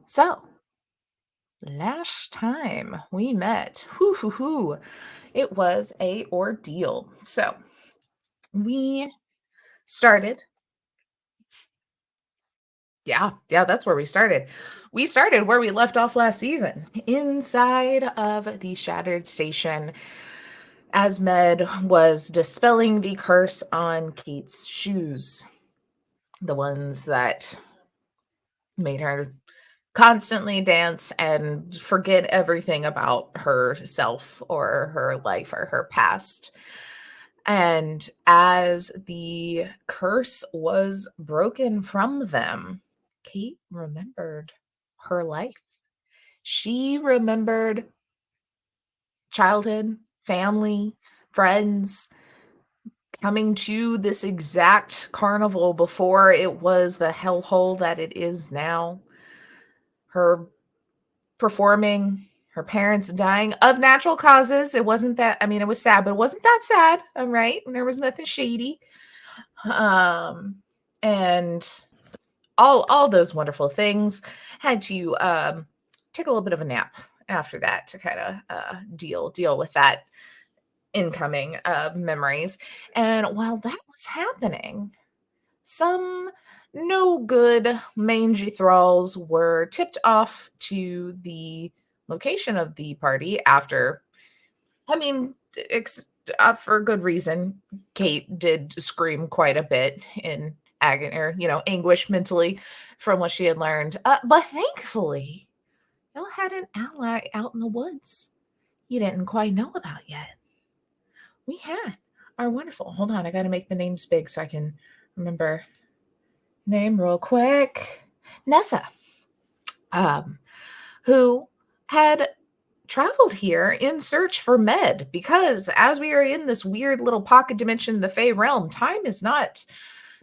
So, last time we met, whoo hoo hoo, it was a ordeal. So, we started, yeah, that's where we started. We started where we left off last season, inside of the shattered station, as Med was dispelling the curse on Kate's shoes, the ones that made her constantly dance and forget everything about herself or her life or her past. And as the curse was broken from them, Kate remembered her life. She remembered childhood, family, friends, coming to this exact carnival before it was the hellhole that it is now. Her performing, her parents dying of natural causes. It wasn't that, I mean, it was sad, but it wasn't that sad. I'm right. There was nothing shady. Um, and all those wonderful things. Had to take a little bit of a nap after that to kind of deal with that incoming of memories. And while that was happening, some no good mangy thralls were tipped off to the location of the party after, I mean, for good reason. Kate did scream quite a bit in agony or, anguish mentally from what she had learned. But thankfully, y'all had an ally out in the woods you didn't quite know about yet. We had our wonderful, hold on, I got to make the names big so I can remember name real quick. Nessa, um, who had traveled here in search for Med because as we are in this weird little pocket dimension in the Fey realm, time is not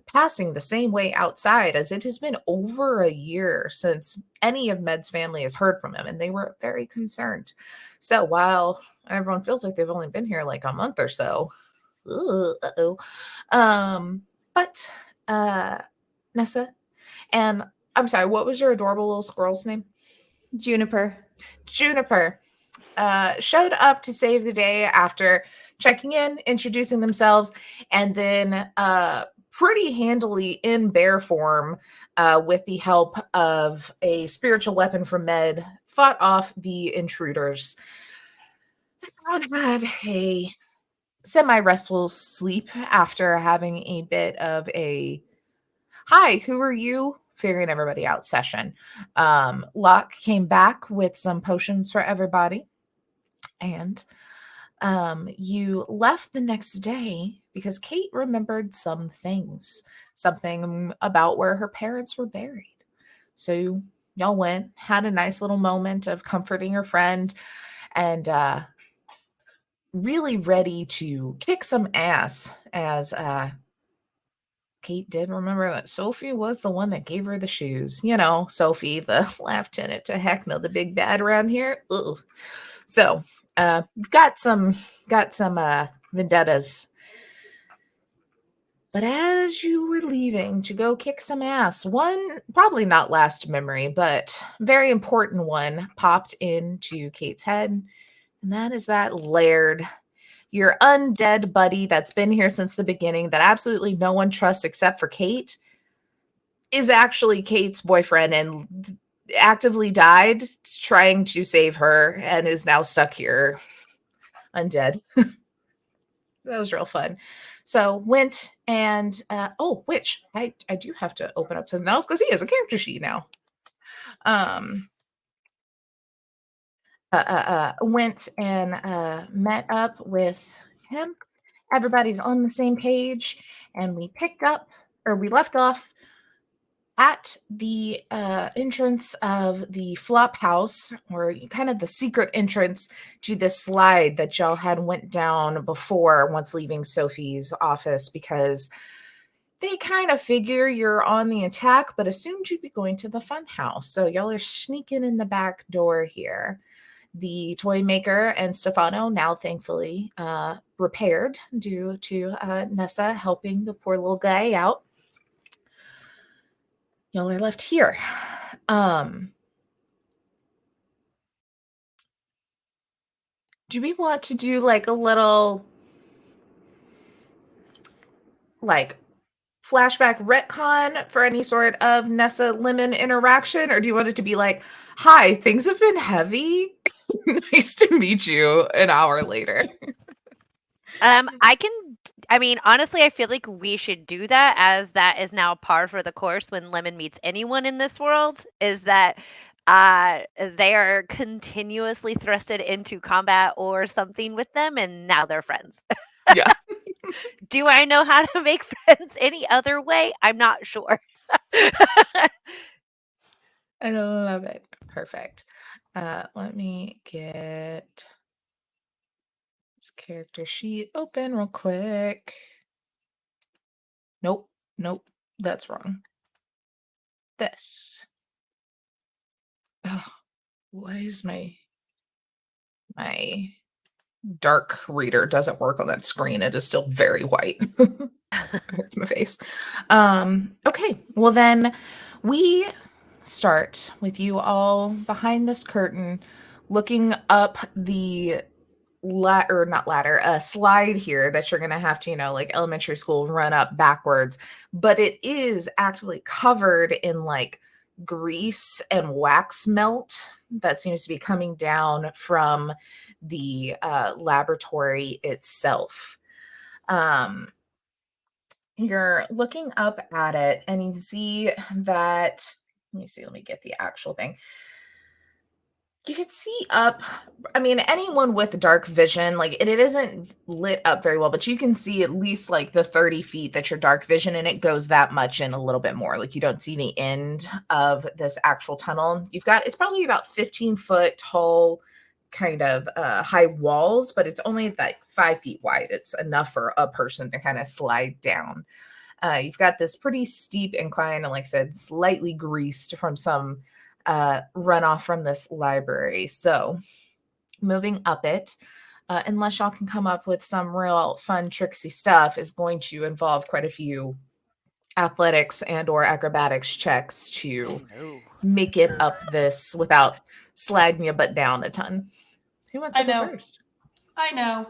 passing the same way outside as it has been over a year since any of Med's family has heard from him, and they were very concerned. So while everyone feels like they've only been here like a month or so, uh-oh, but Nessa, and I'm sorry, what was your adorable little squirrel's name? Juniper. Juniper showed up to save the day after checking in, introducing themselves, and then pretty handily in bear form, with the help of a spiritual weapon from Med, fought off the intruders. Everyone had a semi-restful sleep after having a bit of a "Hi, who are you?" figuring everybody out session. Locke came back with some potions for everybody, and you left the next day because Kate remembered some things, something about where her parents were buried. So y'all went, had a nice little moment of comforting your friend, and really ready to kick some ass as Kate did remember that Sophie was the one that gave her the shoes. Sophie, the lieutenant to Heckna, the big bad around here. Ugh. So, got some vendettas. But as you were leaving to go kick some ass, one probably not last memory, but very important one popped into Kate's head, and that is that Laird, your undead buddy that's been here since the beginning that absolutely no one trusts except for Kate, is actually Kate's boyfriend and actively died trying to save her and is now stuck here undead. That was real fun. So went and which I do have to open up something else because he has a character sheet now. Um Went and met up with him. Everybody's on the same page, and we left off at the entrance of the flop house, or kind of the secret entrance to this slide that y'all had went down before once leaving Sophie's office, because they kind of figure you're on the attack but assumed you'd be going to the fun house. So y'all are sneaking in the back door here. The toy maker and Stefano, now thankfully repaired due to Nessa helping the poor little guy out. Y'all are left here. Do we want to do like a little like flashback retcon for any sort of Nessa Lemon interaction, or do you want it to be like, hi, things have been heavy. Nice to meet you an hour later. Honestly, I feel like we should do that, as that is now par for the course when Lemon meets anyone in this world, is that they are continuously thrusted into combat or something with them, and now they're friends. Yeah. Do I know how to make friends any other way? I'm not sure. I love it. Perfect. Let me get this character sheet open real quick. Nope. That's wrong. This. Oh, why is my dark reader doesn't work on that screen? It is still very white. Hurts my face. Okay. Well, then we start with you all behind this curtain looking up the slide here that you're gonna have to, like elementary school, run up backwards, but it is actually covered in like grease and wax melt that seems to be coming down from the laboratory itself. You're looking up at it and you see that, let me get the actual thing. You can see up, anyone with dark vision, like it isn't lit up very well, but you can see at least like the 30 feet that your dark vision, and it goes that much and a little bit more. Like you don't see the end of this actual tunnel. It's probably about 15-foot tall, kind of high walls, but it's only like 5 feet wide. It's enough for a person to kind of slide down. You've got this pretty steep incline, and like I said, slightly greased from some runoff from this library. So moving up it, unless y'all can come up with some real fun, tricksy stuff, is going to involve quite a few athletics and or acrobatics checks to make it up this without sliding your butt down a ton. Who wants to go first? I know.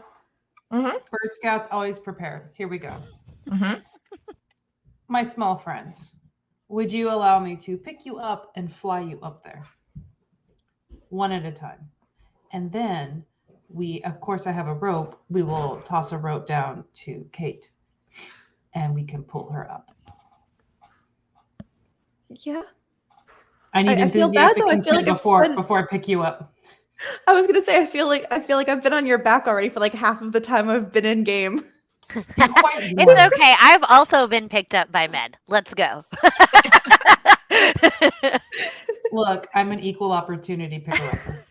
Mm-hmm. Bird Scouts always prepared. Here we go. Mm-hmm. My small friends, would you allow me to pick you up and fly you up there? One at a time. And then of course, I have a rope. We will toss a rope down to Kate and we can pull her up. Yeah. I need enthusiastic consent before I pick you up. I was gonna say I feel like I've been on your back already for like half of the time I've been in game. It's okay. I've also been picked up by men. Let's go. Look, I'm an equal opportunity picker upper.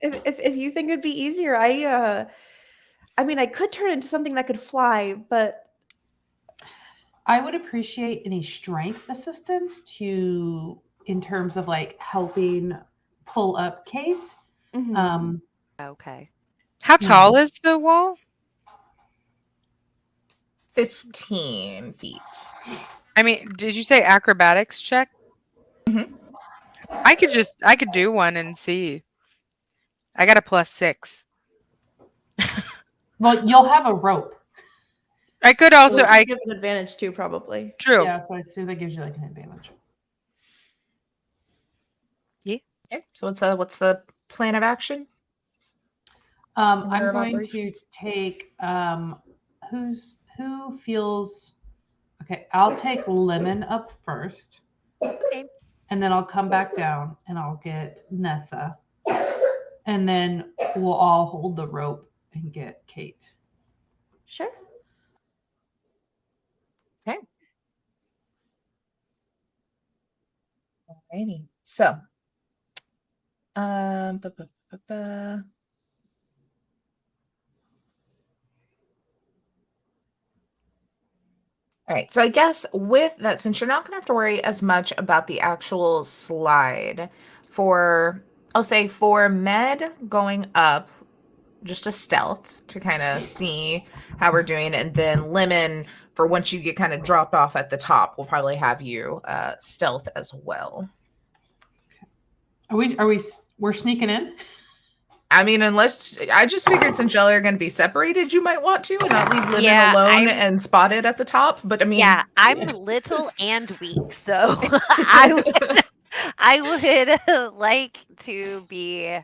If you think it'd be easier, I could turn into something that could fly, but I would appreciate any strength assistance in terms of like helping pull up Kate. Mm-hmm. Okay. How tall is the wall? 15 feet. Did you say acrobatics check? Mm-hmm. I could do one and see. I got a +6. Well, you'll have a rope. I could also give an advantage too, probably. True. Yeah, so I assume that gives you like an advantage. Yeah. Okay. So what's the plan of action? I'm going to take who feels okay. I'll take Lemon up first. Okay. And then I'll come back down and I'll get Nessa. And then we'll all hold the rope and get Kate. Sure. Okay. Alrighty. So, all right, so I guess with that, since you're not going to have to worry as much about the actual slide, I'll say for Med going up, just a stealth to kind of see how we're doing, and then Lemon, for once you get kind of dropped off at the top, we'll probably have you stealth as well. We're sneaking in? I mean, unless I just figured since y'all are going to be separated, you might want to and not leave Lemon Yeah, alone and spotted at the top. But I mean, yeah, I'm little and weak, so I would like to be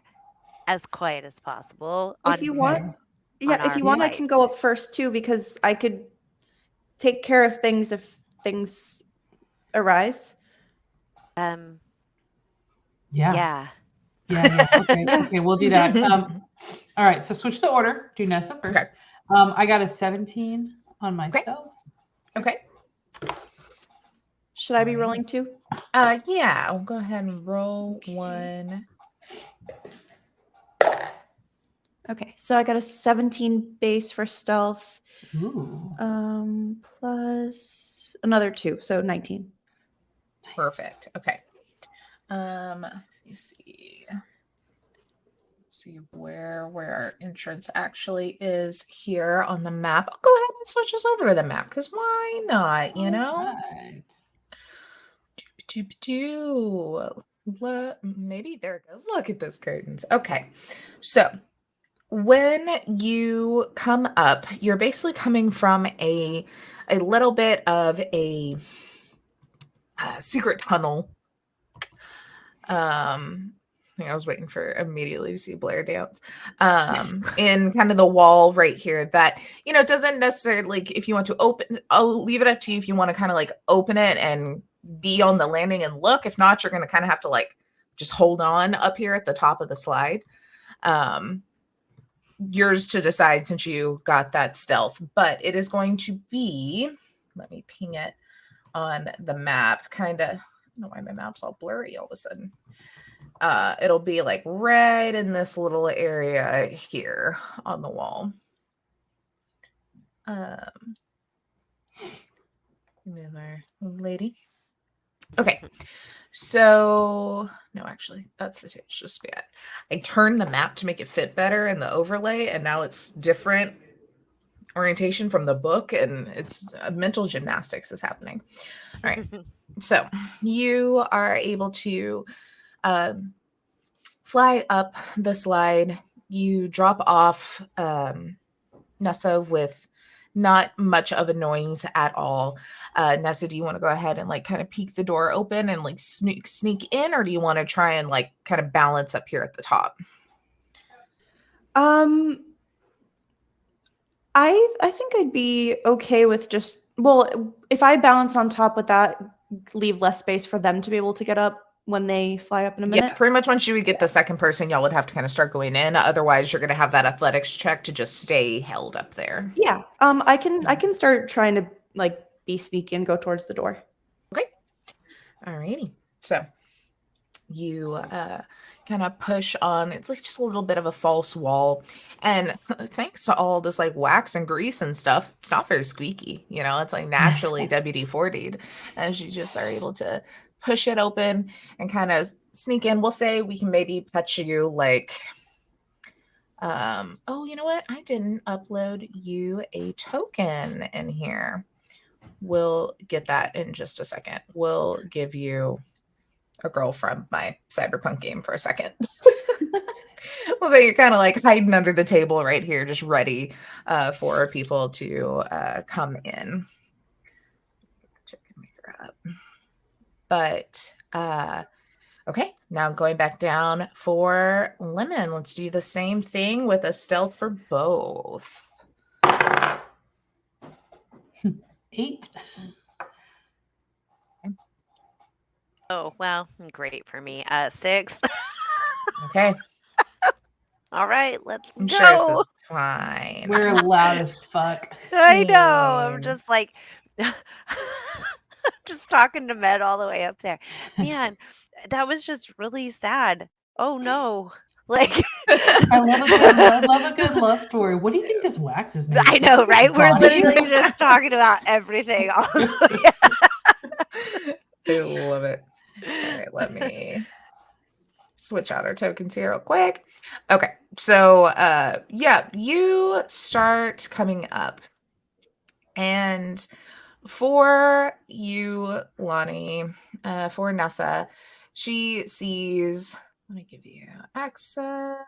as quiet as possible. If you want, on if our you want, I flight. can go up first too because I could take care of things if things arise. Um, Yeah. yeah. Okay, okay, we'll do that. All right, so switch the order. Do Nessa first. Okay. I got a 17 on my Okay. stealth. Okay. Should I be rolling too? Yeah, I'll go ahead and roll one. Okay, so I got a 17 base for stealth, Ooh. plus another 2, so 19. Perfect. Okay. Let me see. See where our entrance actually is here on the map. I'll go ahead and switch us over to the map because why not? You know. Maybe there it goes. Look at those curtains. Okay, so when you come up, you're basically coming from a little bit of a secret tunnel. I think I was waiting for immediately to see Blair dance. In kind of the wall right here that, it doesn't necessarily, like, if you want to open, I'll leave it up to you if you want to kind of like open it and be on the landing and look. If not, you're going to kind of have to like just hold on up here at the top of the slide. Yours to decide since you got that stealth, but it is going to be, let me ping it on the map, kind of, I don't know why my map's all blurry all of a sudden. It'll be like right in this little area here on the wall. Move our lady. Okay. So, no, actually, that's the tip. Just be it. I turned the map to make it fit better in the overlay, and now it's different orientation from the book, and it's mental gymnastics is happening. All right. So you are able to fly up the slide. You drop off Nessa with not much of a noise at all. Nessa, do you want to go ahead and like kind of peek the door open and like sneak in, or do you want to try and like kind of balance up here at the top? I think I'd be okay with just, well, if I balance on top with that, leave less space for them to be able to get up when they fly up in a minute. Yeah, pretty much once you would get the second person, y'all would have to kind of start going in. Otherwise, you're going to have that athletics check to just stay held up there. Yeah. I can start trying to like be sneaky and go towards the door. Okay. All righty. So you kind of push on, it's like just a little bit of a false wall, and thanks to all this like wax and grease and stuff, it's not very squeaky, it's like naturally WD-40'd, as you just are able to push it open and kind of sneak in. We'll say we can maybe touch you like oh, you know what, I didn't upload you a token in here. We'll get that in just a second. We'll give you a girl from my Cyberpunk game for a second. We'll say you're kind of like hiding under the table right here, just ready for people to come in. Check and make her up. But okay, now going back down for Lemon. Let's do the same thing with a stealth for both. 8. Oh, well, great for me. 6. Okay. All right, let's I'm go. sure this is fine. We're loud as fuck. I know. I'm just like, just talking to Med all the way up there. Man, that was just really sad. Oh no. Like, I love a good love story. What do you think this wax is made of? I know, right? We're Body? literally just talking about everything. All the I love it. All right, let me switch out our tokens here real quick. Okay, so yeah, you start coming up, and for you, Lonnie, for Nessa, she sees Let me give you access.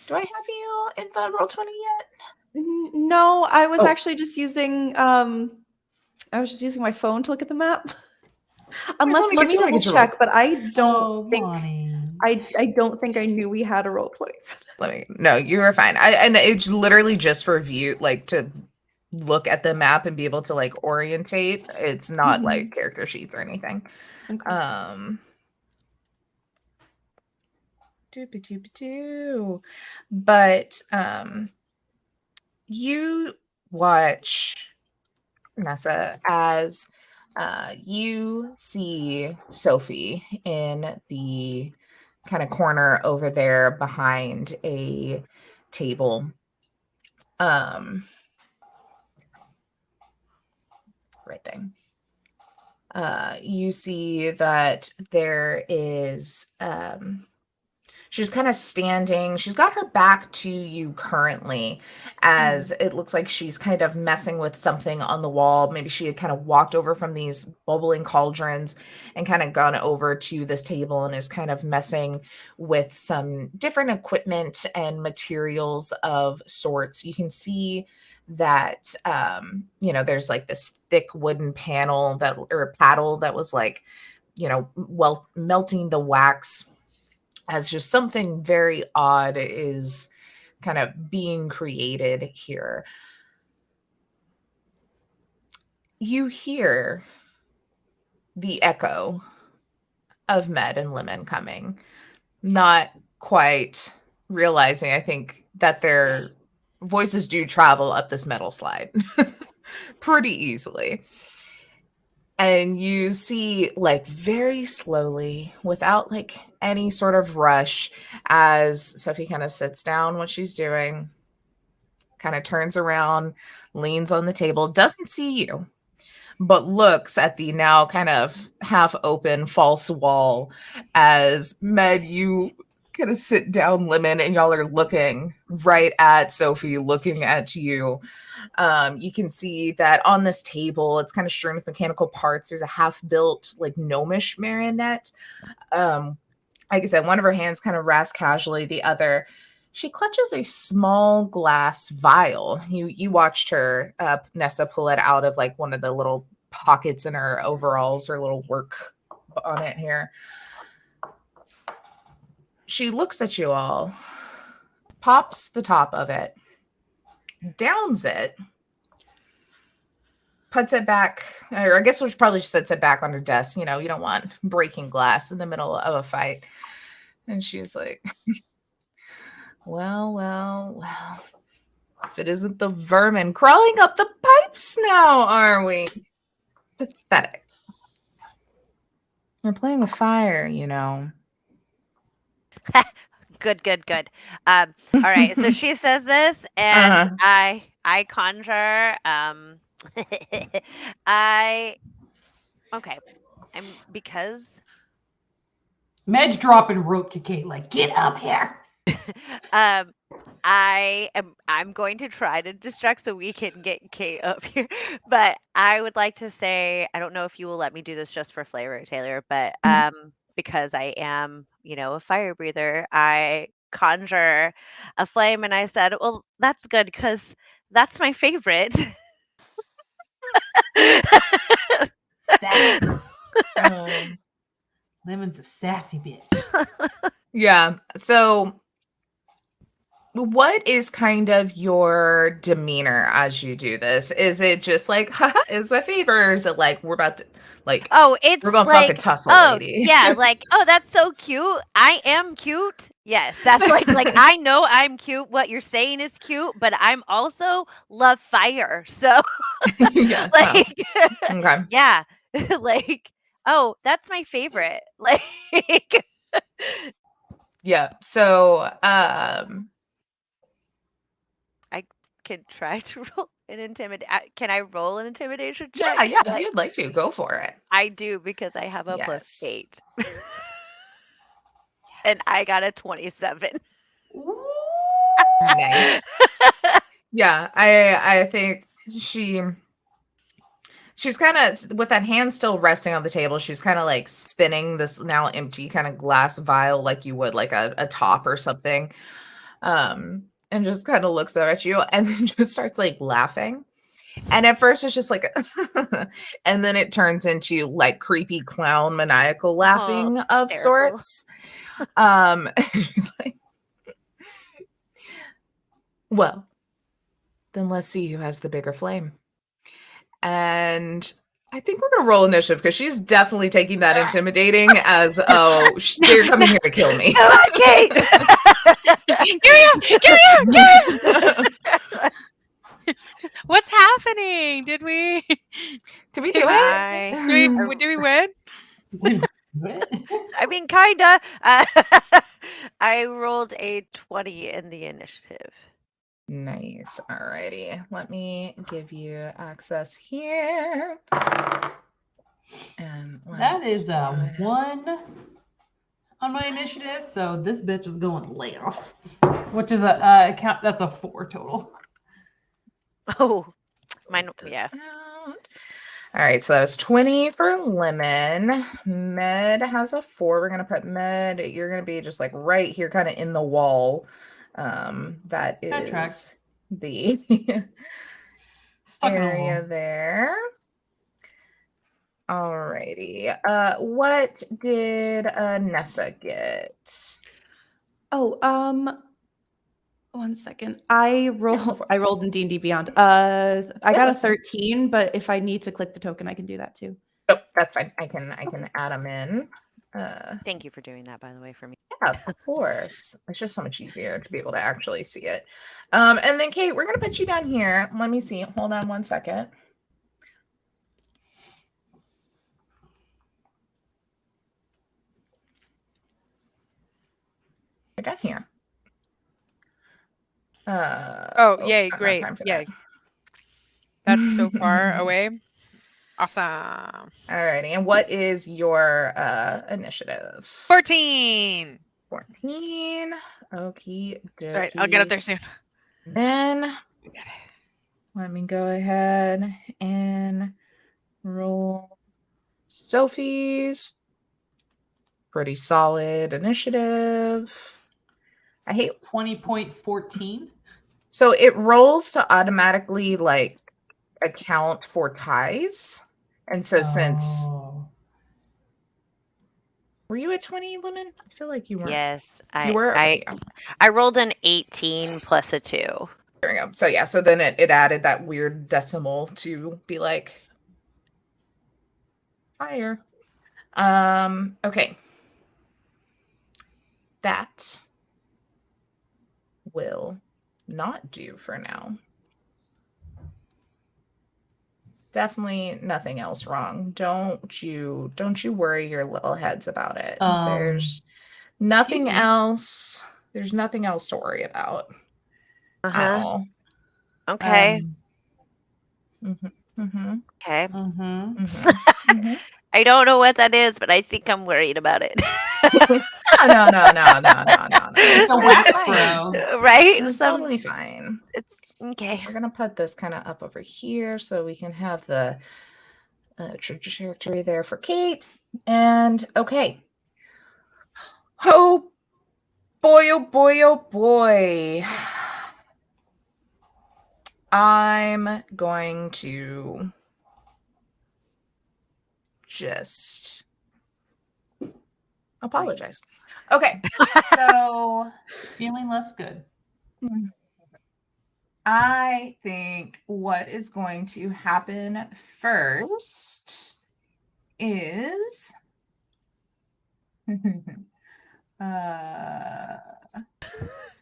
Do I have you in the Roll20 yet? No, I was Oh. actually just using my phone to look at the map. Unless let me double check, but I don't think Bonnie. I don't think I knew we had a Roll20 for this. No, you were fine. And it's literally just for view, like to look at the map and be able to like orientate. It's not like character sheets or anything. Okay. Doop-a-doop-a-doo. But you watch, Nessa, as you see Sophie in the kind of corner over there behind a table. Right thing. You see that there is she's kind of standing. She's got her back to you currently, as it looks like she's kind of messing with something on the wall. Maybe she had kind of walked over from these bubbling cauldrons and kind of gone over to this table and is kind of messing with some different equipment and materials of sorts. You can see that there's like this thick wooden panel or paddle that was like, melting the wax, as just something very odd is kind of being created here. You hear the echo of Med and Lemon coming, not quite realizing, I think, that their voices do travel up this metal slide pretty easily. And you see, like, very slowly, without like any sort of rush, as Sophie kind of sits down what she's doing, kind of turns around, leans on the table, doesn't see you, but looks at the now kind of half open false wall as Med, you kind of sit down, Lemon, and y'all are looking right at Sophie, looking at you. You can see that on this table, it's kind of strewn with mechanical parts. There's a half-built, like, gnomish marionette. Like I said, one of her hands kind of rests casually. The other, she clutches a small glass vial. You watched her, Nessa, pull it out of like one of the little pockets in her overalls, her little work on it here. She looks at you all, pops the top of it, downs it, puts it back, or I guess we probably just sets it back on her desk. You don't want breaking glass in the middle of a fight. And she's like, well, if it isn't the vermin crawling up the pipes now, are we? Pathetic. We're playing with fire, Good. All right. So she says this, and I conjure. Because Med's dropping rope to Kate, like, get up here. I'm going to try to distract so we can get Kate up here. But I would like to say, I don't know if you will let me do this just for flavor, Taylor, but because I am, a fire breather, I conjure a flame, and I said, well, that's good because that's my favorite. Lemon's a sassy bitch. Yeah. So what is kind of your demeanor as you do this? Is it just like, haha, is my favor? Or is it like, we're about to, like, it's we're gonna like, fucking tussle, lady? Yeah, like, that's so cute. I am cute. Yes, that's like I know I'm cute. What you're saying is cute, but I'm also love fire. So, Yes, okay, yeah, like, that's my favorite. Like, yeah. So, I can try to roll an intimidation. Can I roll an intimidation check? Yeah. If you'd like to, go for it. I do, because I have a +8. And I got a 27. Nice. Yeah, I think she she's kind of with that hand still resting on the table. She's kind of like spinning this now empty kind of glass vial like you would like a top or something. And just kind of looks over at you and then just starts like laughing. And at first it's just like, and then it turns into like creepy clown maniacal laughing of hysterical. sorts. She's like, well, then let's see who has the bigger flame. And I think we're gonna roll initiative because she's definitely taking that intimidating as they're coming here to kill me. Okay. Give me up! What's happening? Did we Did we do it? Hi. did we win? What? I mean, kinda. I rolled a 20 in the initiative. Nice. Alrighty. Let me give you access here. And That is let's go ahead. 1 on my initiative, so this bitch is going last, which is a count. That's a 4 total. Oh, mine. Put this Yeah. out. All right, so that was 20 for Lemon. Med has a 4. We're gonna put Med. You're gonna be just like right here, kind of in the wall. That is tracks. the Stuck in a area wall. there. Alrighty. What did Nessa get? Oh, 1 second. I rolled in D&D Beyond. I got a that's fine. 13, but if I need to click the token, I can do that too. Oh, that's fine. I can add them in. Thank you for doing that, by the way, for me. Yeah, of course. It's just so much easier to be able to actually see it. And then Kate, we're gonna put you down here. Let me see. Hold on 1 second. You're down here. Yay, I'm not great. time for Yay. that. That's so far away. Awesome. Alrighty. And what is your initiative? 14. 14. Okie dokie. That's right. I'll get up there soon. Then let me go ahead and roll Sophie's pretty solid initiative. I hate 20.14. so it rolls to automatically like account for ties. And so since were you at 20, Lemon? I feel like you weren't. Yes, You were? Okay, yeah. I rolled an 18 plus a 2. There we go. So yeah, so then it added that weird decimal to be like higher. Okay. That will not do for now. Definitely nothing else wrong. Don't you worry your little heads about it. There's nothing else. There's nothing else to worry about at all. Okay. Mm-hmm. Okay. Mm-hmm. I don't know what that is, but I think I'm worried about it. No. It's a wax bro. Right? It's totally fine. Okay. We're gonna put this kind of up over here so we can have the trajectory there for Kate. And okay. Oh boy, oh boy, oh boy. I'm going to just apologize. Okay. So Feeling less good. I think what is going to happen first is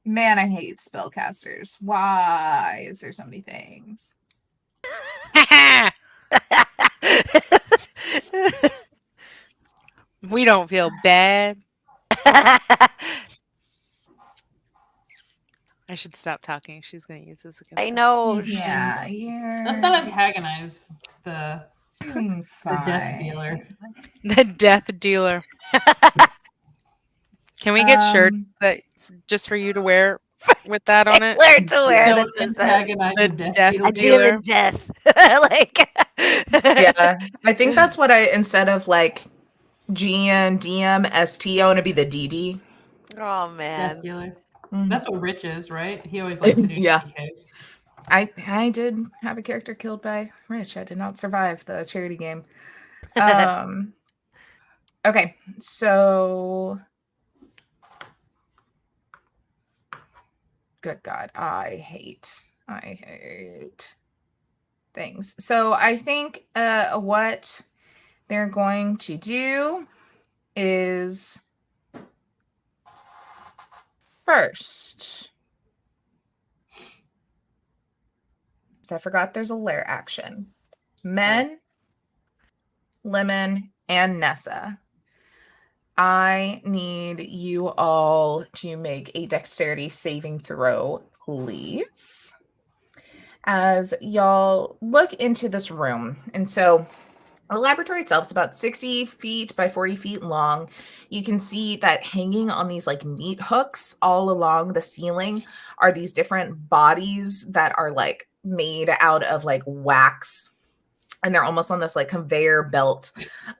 man, I hate spellcasters. Why is there so many things? We don't feel bad. I should stop talking. She's going to use this against I us. know. Yeah, Let's not antagonize the doing fine. death dealer. The death dealer. Can we get shirts that just for you to wear with that on it. Learn to wear Don't this. antagonize The the death death dealer. A demon death. Like Yeah, I think that's what instead of like GM, DM, ST, I want to be the DD. Oh Death man. dealer. Mhm. That's what Rich is, right? He always likes to do Yeah. DKs. I did have a character killed by Rich. I did not survive the charity game. Okay, so good God, I hate things. So I think what they're going to do is first. I forgot there's a lair action. Men, Lemon, and Nessa. I need you all to make a dexterity saving throw, please. As y'all look into this room. And so the laboratory itself is about 60 feet by 40 feet long. You can see that hanging on these like meat hooks all along the ceiling are these different bodies that are like made out of like wax. And they're almost on this like conveyor belt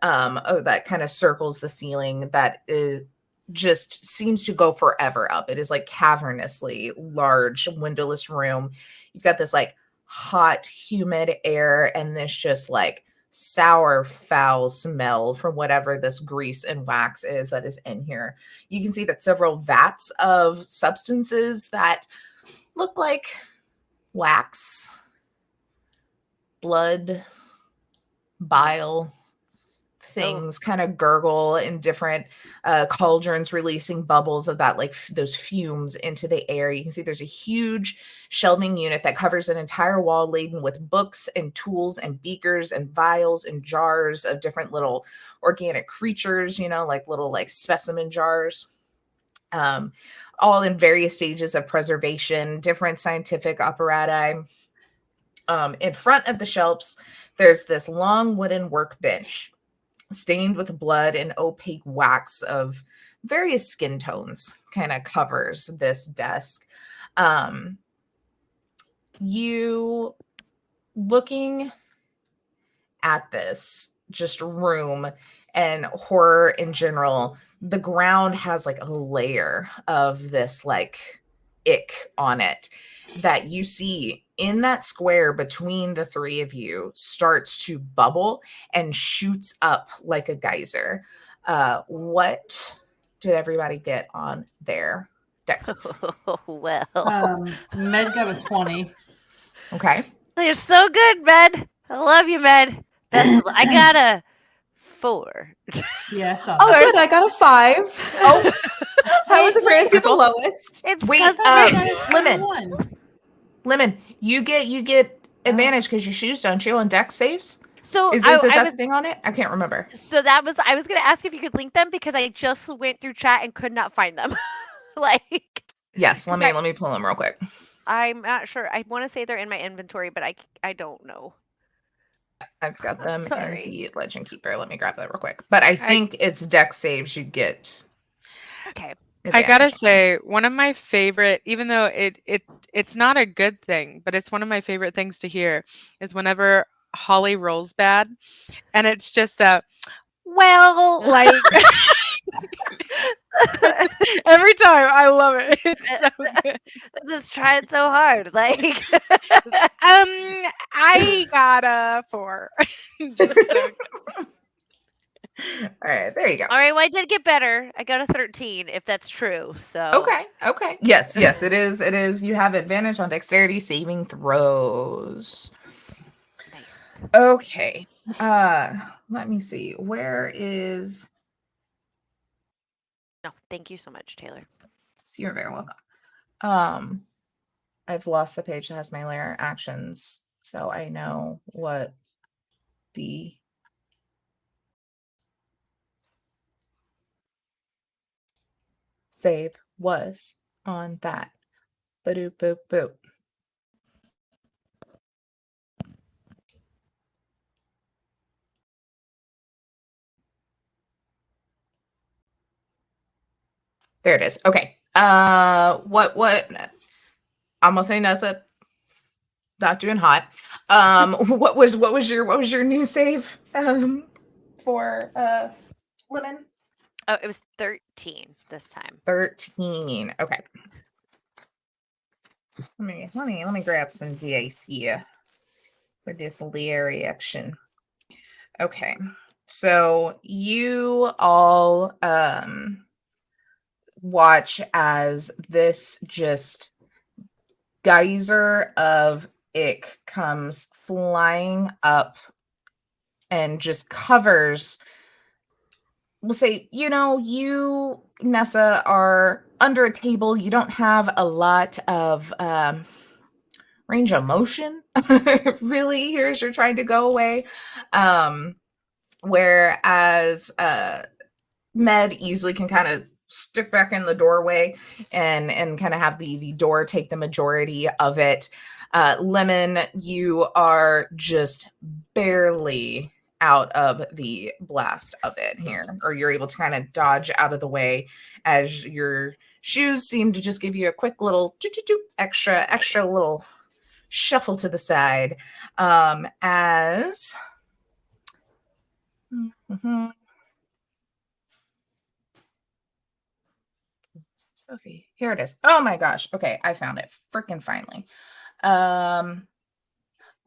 that kind of circles the ceiling that is just seems to go forever up. It is like cavernously large, windowless room. You've got this like hot, humid air and this just like sour, foul smell from whatever this grease and wax is that is in here. You can see that several vats of substances that look like wax, blood, bile things kind of gurgle in different cauldrons, releasing bubbles of that, like those fumes into the air. You can see there's a huge shelving unit that covers an entire wall laden with books and tools and beakers and vials and jars of different little organic creatures, you know, like little like specimen jars. All in various stages of preservation, different scientific apparatus. In front of the shelves, there's this long wooden workbench stained with blood and opaque wax of various skin tones kind of covers this desk. You looking at this just room and horror in general, the ground has like a layer of this like ick on it that you see in that square between the three of you starts to bubble and shoots up like a geyser. What did everybody get on their dex? Well. Med got a 20. Okay. You're so good, Med. I love you, Med. I got a 4. Yeah, I saw Oh, that. good. I got a 5. Oh, I was afraid it'd be the Crystal? lowest. It's Wait, 'cause I Med- got a Lemon. 21. Lemon, you get advantage because you shoes, don't you, on dex saves? So Is I that was the thing on it? I can't remember. so I was gonna ask if you could link them because I just went through chat and could not find them. Like Yes, let Because me pull them real quick. I'm not sure. I want to say they're in my inventory, but I don't know. I've got them in Sorry. the Legend Keeper. Let me grab that real quick. But I think it's dex saves you get. Okay. I gotta advantage on. say, one of my favorite, even though it's not a good thing, but it's one of my favorite things to hear is whenever Holly rolls bad, and it's just a well, like every time. I love it. It's so good. Just tried so hard. Like I got a 4. Just so good. All right, there you go. all right, well I did get better. I got a 13 if that's true. So Okay. Yes, it is. It is. You have advantage on dexterity saving throws. nice. Okay. Let me see. Where is No, thank you so much, Taylor. you're very welcome. I've lost the page that has my layer actions, so I know what the save was on that. Boop boop boop. There it is. Okay. What I'm gonna say Nessa. Not doing hot. What was your new save? For Lemon? Oh, it was 13 this time. 13. Okay. Let me grab some dice here for this Larry action. Okay. So you all watch as this just geyser of ick comes flying up and just covers. We'll say, you, Nessa, are under a table. You don't have a lot of range of motion, really, here as you're trying to go away. Whereas Med easily can kind of stick back in the doorway and kind of have the door take the majority of it. Lemon, you are just barely out of the blast of it here, or you're able to kind of dodge out of the way as your shoes seem to just give you a quick little extra little shuffle to the side as Sophie, here it is. Oh my gosh. Okay, I found it freaking finally.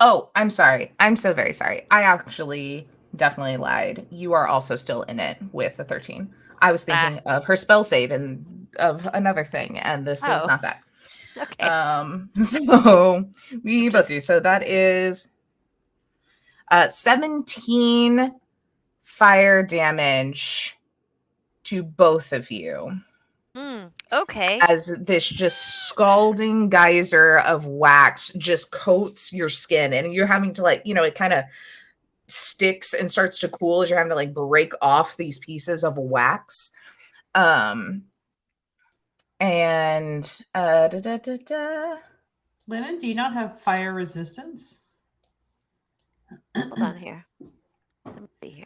Oh, I'm sorry. I'm so very sorry. I actually definitely lied. You are also still in it with the 13. I was thinking of her spell save and of another thing, and this is not that. Okay. So we both do. So that is 17 fire damage to both of you. Okay. As this just scalding geyser of wax just coats your skin, and you're having to it kind of sticks and starts to cool as you're having to break off these pieces of wax. And Lemon, do you not have fire resistance? Hold on here. Let me see here.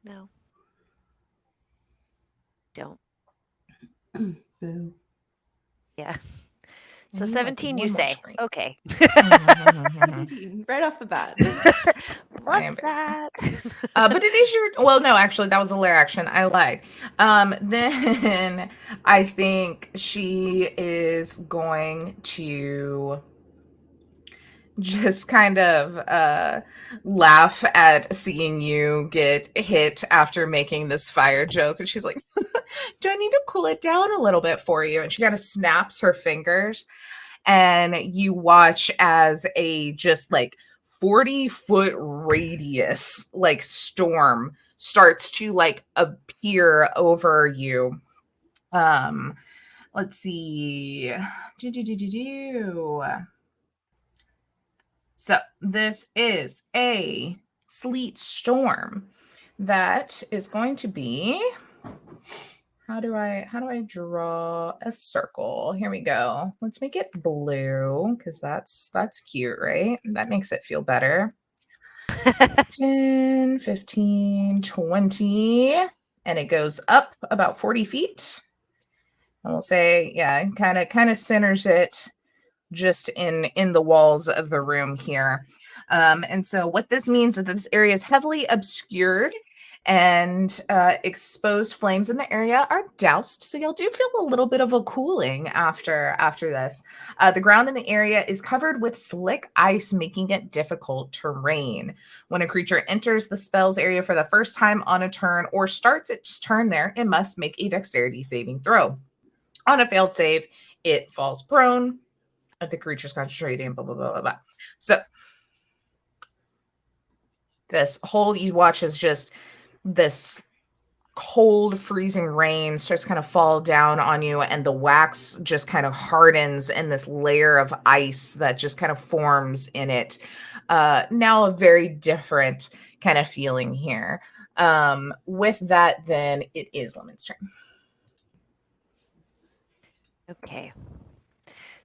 No. Don't. Boo. Yeah. So 17, you say. Okay. 17, right off the bat. What's that? But it is no, actually, that was the lair action. I lied. Then I think she is going to just kind of laugh at seeing you get hit after making this fire joke. And she's like, do I need to cool it down a little bit for you? And she kind of snaps her fingers, and you watch as a just 40-foot radius storm starts to appear over you. Let's see. So this is a sleet storm that is going to be, how do I draw a circle? Here we go. Let's make it blue because that's cute, right? That makes it feel better. 10, 15, 20, and it goes up about 40 feet. And we'll say, yeah, kind of centers it just in the walls of the room here. And so what this means is that this area is heavily obscured, and exposed flames in the area are doused. So you'll do feel a little bit of a cooling after this. The ground in the area is covered with slick ice, making it difficult terrain. When a creature enters the spell's area for the first time on a turn or starts its turn there, it must make a dexterity saving throw. On a failed save, it falls prone. The creature's concentrating, blah, blah, blah, blah, blah. So this whole you watch is just this cold, freezing rain starts to kind of fall down on you, and the wax just kind of hardens in this layer of ice that just kind of forms in it. Now a very different kind of feeling here. With that, then it is Lemon's turn. Okay.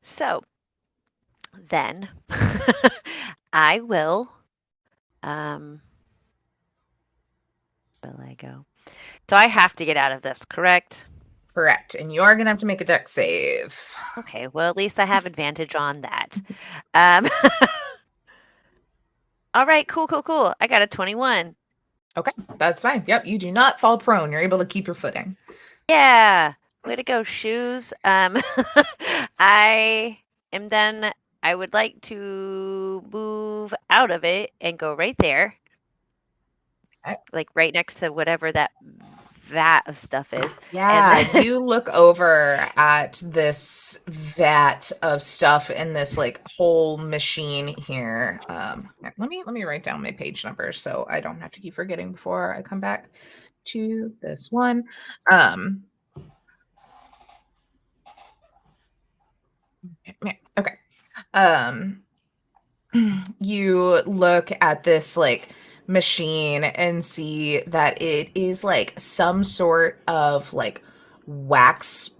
So then I will where will I go? So I have to get out of this, correct? Correct. And you are going to have to make a dex save. Okay, well, at least I have advantage on that. Um, all right, cool. I got a 21. Okay, that's fine. Yep, you do not fall prone. You're able to keep your footing. Yeah, way to go, shoes. I am done. I would like to move out of it and go right there. Okay. Like right next to whatever that vat of stuff is. Yeah, And then- you look over at this vat of stuff in this like whole machine here. Let me write down my page numbers so I don't have to keep forgetting before I come back to this one. Okay. You look at this like machine and see that it is like some sort of like wax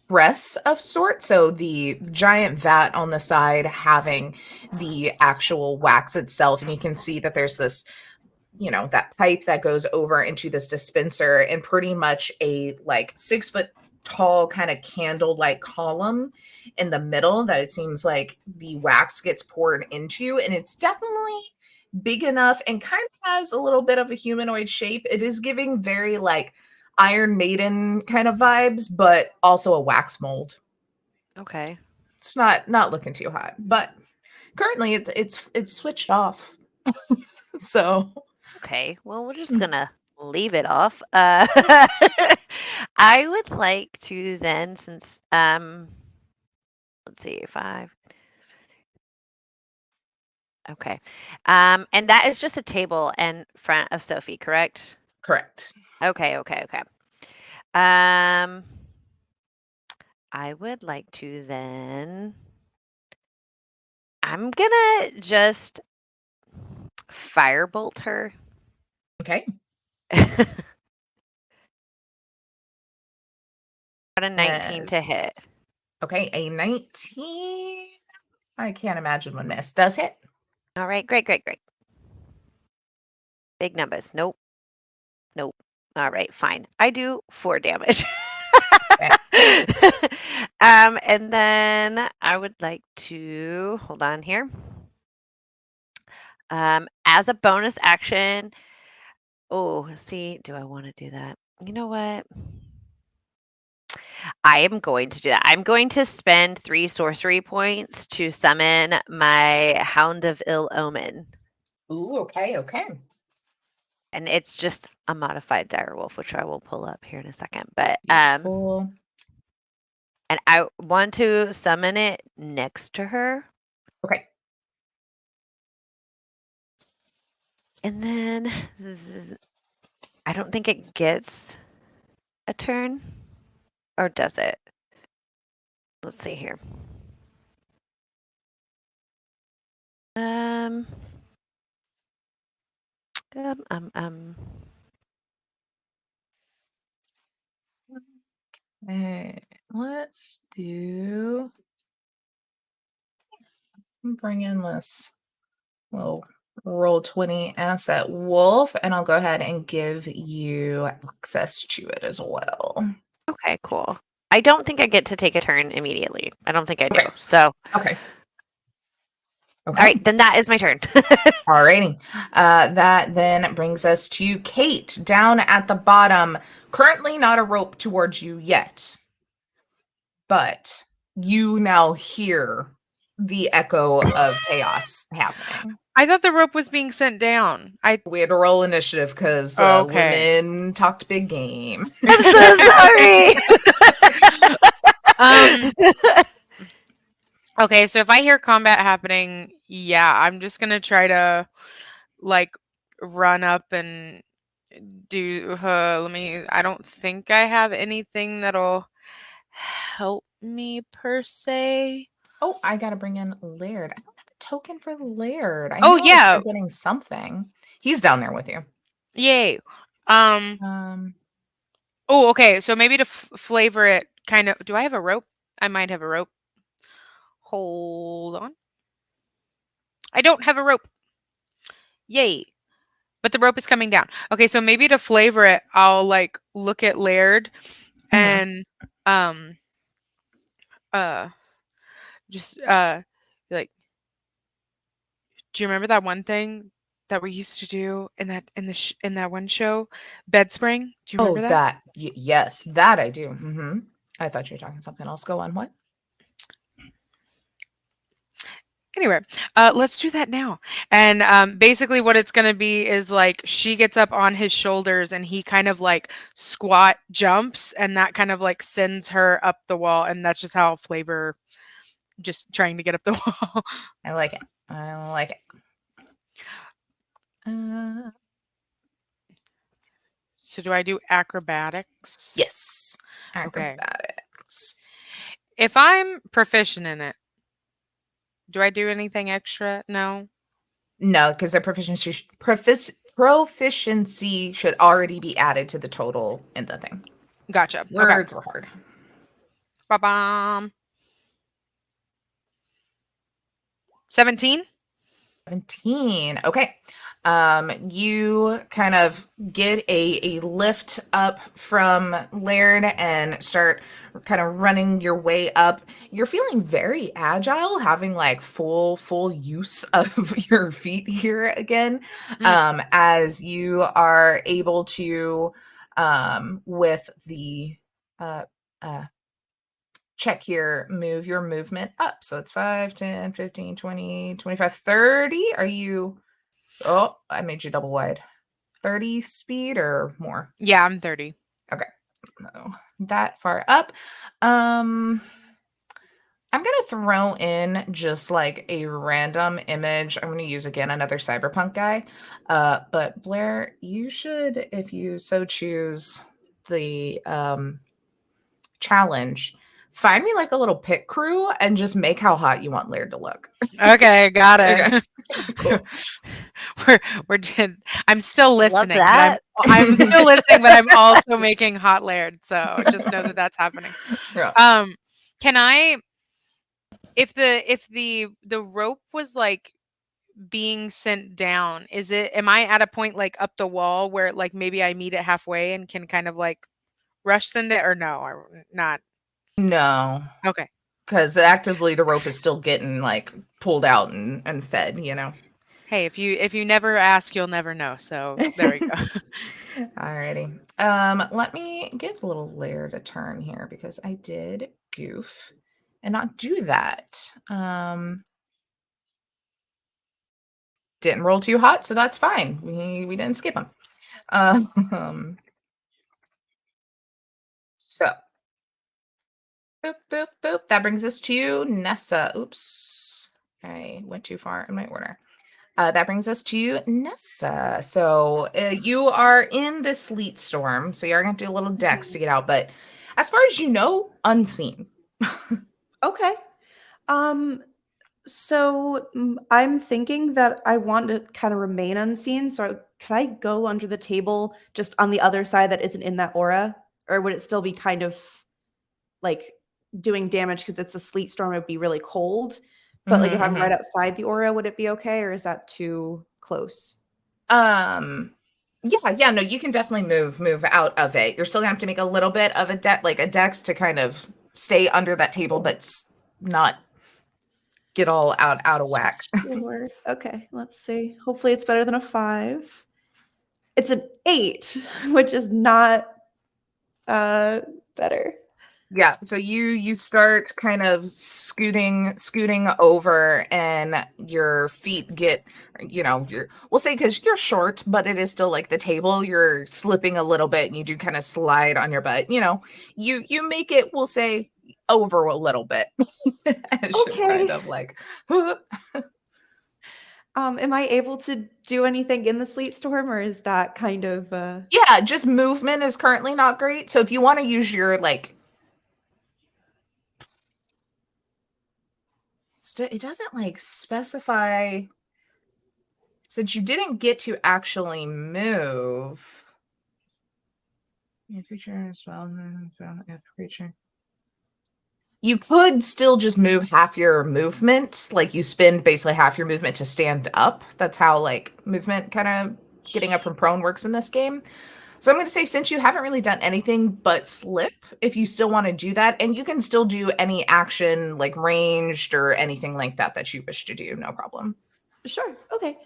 press of sort. So the giant vat on the side having the actual wax itself, and you can see that there's this, you know, that pipe that goes over into this dispenser, and pretty much a like 6 foot tall kind of candle like column in the middle that it seems like the wax gets poured into. And it's definitely big enough and kind of has a little bit of a humanoid shape. It is giving very like Iron Maiden kind of vibes, but also a wax mold. okay. It's not looking too hot, but currently it's switched off. So Okay. Well, we're just gonna leave it off. I would like to then, since let's see, 5. Okay. And that is just a table in front of Sophie, correct? correct. Okay. I would like to then. I'm gonna just firebolt her. Okay. Got a 19 to Yes. hit. Okay, a 19. I can't imagine would miss. Does hit. All right, great. Big numbers. Nope. All right, fine. I do 4 damage. And then I would like to hold on here. As a bonus action. Oh, see, do I want to do that? You know what? I am going to do that. I'm going to spend 3 sorcery points to summon my Hound of Ill Omen. Ooh, okay. And it's just a modified direwolf, which I will pull up here in a second. But Beautiful. and I want to summon it next to her. Okay. And then I don't think it gets a turn. Or does it? Let's see here. Let's do. Bring in this little roll 20 asset wolf, and I'll go ahead and give you access to it as well. Okay, cool. I don't think I get to take a turn immediately. I don't think I do. Okay. So, Okay. all right, then that is my turn. Alrighty. That then brings us to Kate down at the bottom. Currently not a rope towards you yet, but you now hear the echo of chaos happening. I thought the rope was being sent down. We had to roll initiative because Okay. women talked big game. I'm so sorry. Okay, so if I hear combat happening, yeah, I'm just gonna try to like run up and do I don't think I have anything that'll help me per se. Oh, I gotta bring in Laird. I don't have a token for Laird. I Oh, know yeah. I'm getting something. He's down there with you. Yay. Oh, okay, so maybe to flavor it kind of, do I have a rope? I might have a rope. Hold on. I don't have a rope. Yay. But the rope is coming down. Okay, so maybe to flavor it, I'll like look at Laird and just like, do you remember that one thing that we used to do in that one show, bed spring? Do you Oh, remember that? that. Yes, that I do. I thought you were talking something else. Go on. What? Anyway, let's do that now. And basically, what it's gonna be is like she gets up on his shoulders, and he kind of like squat jumps, and that kind of like sends her up the wall, and that's just how Flavor just trying to get up the wall. I like it. I like it. So do I do acrobatics? Yes. Okay. Acrobatics. If I'm proficient in it, do I do anything extra? No. No, because their proficiency should already be added to the total in the thing. Gotcha. Okay. Words were hard. Ba-bam. 17. 17. Okay. You kind of get a lift up from Laird and start kind of running your way up. You're feeling very agile, having like full use of your feet here again. As you are able to with the check here, move your movement up. So it's 5, 10, 15, 20, 25, 30. Are you Oh, I made you double wide. 30 speed or more? Yeah, I'm 30. Okay. No, that far up. I'm gonna throw in just like a random image. I'm gonna use again another cyberpunk guy. But Blair, you should, if you so choose, the challenge. Find me like a little pit crew and just make how hot you want Laird to look. Okay, got it. Okay. Cool. I'm still Love listening. that. I'm still listening, but I'm also making hot Laird. So just know that that's happening. Yeah. Can I, if the rope was like being sent down, am I at a point like up the wall where like maybe I meet it halfway and can kind of like rush send it, or no, or not? No. Okay. Because actively the rope is still getting like pulled out and fed, you know. Hey, if you never ask, you'll never know. So there we go. Alrighty. Let me give a little Laird a turn here because I did goof and not do that. Didn't roll too hot, so that's fine. We didn't skip him. So boop, boop, boop. That brings us to Nessa. Oops. I went too far in my order. That brings us to Nessa. So you are in the sleet storm. So you're going to do a little dex to get out. But as far as you know, unseen. Okay. So I'm thinking that I want to kind of remain unseen. So could I go under the table just on the other side that isn't in that aura? Or would it still be kind of like doing damage because it's a sleet storm? It would be really cold. But like if I'm right outside the aura, would it be okay? Or is that too close? Yeah, no, you can definitely move out of it. You're still gonna have to make a little bit of a dex to kind of stay under that table, but not get all out of whack. Sure. Okay, let's see. Hopefully it's better than a 5. It's an 8, which is not better. Yeah, so you start kind of scooting over, and your feet get, we'll say because you're short, but it is still like the table. You're slipping a little bit, and you do kind of slide on your butt. You make it, we'll say, over a little bit. As you're kind of like. Am I able to do anything in the sleet storm, or is that kind of? Yeah, just movement is currently not great. So if you want to use your like. It doesn't like specify, since you didn't get to actually move. Creature spell, creature. You could still just move half your movement, like you spend basically half your movement to stand up. That's how like movement kind of getting up from prone works in this game. So I'm going to say, since you haven't really done anything but slip, if you still want to do that, and you can still do any action like ranged or anything like that you wish to do, no problem. Sure. Okay.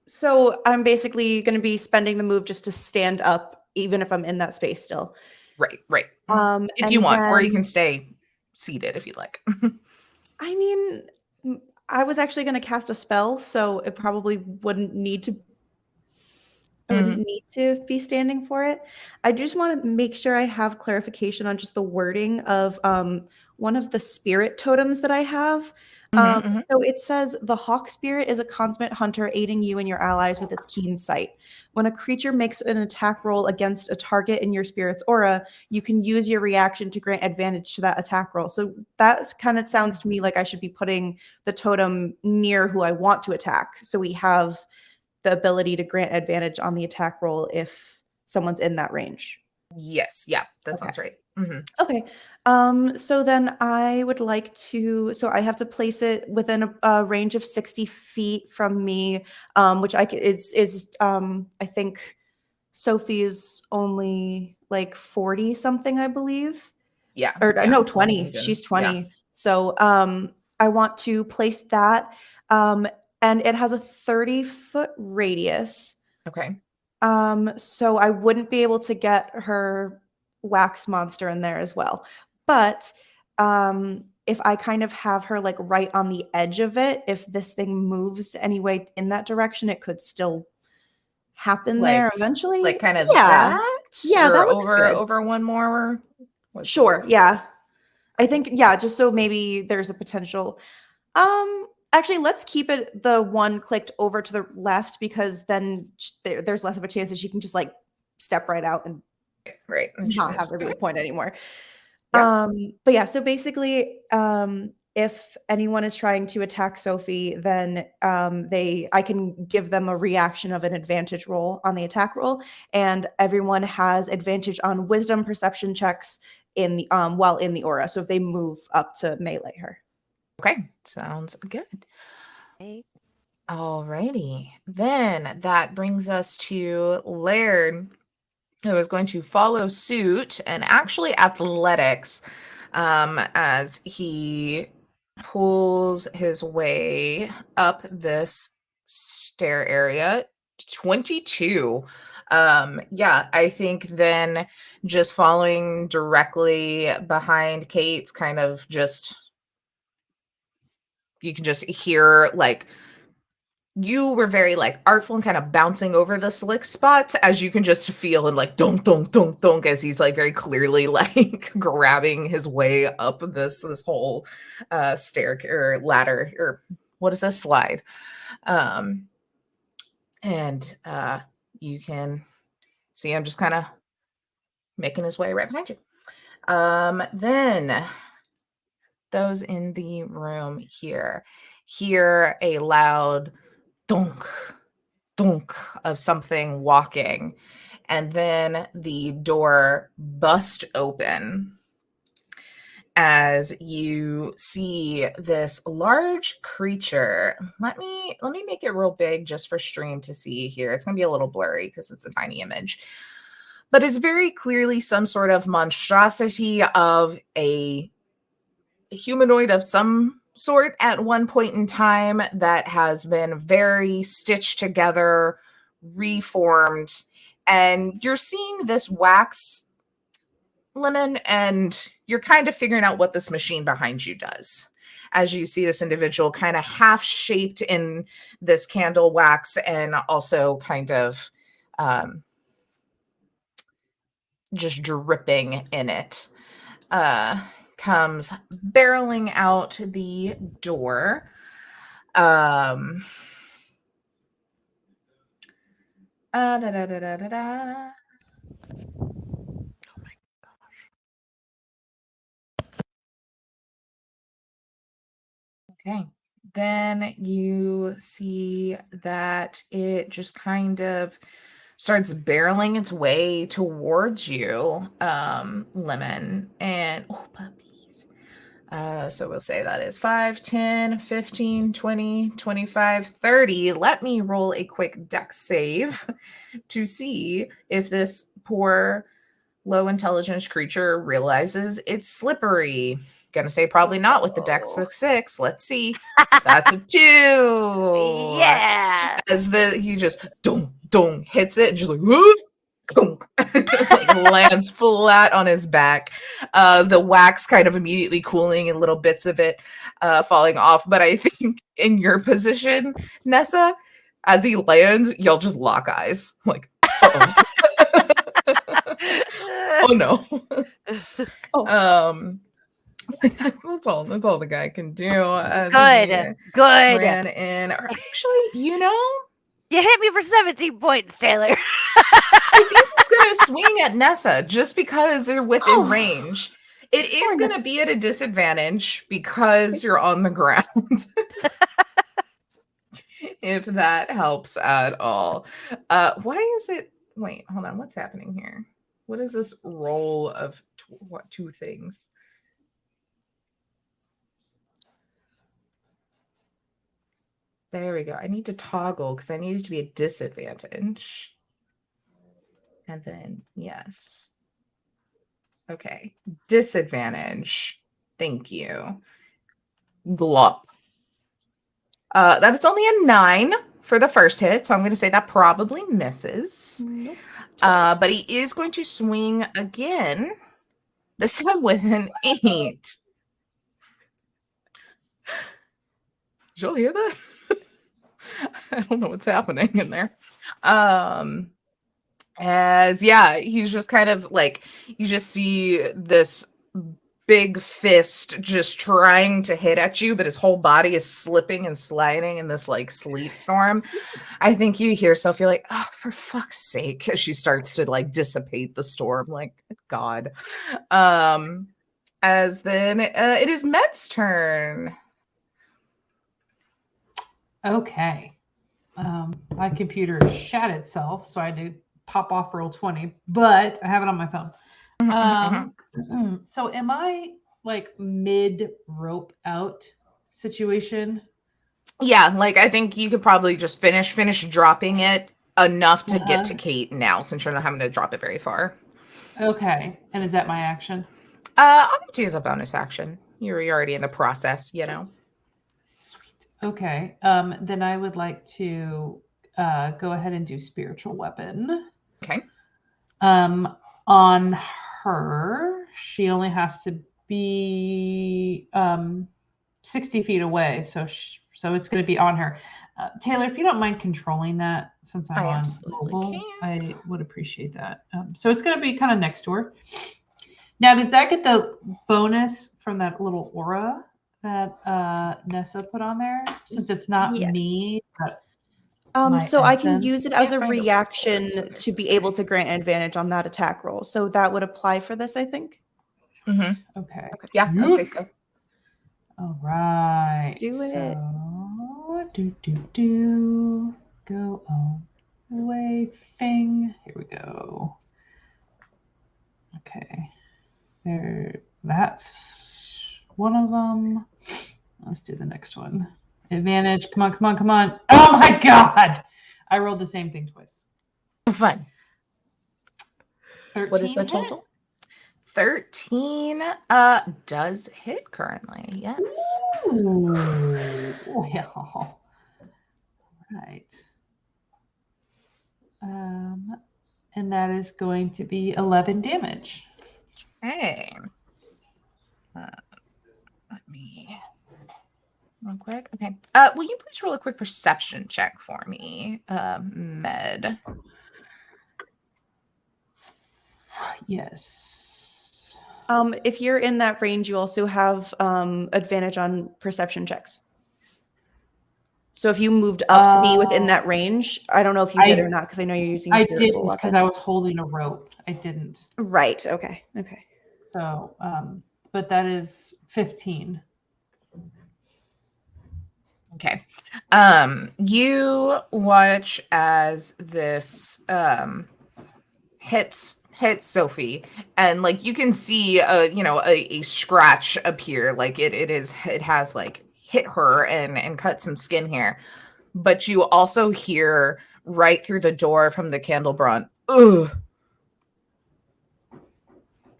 So I'm basically going to be spending the move just to stand up, even if I'm in that space still. Right. If And you want, or you then- can stay seated if you'd like. I mean, I was actually going to cast a spell, so it probably wouldn't need to. I wouldn't need to be standing for it. I just want to make sure I have clarification on just the wording of one of the spirit totems that I have. So it says the hawk spirit is a consummate hunter aiding you and your allies with its keen sight. When a creature makes an attack roll against a target in your spirit's aura, you can use your reaction to grant advantage to that attack roll. So that kind of sounds to me like I should be putting the totem near who I want to attack. So we have the ability to grant advantage on the attack roll if someone's in that range. Yes. Yeah, that sounds right. Okay. So then I would like to, so I have to place it within a range of 60 feet from me, which is I think Sophie only like 40 something, I believe. Yeah. Or yeah, no, 20. even. She's 20. Yeah. So I want to place that. And it has a 30-foot radius. Okay. So I wouldn't be able to get her wax monster in there as well. But if I kind of have her like right on the edge of it, if this thing moves anyway in that direction, it could still happen there eventually. Like kind of that? Yeah, or that looks good. over one more. Sure. Yeah. I think, yeah, just so maybe there's a potential. Actually, let's keep it the one clicked over to the left, because then there's less of a chance that she can just like step right out and not have there be a point anymore. Yeah. But yeah, so basically, if anyone is trying to attack Sophie, then I can give them a reaction of an advantage roll on the attack roll, and everyone has advantage on wisdom perception checks in the while in the aura. So if they move up to melee her. Okay, sounds good. Okay. Alrighty. Then that brings us to Laird, who is going to follow suit and actually athletics as he pulls his way up this stair area. 22. Yeah, I think then just following directly behind Kate's kind of just, you can just hear like, you were very like artful and kind of bouncing over the slick spots, as you can just feel, and like dunk dunk dunk dunk, as he's like very clearly like grabbing his way up this whole stair or ladder, or what is this, slide. And you can see him just kind of making his way right behind you. Then those in the room here hear a loud dunk, dunk of something walking, and then the door bust open as you see this large creature. Let me make it real big just for stream to see here. It's gonna be a little blurry because it's a tiny image, but it's very clearly some sort of monstrosity of a humanoid of some sort at one point in time that has been very stitched together, reformed, and you're seeing this wax, Lemon, and you're kind of figuring out what this machine behind you does as you see this individual kind of half shaped in this candle wax, and also kind of just dripping in it. Comes barreling out the door. Da, da, da, da, da, da. Oh my gosh. Okay. Then you see that it just kind of starts barreling its way towards you, Lemon. And oh, puppies. So we'll say that is 5, 10, 15, 20, 25, 30. Let me roll a quick dex save to see if this poor low intelligence creature realizes it's slippery. Gonna say probably not with the dex of 6. Let's see. That's a 2. Yeah. As he just dong hits it and just like whoop, like lands flat on his back. The wax kind of immediately cooling and little bits of it falling off. But I think in your position, Nessa, as he lands, y'all just lock eyes. Like, uh-oh. Oh no. That's all the guy can do. Good. Ran in. Or actually, You hit me for 17 points, Taylor. I think he's gonna swing at Nessa just because they're within range. It is gonna be at a disadvantage because you're on the ground. If that helps at all. Why is it? Wait, hold on. What's happening here? What is this roll of two things? There we go. I need to toggle because I need it to be a disadvantage. And then, yes. Okay. Disadvantage. Thank you. Glop. That is only a 9 for the first hit, so I'm going to say that probably misses. Nope. But he is going to swing again. This time with an 8. Did y'all hear that? I don't know what's happening in there. He's just kind of like, you just see this big fist just trying to hit at you, but his whole body is slipping and sliding in this like sleet storm. I think you hear Sophie like, oh, for fuck's sake, as she starts to like dissipate the storm. Like, God. As then it is Med's turn. Okay. My computer shat itself, so I had to pop off roll 20, but I have it on my phone. So am I like mid rope out situation? Yeah, like I think you could probably just finish dropping it enough to get to Kate now, since you're not having to drop it very far. Okay. And is that my action? I'll give it to you as a bonus action. You're already in the process, Sweet. Okay. Then I would like to go ahead and do spiritual weapon. Okay. On her, she only has to be 60 feet away, so it's going to be on her. Taylor, if you don't mind controlling that, since I'm on mobile, I would appreciate that. So it's going to be kind of next to her. Now, does that get the bonus from that little aura that Nessa put on there? Since it's not me, but so I can use it as a reaction to be able to grant an advantage on that attack roll. So that would apply for this, I think. Mm-hmm. Okay. Yeah, I would say so. All right. Do it. Go away thing. Here we go. Okay. There. That's one of them. Let's do the next one. Advantage. Come on. Oh my God. I rolled the same thing twice. Fun. 13 what is the hit? total? 13 does hit currently. Yes. Ooh. Well. Right. And that is going to be 11 damage. Hey. Let me real quick. Okay. Will you please roll a quick perception check for me, Med? Yes. If you're in that range, you also have advantage on perception checks. So if you moved up to be within that range, I don't know if you did or not, because I know you're using. I didn't, because I was holding a rope. I didn't. Right. Okay. So, but that is 15. Okay. You watch as this hits hits Sophie, and like you can see a scratch appear. Like it has like hit her and cut some skin here. But you also hear right through the door from the Candlebrand, ugh,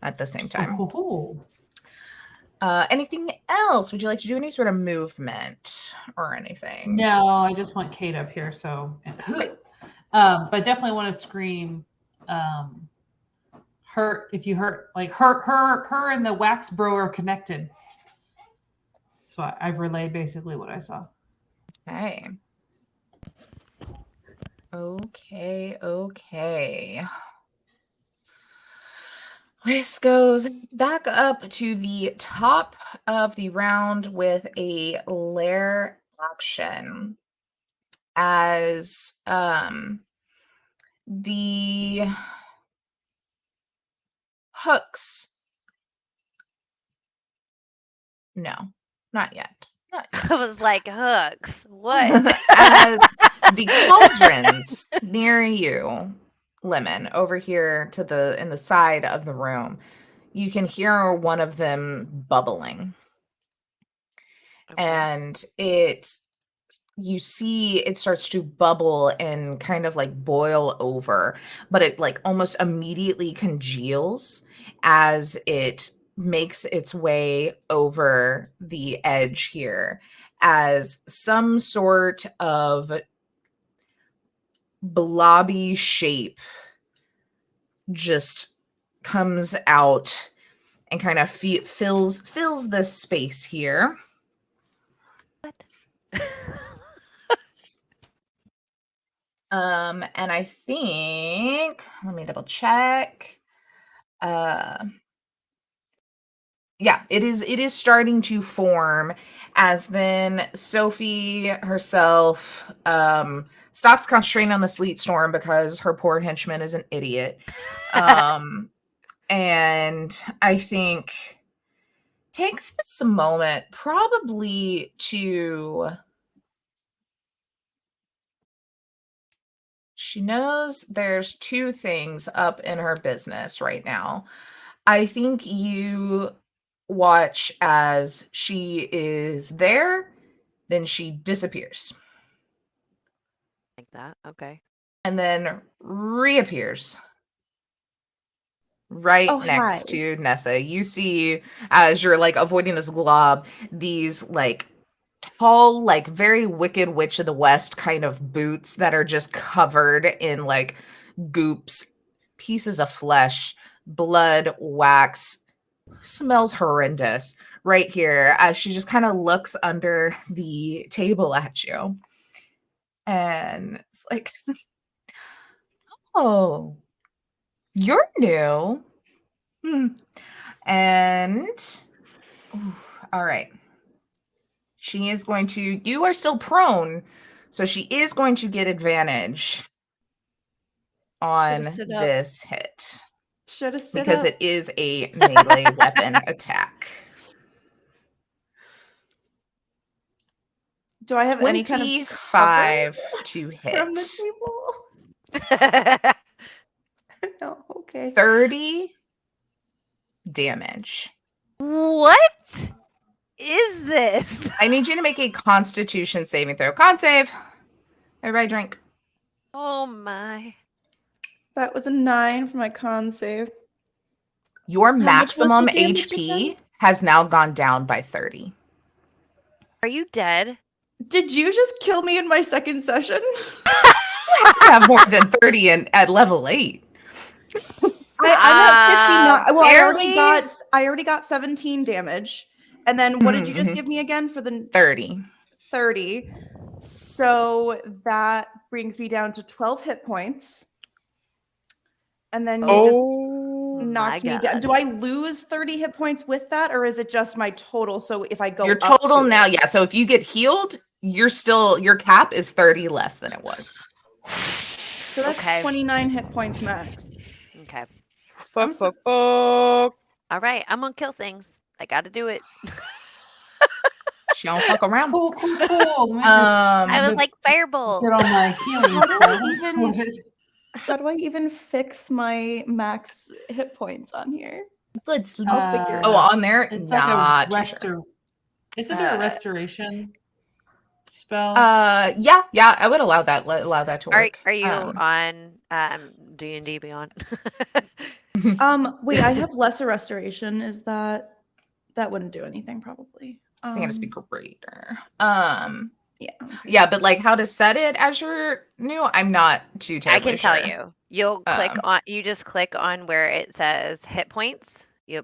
at the same time. Oh. Anything else? Would you like to do any sort of movement or anything? No, I just want Kate up here. So, but definitely want to scream. Hurt if you hurt, like her and the wax bro are connected. So I've relayed basically what I saw. Okay. Okay. This goes back up to the top of the round with a lair action as the hooks. No, not yet. Not yet. I was like, hooks. What? As the cauldrons near you, Lemon, over here in the side of the room, you can hear one of them bubbling. Okay. And you see it starts to bubble and kind of like boil over, but it like almost immediately congeals as it makes its way over the edge here, as some sort of blobby shape just comes out and kind of fills this space here. And I think, let me double check. Yeah, it is starting to form, as then Sophie herself stops concentrating on the sleet storm because her poor henchman is an idiot. And I think takes this moment probably to, she knows there's two things up in her business right now. I think you watch as she is there, then she disappears. Like that. Okay. And then reappears right next to Nessa. You see, as you're like avoiding this glob, these like tall, like very Wicked Witch of the West kind of boots that are just covered in like goops, pieces of flesh, blood, wax. Smells horrendous right here as she just kind of looks under the table at you. And it's like, oh, you're new. And all right. She is going to, you are still prone, so she is going to get advantage on this hit. Should have sit because up. it is a melee weapon attack. Do I have any kind of 25 to hit. from the table? No, okay. 30 damage. What is this? I need you to make a Constitution saving throw. Con save. Everybody drink. Oh my. That was a 9 for my con save. Your much was maximum the damage HP again? has now gone down by 30. Are you dead? Did you just kill me in my second session? You have more than 30 at level 8. I'm at 59. Well, barely? I already got 17 damage. And then what did you just give me again for the 30? 30. So that brings me down to 12 hit points. And then you just knocked me down. Do I lose 30 hit points with that, or is it just my total? So if I go your up total to now, it? yeah. So if you get healed, your cap is 30 less than it was. So that's 29 hit points max. Okay. Fuck. All right, I'm gonna kill things. I gotta do it. She don't fuck around. Cool. I was just like, firebolt. get on my healing. How do I even fix my max hit points on here? Let's look. I'll figure it Oh, out. on there? It's Not like too sure. Isn't there a restoration spell? Yeah, I would allow that. Allow that to work. Are you on D&D Beyond? Wait, I have lesser restoration. Is that wouldn't do anything probably? I think it has to be greater. Yeah. Okay. Yeah, but like how to set it as your new, I'm not too I terribly can tell sure. you. You'll click on. You just click on where it says hit points.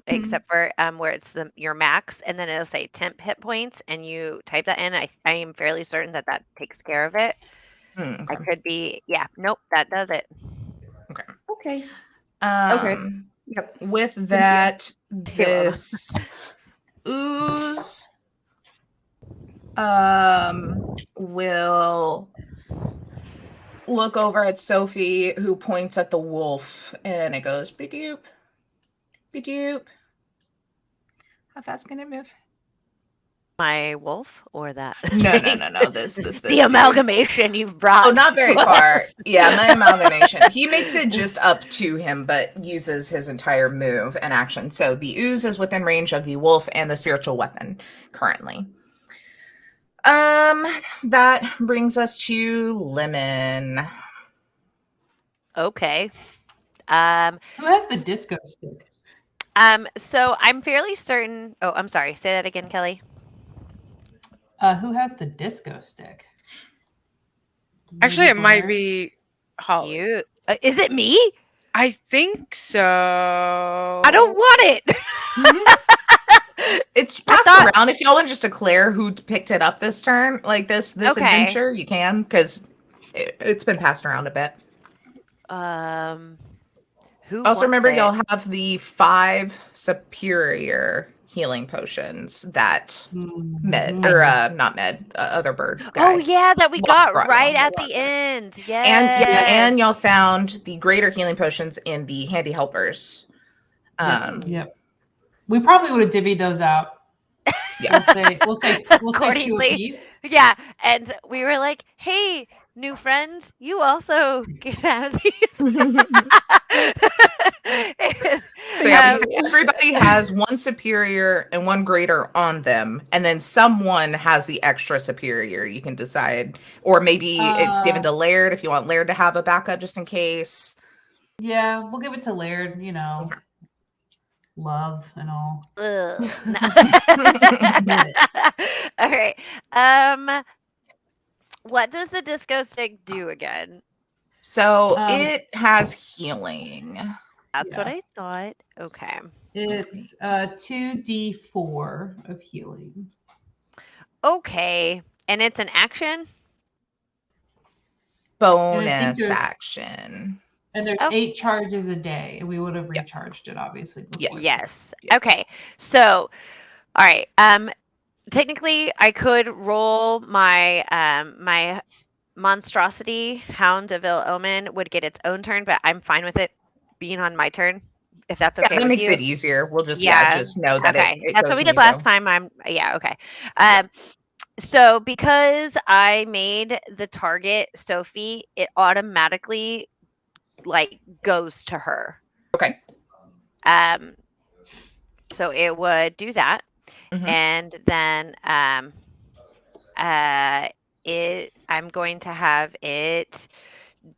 Except for where it's your max, and then it'll say temp hit points, and you type that in. I am fairly certain that takes care of it. Okay. I could be. Yeah. Nope. That does it. Okay. Okay. Okay. Yep. With that, this ooze will look over at Sophie, who points at the wolf, and it goes bedoop, bedoop. How fast can it move? My wolf or that? No. This the dude. amalgamation you've brought. Oh, not very far. Yeah, my amalgamation. He makes it just up to him, but uses his entire move and action. So the ooze is within range of the wolf and the spiritual weapon currently. That brings us to Lemon. Okay. Who has the disco stick? So I'm fairly certain. Oh, I'm sorry. Say that again, Kelly. Who has the disco stick? Actually, it might Blair? be Holly. You? Is it me? I think so. I don't want it. It's passed around. If y'all want to just declare who picked it up this turn, like this adventure, you can, because it's been passed around a bit. Who also remember it? y'all have the 5 superior healing potions that other bird guy. Oh yeah, that we got right at the end. Yeah. And y'all found the greater healing potions in the handy helpers. Yep. We probably would have divvied those out. Yeah. We'll say 2 apiece. Yeah, and we were like, "Hey, new friends, you also can have these." So yeah, everybody has 1 superior and 1 greater on them, and then someone has the extra superior. You can decide, or maybe it's given to Laird if you want Laird to have a backup just in case. Yeah, we'll give it to Laird. Love and all. All right. What does the disco stick do again? So it has healing. That's what I thought. Okay. It's 2d4 of healing. Okay. And it's an action? Bonus action. And there's 8 charges a day, and we would have recharged it, obviously. Yes. Okay. So, all right. Technically, I could roll my my monstrosity Hound of Ill Omen would get its own turn, but I'm fine with it being on my turn. If that's okay, that with makes you. it easier. We'll just just know that it that's what we did last time. Okay. So because I made the target Sophie, it automatically goes to her. Okay. So it would do that, and then I'm going to have it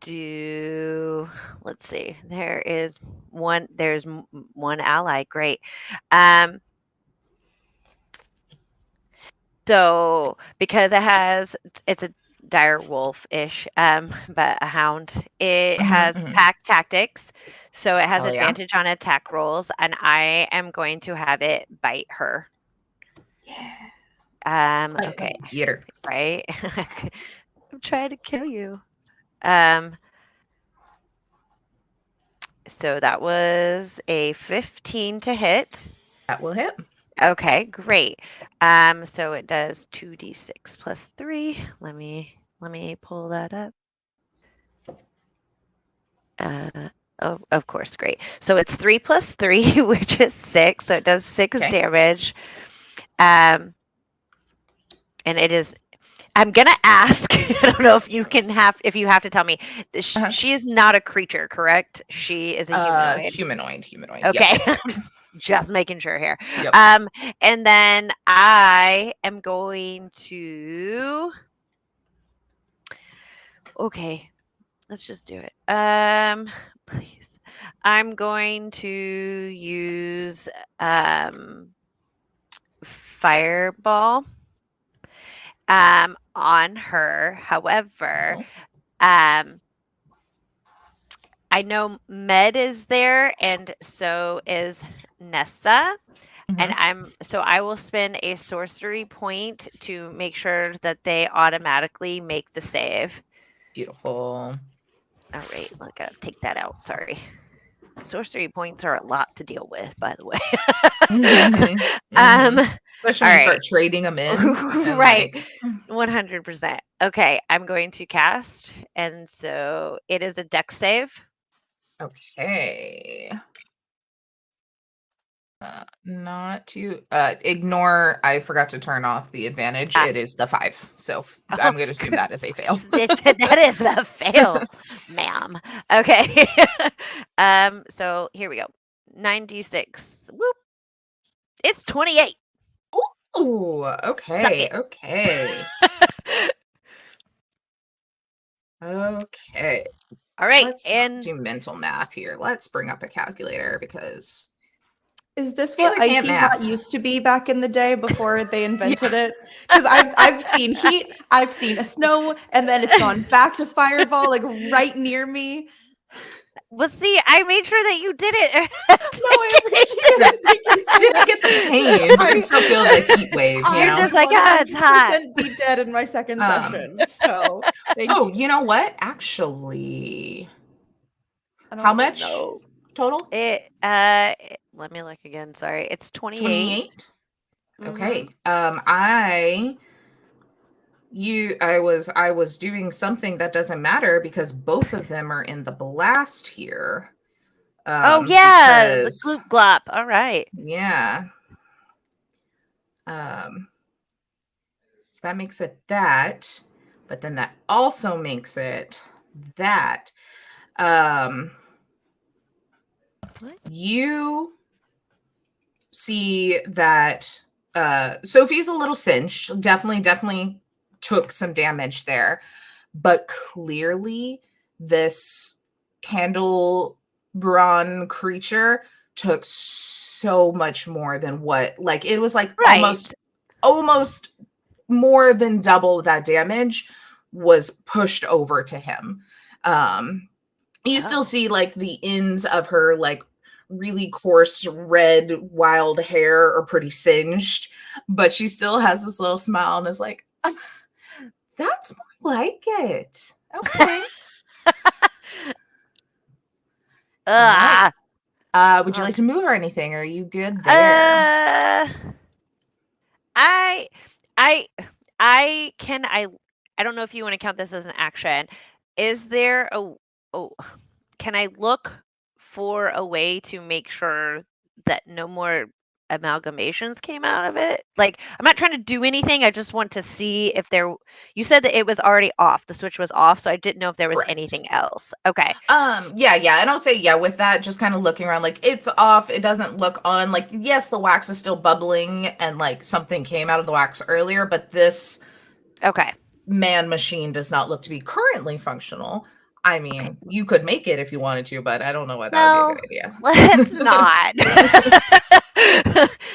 do. Let's see. There's one ally. Great. So because it's a dire wolf-ish, but a hound. It has pack tactics, so it has advantage on attack rolls, and I am going to have it bite her. Yeah. Okay. Get her. Right. I'm trying to kill you. So that was a 15 to hit. That will hit. Okay, great. So it does 2d6 plus 3. Let me pull that up. Of course, great. So it's 3 plus 3, which is 6. So it does 6 damage. And it is I'm gonna ask. I don't know if you have to tell me. Uh-huh. She is not a creature, correct? She is a humanoid. Humanoid. Okay, Yep. I'm just making sure here. Yep. And then I am going to. Okay, let's just do it. Please. I'm going to use fireball on her. However, Okay. I know Med is there, and so is Nessa. And Mhm. I will spend a sorcery point to make sure that they automatically make the save. Beautiful. All right, I gotta take that out. Sorry. Sorcery points are a lot to deal with, by the way. Mhm. um, Mhm. Especially all when you right. start trading them in and Right. like 100%. Okay, I'm going to cast, and so it is a dex save. okay. Not to ignore. I forgot to turn off the advantage. Ah. It is the 5, so Oh, I'm going to assume that is a fail. that is a fail, ma'am. Okay. So here we go. 96. Whoop. It's 28. Oh, Suck okay, it. okay, okay. All right, Let's not and do mental math here. Let's bring up a calculator because Is this Kayla what can't icy hot math. used to be back in the day before they invented it? Because I've seen heat, I've seen a snow, and then it's gone back to fireball, like right near me. well, see, I made sure that you did it. No, I appreciate it. Thank you so Didn't much. get the pain, but can still feel the heat wave. You I You're know. just would like, ah, it's hot. 100% be dead in my second Um. session. So thank Oh, you. you know what? Actually, I don't how even much know. total? Let me look again. Sorry, it's 28. 28. Mm-hmm. Okay. I was doing something that doesn't matter because both of them are in the blast here. Oh yeah, the Because gloop glop. All right. yeah. So that makes it that, but then that also makes it that. What? You see that Sophie's a little cinched. Definitely took some damage there. But clearly, this candle brawn creature took so much more than what, like, it was like Right. almost more than double that damage was pushed over to him. You still Oh. see like the ends of her like really coarse red wild hair are pretty singed, but she still has this little smile and is like, that's more like it. Okay. All right. Would you like to move or anything? Or are you good there? Uh, I, I, I don't know if you want to count this as an action. Is there oh, can I look for a way to make sure that no more amalgamations came out of it? Like, I'm not trying to do anything. I just want to see if there. You said that it was already off. The switch was off, so I didn't know if there was Correct. anything else. Okay. Yeah. And I'll say, yeah, with that, just kind of looking around, like it's off. It doesn't look on. Like, yes, the wax is still bubbling and like something came out of the wax earlier, but this Okay. man machine does not look to be currently functional. I mean, Okay. you could make it if you wanted to, but I don't know why that would be a No, good idea. let's not.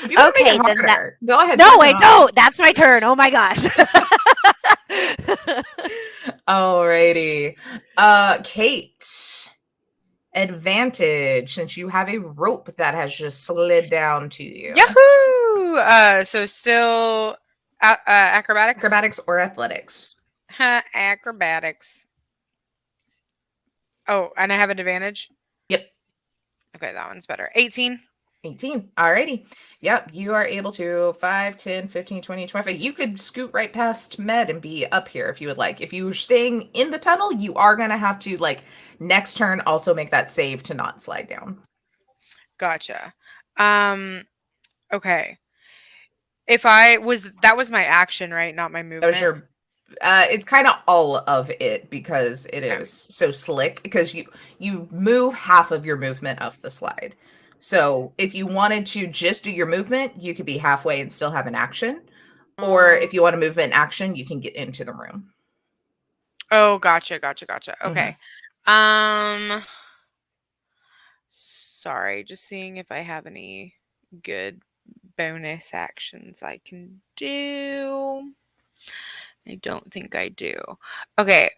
If you want to make Okay, it then that. harder, go ahead. No, turn I it on. don't. That's my turn. Oh my gosh. Alrighty. Kate, advantage since you have a rope that has just slid down to you. Yahoo! So still acrobatics? Acrobatics or athletics. Acrobatics. Oh, and I have an advantage? Yep. Okay, that one's better. 18. 18. Alrighty. Yep. You are able to 5, 10, 15, 20, 25. You could scoot right past Med and be up here if you would like. If you're staying in the tunnel, you are going to have to, like, next turn also make that save to not slide down. Gotcha. Okay. That was my action, right? Not my movement. That was It's kind of all of it because it Okay. is so slick because you move half of your movement up the slide. So if you wanted to just do your movement, you could be halfway and still have an action. Or if you want a movement action, you can get into the room. Oh, gotcha. Mm-hmm. Okay. Sorry, just seeing if I have any good bonus actions I can do. I don't think I do. Okay,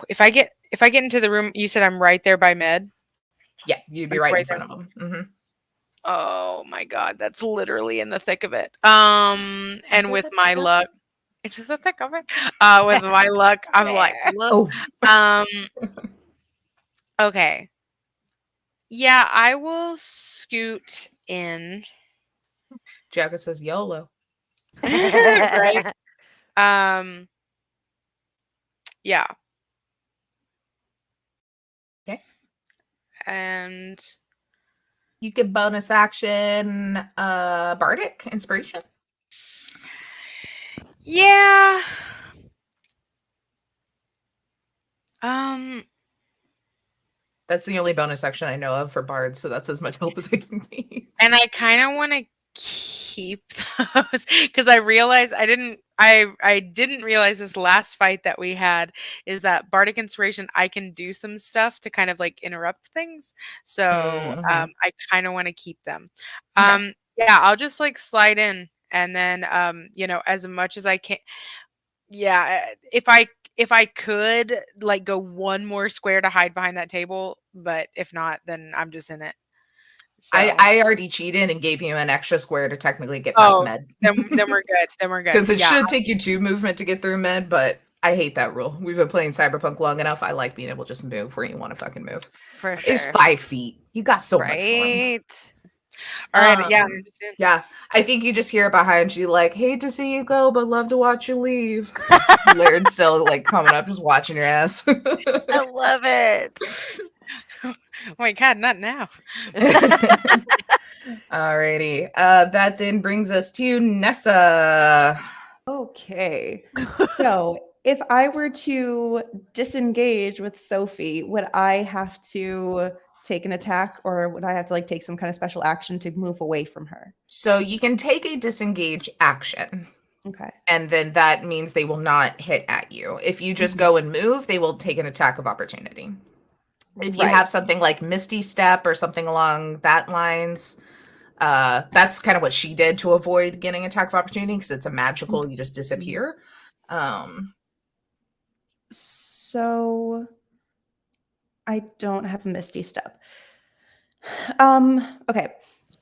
if I get into the room, you said I'm right there by Med. Yeah, you'd be I'm right in right front of them. Mm-hmm. Oh my god, that's literally in the thick of it. And with my luck, it's just the thick of it. With my luck, I'm like, look. Oh, Okay. Yeah, I will scoot in. Jacka says YOLO. Right? Yeah. Okay. And You get bonus action, bardic inspiration. yeah. That's the only bonus action I know of for bards, so that's as much help as I can be. And I kind of want to keep those because I realized I didn't realize this last fight that we had is that bardic inspiration I can do some stuff to kind of like interrupt things. So Mhm. I kind of want to keep them. Okay. Yeah, I'll just like slide in and then you know, as much as I can. Yeah, if I could like go one more square to hide behind that table, but if not, then I'm just in it. So I already cheated and gave you an extra square to technically get past med. then we're good. Then we're good. Because it Yeah. should take you 2 movement to get through med, but I hate that rule. We've been playing Cyberpunk long enough. I like being able to just move where you want to fucking move. For sure. It's 5 feet. You got so much room. Right. All right. Yeah. Um, Yeah, I think you just hear behind you like, "Hate to see you go, but love to watch you leave." Laird's still like coming up, just watching your ass. I love it. Oh my god, not now. Alrighty. That then brings us to Nessa. Okay. So if I were to disengage with Sophie, would I have to take an attack or would I have to like take some kind of special action to move away from her? So you can take a disengage action, Okay. and then that means they will not hit at you. If you just Mhm. go and move, they will take an attack of opportunity. If you Right. have something like Misty Step or something along that lines, that's kind of what she did to avoid getting attack of opportunity because it's a magical, you just disappear. So I don't have a Misty Step. Okay.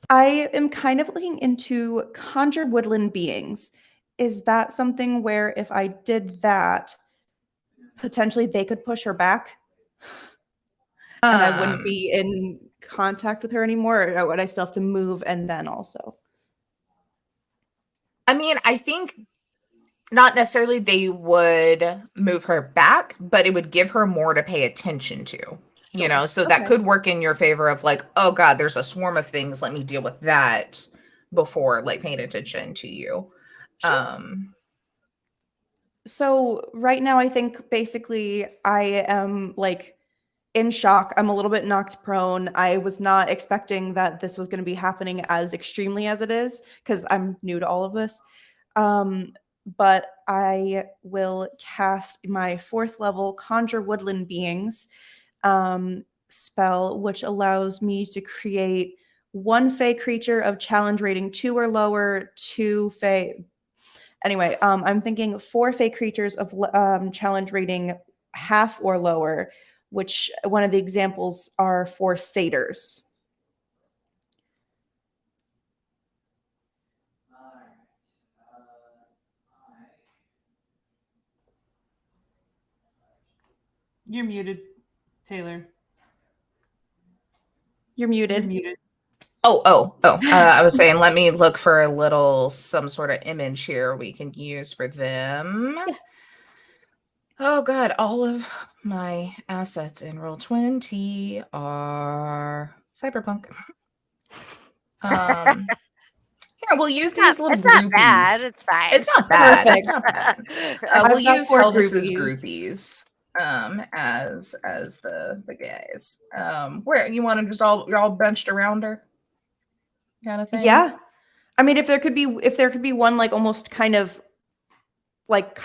I am kind of looking into conjure woodland beings. Is that something where if I did that, potentially they could push her back and I wouldn't be in contact with her anymore? Or would I still have to move and then also? I mean, I think not necessarily they would move her back, but it would give her more to pay attention to. You know, so that Okay. could work in your favor of like, oh god, there's a swarm of things, let me deal with that before like paying attention to you. So right now I think basically I am like in shock. I'm a little bit knocked prone. I was not expecting that this was going to be happening as extremely as it is because I'm new to all of this. But I will cast my 4th level Conjure Woodland Beings spell, which allows me to create 1 Fey creature of challenge rating 2 or lower, 2 Fey. Anyway, I'm thinking 4 Fey creatures of challenge rating half or lower, which one of the examples are for satyrs. You're muted, Taylor. You're muted. You're muted. I was saying, let me look for a little some sort of image here we can use for them. Yeah. Oh god, all of my assets in Roll20 are Cyberpunk. Yeah, we'll use these little It's not bad. groupies. It's fine. It's not bad. Perfect. It's not bad. I've We'll got use 4 Helvis's groupies. groupies as the guys. Where you want them just you're all bunched around her, kind of thing. Yeah. I mean, if there could be one like almost kind of like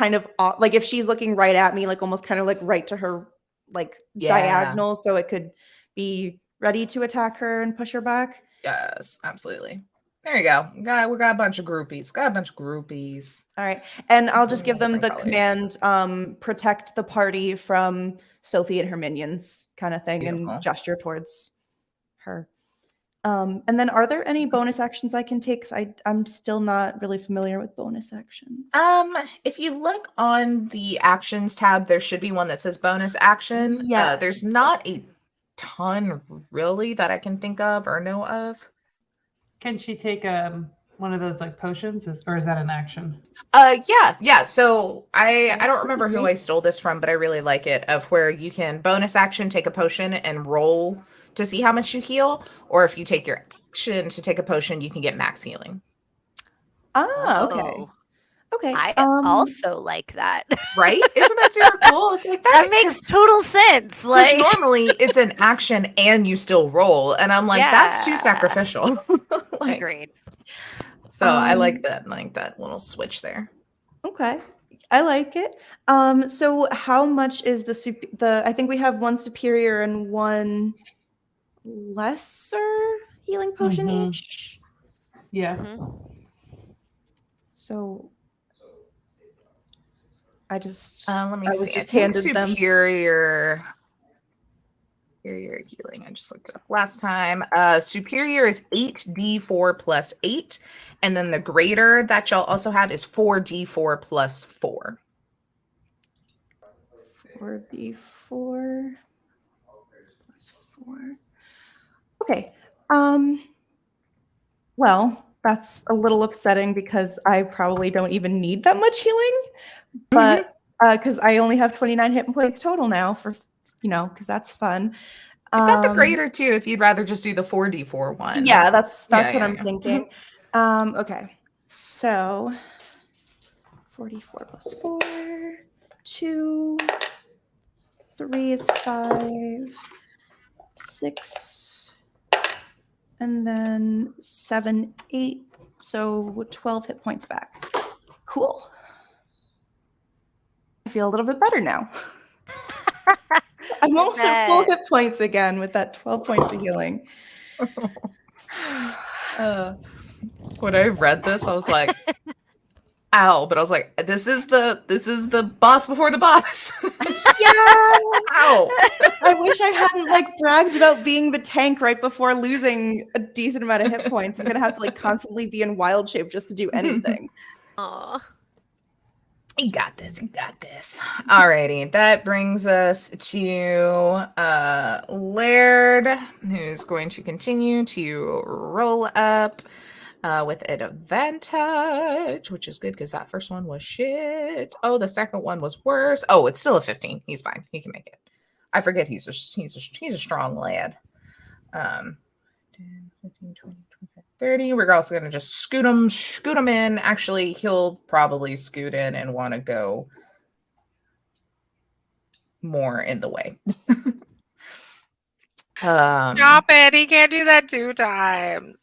if she's looking right at me, like almost kind of like right to her, like diagonal, so it could be ready to attack her and push her back. Yes, absolutely. There you go. We got a bunch of groupies. All right. And I'll just give them the Different command, protect the party from Sophie and her minions kind of thing, Beautiful. and gesture towards her. And then are there any bonus actions I can take? 'Cause I'm still not really familiar with bonus actions. If you look on the actions tab, there should be one that says bonus action. Yes. There's not a ton really that I can think of or know of. Can she take one of those like potions, or is that an action? Yeah. So I don't remember who I stole this from, but I really like it, of where you can bonus action take a potion and roll to see how much you heal, or if you take your action to take a potion, you can get max healing. Ah, okay. Oh, Okay. I also like that. Right? Isn't that super cool? It's like That makes total sense. Like normally it's an action and you still roll, and I'm like, that's too Yeah. sacrificial. Like, agreed. so I like that little switch there. Okay. I like it. So how much is the I think we have one superior and one lesser healing potion Mhm. each. Yeah. Mhm. So I just Let me I was see. just I think handed them. superior healing. I just looked it up last time. Superior is 8d4 plus 8, and then the greater that y'all also have is 4d4 plus 4. 4d4 plus 4. Okay. Well, that's a little upsetting because I probably don't even need that much healing, but because I only have 29 hit points total now for, because that's fun. You've got the greater too, if you'd rather just do the 4d4 one. Yeah, that's what I'm yeah. thinking. Okay. So 44 plus 4, 2, 3 is 5, 6, and then 7, 8. So 12 hit points back. Cool. I feel a little bit better now. I'm almost at full hit points again with that 12 points of healing. When I read this, I was like, ow, but I was like, this is the boss before the boss. Yeah. Ow. I wish I hadn't bragged about being the tank right before losing a decent amount of hit points. I'm gonna have to constantly be in wild shape just to do anything. Aw. You got this. Alrighty, that brings us to Laird, who's going to continue to roll up with an advantage, which is good because that first one was shit. Oh, the second one was worse. Oh, it's still a 15. He's fine. He can make it. I forget he's a strong lad. 10, 15, 20, 25, 30. We're also going to just scoot him in. Actually, he'll probably scoot in and want to go more in the way. Stop it. He can't do that 2 times.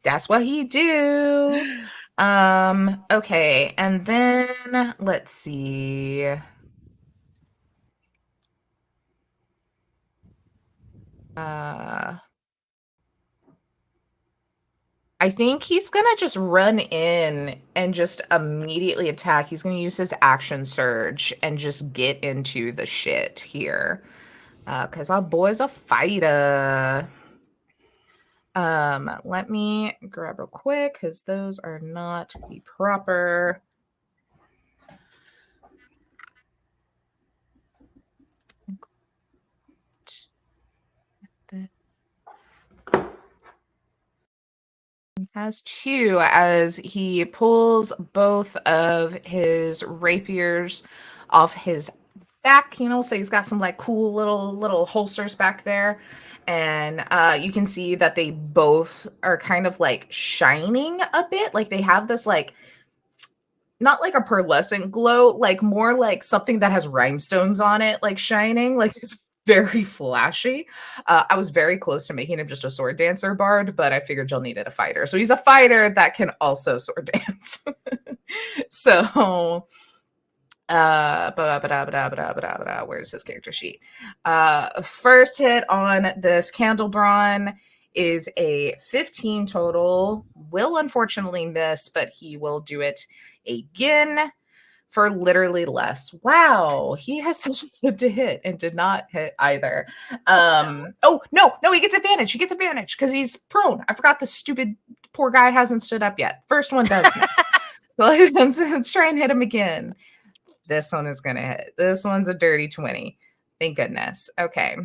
That's what he do. Okay, and then let's see. I think he's gonna just run in and just immediately attack. He's gonna use his action surge and just get into the shit here. Because our boy's a fighter. Let me grab real quick because those are not the proper. He has 2 as he pulls both of his rapiers off his back, so he's got some cool little holsters back there, and you can see that they both are kind of like shining a bit. Like they have this like, not like a pearlescent glow, like more like something that has rhinestones on it, like shining. Like it's very flashy. I was very close to making him just a sword dancer bard, but I figured y'all needed a fighter. So he's a fighter that can also sword dance. So where's his character sheet? First hit on this Candlebrawn is a 15 total. Will unfortunately miss, but he will do it again for literally less. Wow, he has such a good to hit and did not hit either. Oh no, he gets advantage. He gets advantage because he's prone. I forgot the stupid poor guy hasn't stood up yet. First one does miss. So let's try and hit him again. This one is going to hit. This one's a dirty 20. Thank goodness. Okay.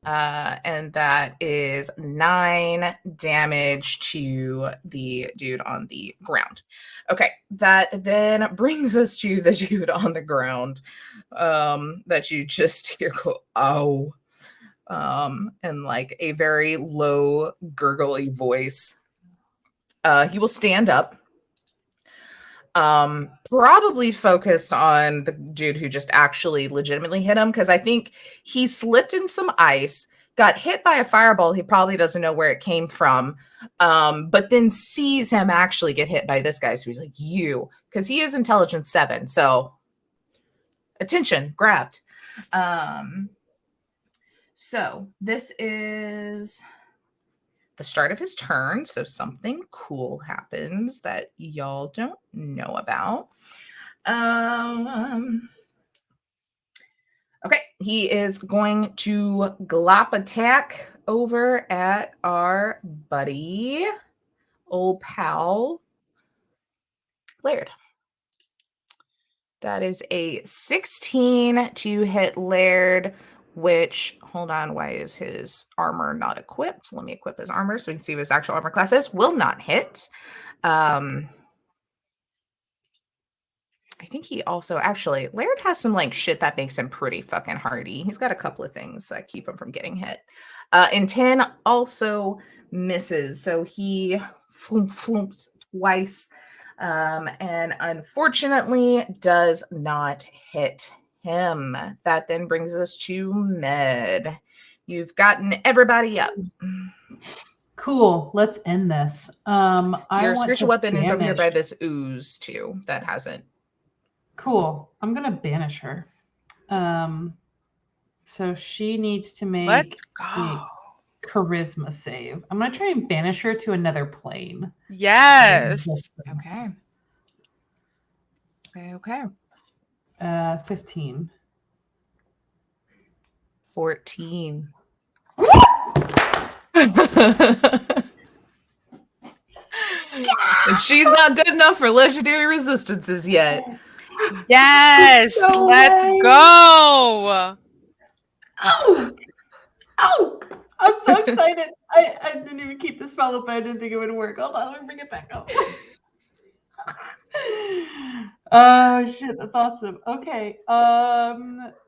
And that is 9 damage to the dude on the ground. Okay. That then brings us to the dude on the ground that you just hear go, oh, and like a very low, gurgly voice. He will stand up. Probably focused on the dude who just actually legitimately hit him, because I think he slipped in some ice, got hit by a fireball. He probably doesn't know where it came from, but then sees him actually get hit by this guy. So he's like, you, because he is intelligence 7. So attention grabbed. So this is the start of his turn, so something cool happens that y'all don't know about. Okay, he is going to glop attack over at our buddy, old pal, Laird. That is a 16 to hit Laird, which, hold on, why is his armor not equipped? Let me equip his armor so we can see what his actual armor class is. Will not hit. I think he also, actually, Laird has some like shit that makes him pretty fucking hardy. He's got a couple of things that keep him from getting hit. And 10 also misses, so he flumps twice. And unfortunately does not hit him. That then brings us to Med. You've gotten everybody up. Cool. Let's end this. Your spiritual weapon is over here by this ooze too. That hasn't. Cool. I'm gonna banish her. So she needs to make Let's a go. charisma save. I'm gonna try and banish her to another plane. Yes. Okay. Okay. 15. 14. And she's not good enough for legendary resistances yet. Yes. No Let's way. go. Oh! Oh! I'm so excited. I didn't even keep the spell up, but I didn't think it would work. Hold on, let me bring it back up. Oh shit, that's awesome. Okay.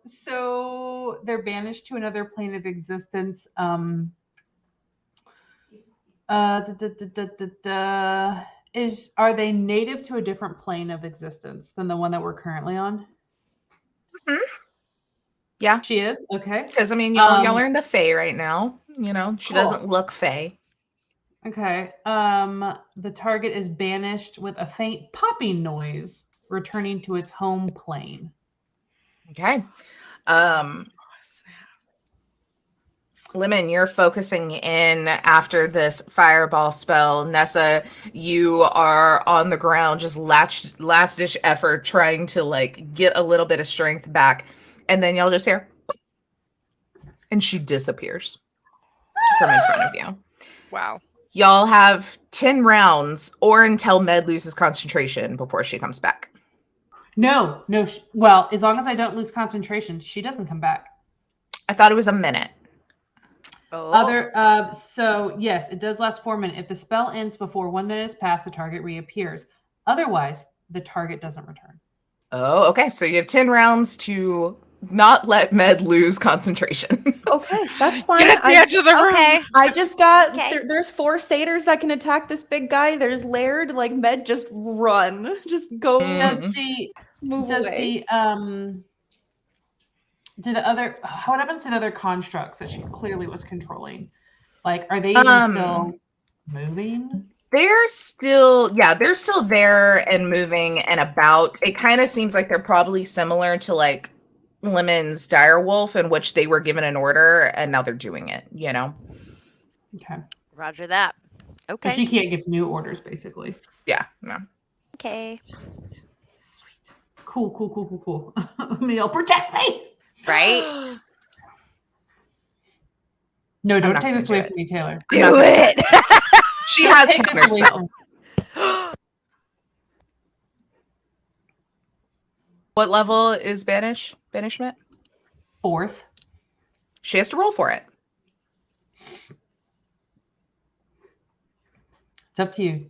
So they're banished to another plane of existence. Are they native to a different plane of existence than the one that we're currently on? Mm-hmm. Yeah. She is? Okay. Because I mean y'all are in the Fae right now. You know, she doesn't look Fae. Okay. The target is banished with a faint popping noise, returning to its home plane. Okay. Lemon, you're focusing in after this fireball spell. Nessa, you are on the ground, just last-ditch effort, trying to like get a little bit of strength back, and then y'all just hear, and she disappears from in front of you. Wow. Y'all have 10 rounds, or until Med loses concentration before she comes back. No. Well, as long as I don't lose concentration, she doesn't come back. I thought it was a minute. Oh. So yes, it does last 4 minutes. If the spell ends before 1 minute has passed, the target reappears. Otherwise, the target doesn't return. Oh, okay. So you have 10 rounds to not let Med lose concentration. Okay, that's fine. Get at the edge of the room. Okay. I just got Okay. there's 4 satyrs that can attack this big guy. There's Laird, like Med, just run. Just go Does Mhm. the move does away. do the other what happens to the other constructs that she clearly was controlling? Like, are they even still moving? They're still there and moving and about. It kind of seems like they're probably similar to like Lemon's direwolf, in which they were given an order and now they're doing it, you know? Okay. Roger that. So Okay. she can't give new orders, basically. Yeah, no. Okay. Sweet. Cool. Meal, protect me. Right? No, don't not take gonna this do away it. from me, Taylor. I'm not Do gonna it. She has Take this away counterspell. from- What level is banishment? 4th. She has to roll for it. It's up to you.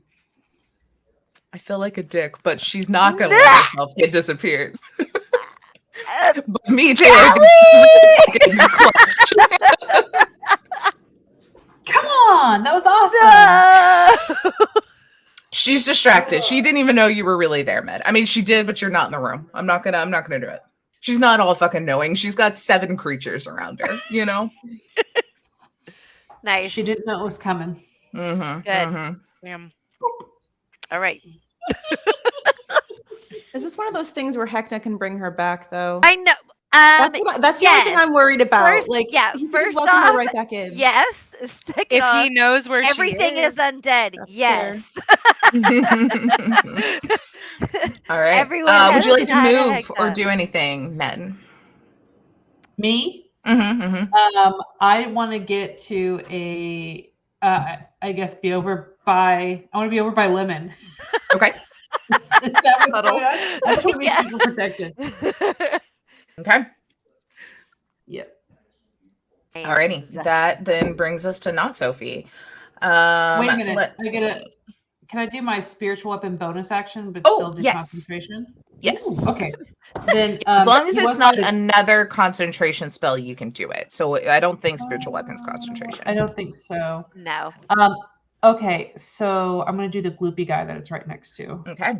I feel like a dick, but she's not gonna let herself get disappeared. But me, Taylor, getting clutched. Come on, that was awesome. No. She's distracted. She didn't even know you were really there, Med. I mean, she did, but you're not in the room. I'm not gonna do it. She's not all fucking knowing. She's got 7 creatures around her, you know? Nice. She didn't know it was coming. Mm-hmm. Good. Mm-hmm. Damn. All right. Is this one of those things where Hecna can bring her back, though? I know. That's the only thing I'm worried about. First- like, yeah, he can first just welcome off, her right back in. Yes. Second If off, he knows where everything she is undead. That's Yes. All right. Everyone Would you has like to not a move or Hecna. do anything, Med? Me? Mm-hmm, mm-hmm. I want to get to a, I guess, I want to be over by Lemon. Okay. Is that what's Huddle. going on? I just want to be Yeah. super protected. Okay. Yep. Alrighty. That then brings us to not Sophie. Wait a minute. Let's Can I do my spiritual weapon bonus action, but Oh, still do yes. concentration? Yes. Ooh, okay. Then, As long as he it's was not by the- another concentration spell, you can do it. So I don't think spiritual weapons concentration. I don't think so. No. Okay, so I'm gonna do the gloopy guy that it's right next to. Okay.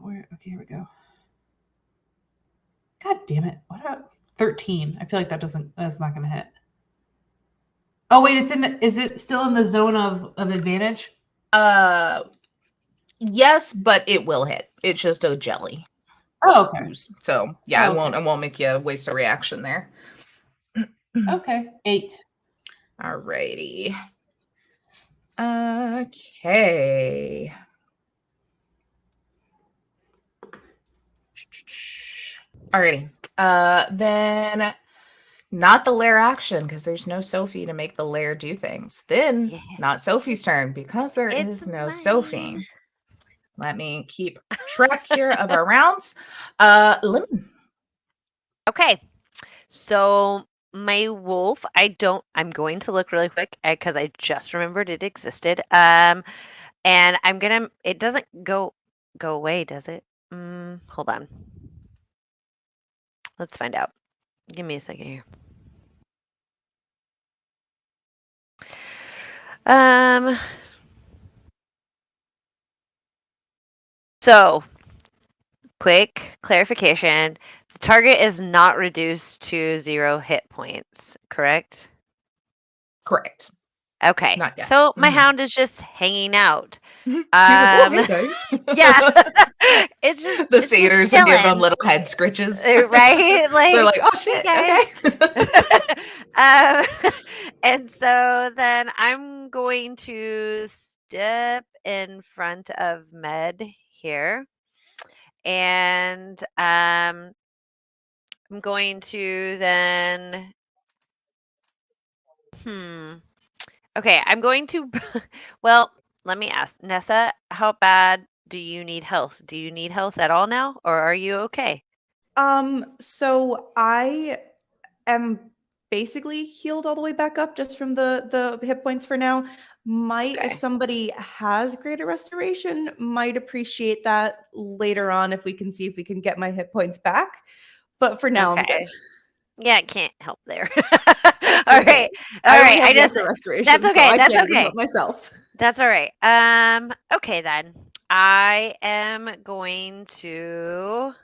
Where? Okay, here we go. God damn it! What a 13. I feel like that's not gonna hit. Oh wait, is it still in the zone of advantage? Yes, but it will hit. It's just a jelly. Oh, okay. So yeah, Oh, okay. I won't make you waste a reaction there. Okay, 8. Alrighty. Okay. Alrighty. Then not the lair action because there's no Sophie to make the lair do things. Then Yeah. not Sophie's turn because there It's is no mine. Sophie. Let me keep track here of our rounds. Lemon. Okay. So my wolf, I'm going to look really quick because I just remembered it existed. And it doesn't go away, does it? Hold on. Let's find out. Give me a second here. So quick clarification. The target is not reduced to 0 hit points, correct? Correct. Okay. Not yet. So my Mhm. hound is just hanging out. He's like, oh, hey guys. Yeah. It's just The it's just satyrs are giving them chilling. little head scritches. Right? Like, They're like, oh shit, guys. okay. And so then I'm going to step in front of Med here. And I'm going to then okay, I'm going to well, let me ask. Nessa, how bad do you need health? Do you need health at all now, or are you okay? So I am basically healed all the way back up just from the hit points for now. Might, Okay. if somebody has greater restoration, might appreciate that later on if we can see if we can get my hit points back. But for now, I'm good. Okay. Yeah, I can't help there. All right. All I right. only have lesser restoration, That's so okay. I That's can't even okay. help myself. That's all right. Okay then. I am going to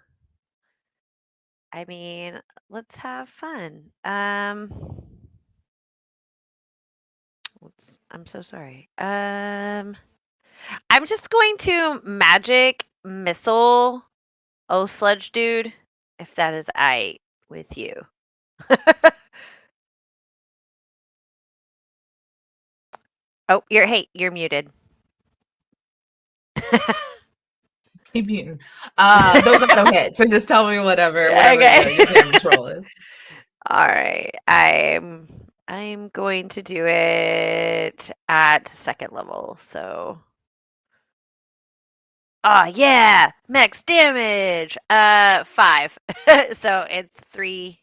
I mean, let's have fun. I'm so sorry. I'm just going to magic missile sludge dude, if that is I with you. Oh, you're muted. Keep muting. Those auto hit. So just tell me whatever Okay. your damage roll is. All right. I'm going to do it at second level. So yeah, max damage. 5. So it's 3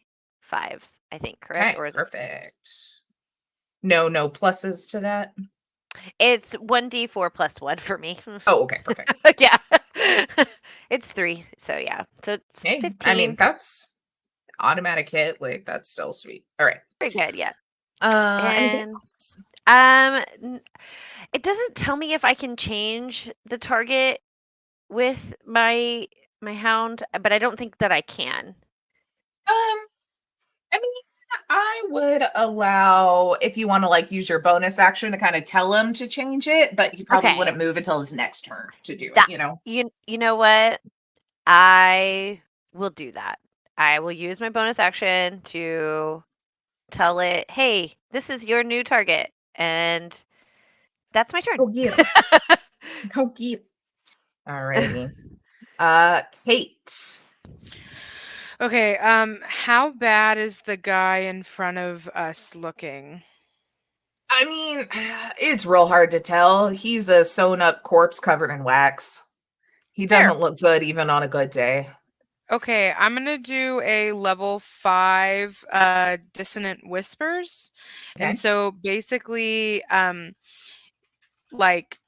5s, I think, correct? Okay, Or is it? perfect. No pluses to that. It's 1d4 plus 1 for me. Oh, okay, perfect. Yeah. It's 3. So yeah. So it's Hey, 15. I mean that's automatic hit. Like that's still sweet. All right. Pretty good, yeah. Anything And else? it doesn't tell me if I can change the target with my hound, but I don't think that I can. I mean, I would allow if you want to like use your bonus action to kind of tell him to change it, but he probably Okay. wouldn't move until his next turn to do That it, you know? you know what? I will do that. I will use my bonus action to tell it, "Hey, this is your new target." And that's my turn. Go get him. Go get him. Alrighty. Kate. Okay, how bad is the guy in front of us looking? I mean, it's real hard to tell. He's a sewn up corpse covered in wax. He Fair. doesn't look good even on a good day. Okay, I'm gonna do a level 5 dissonant whispers. Okay. And so basically, like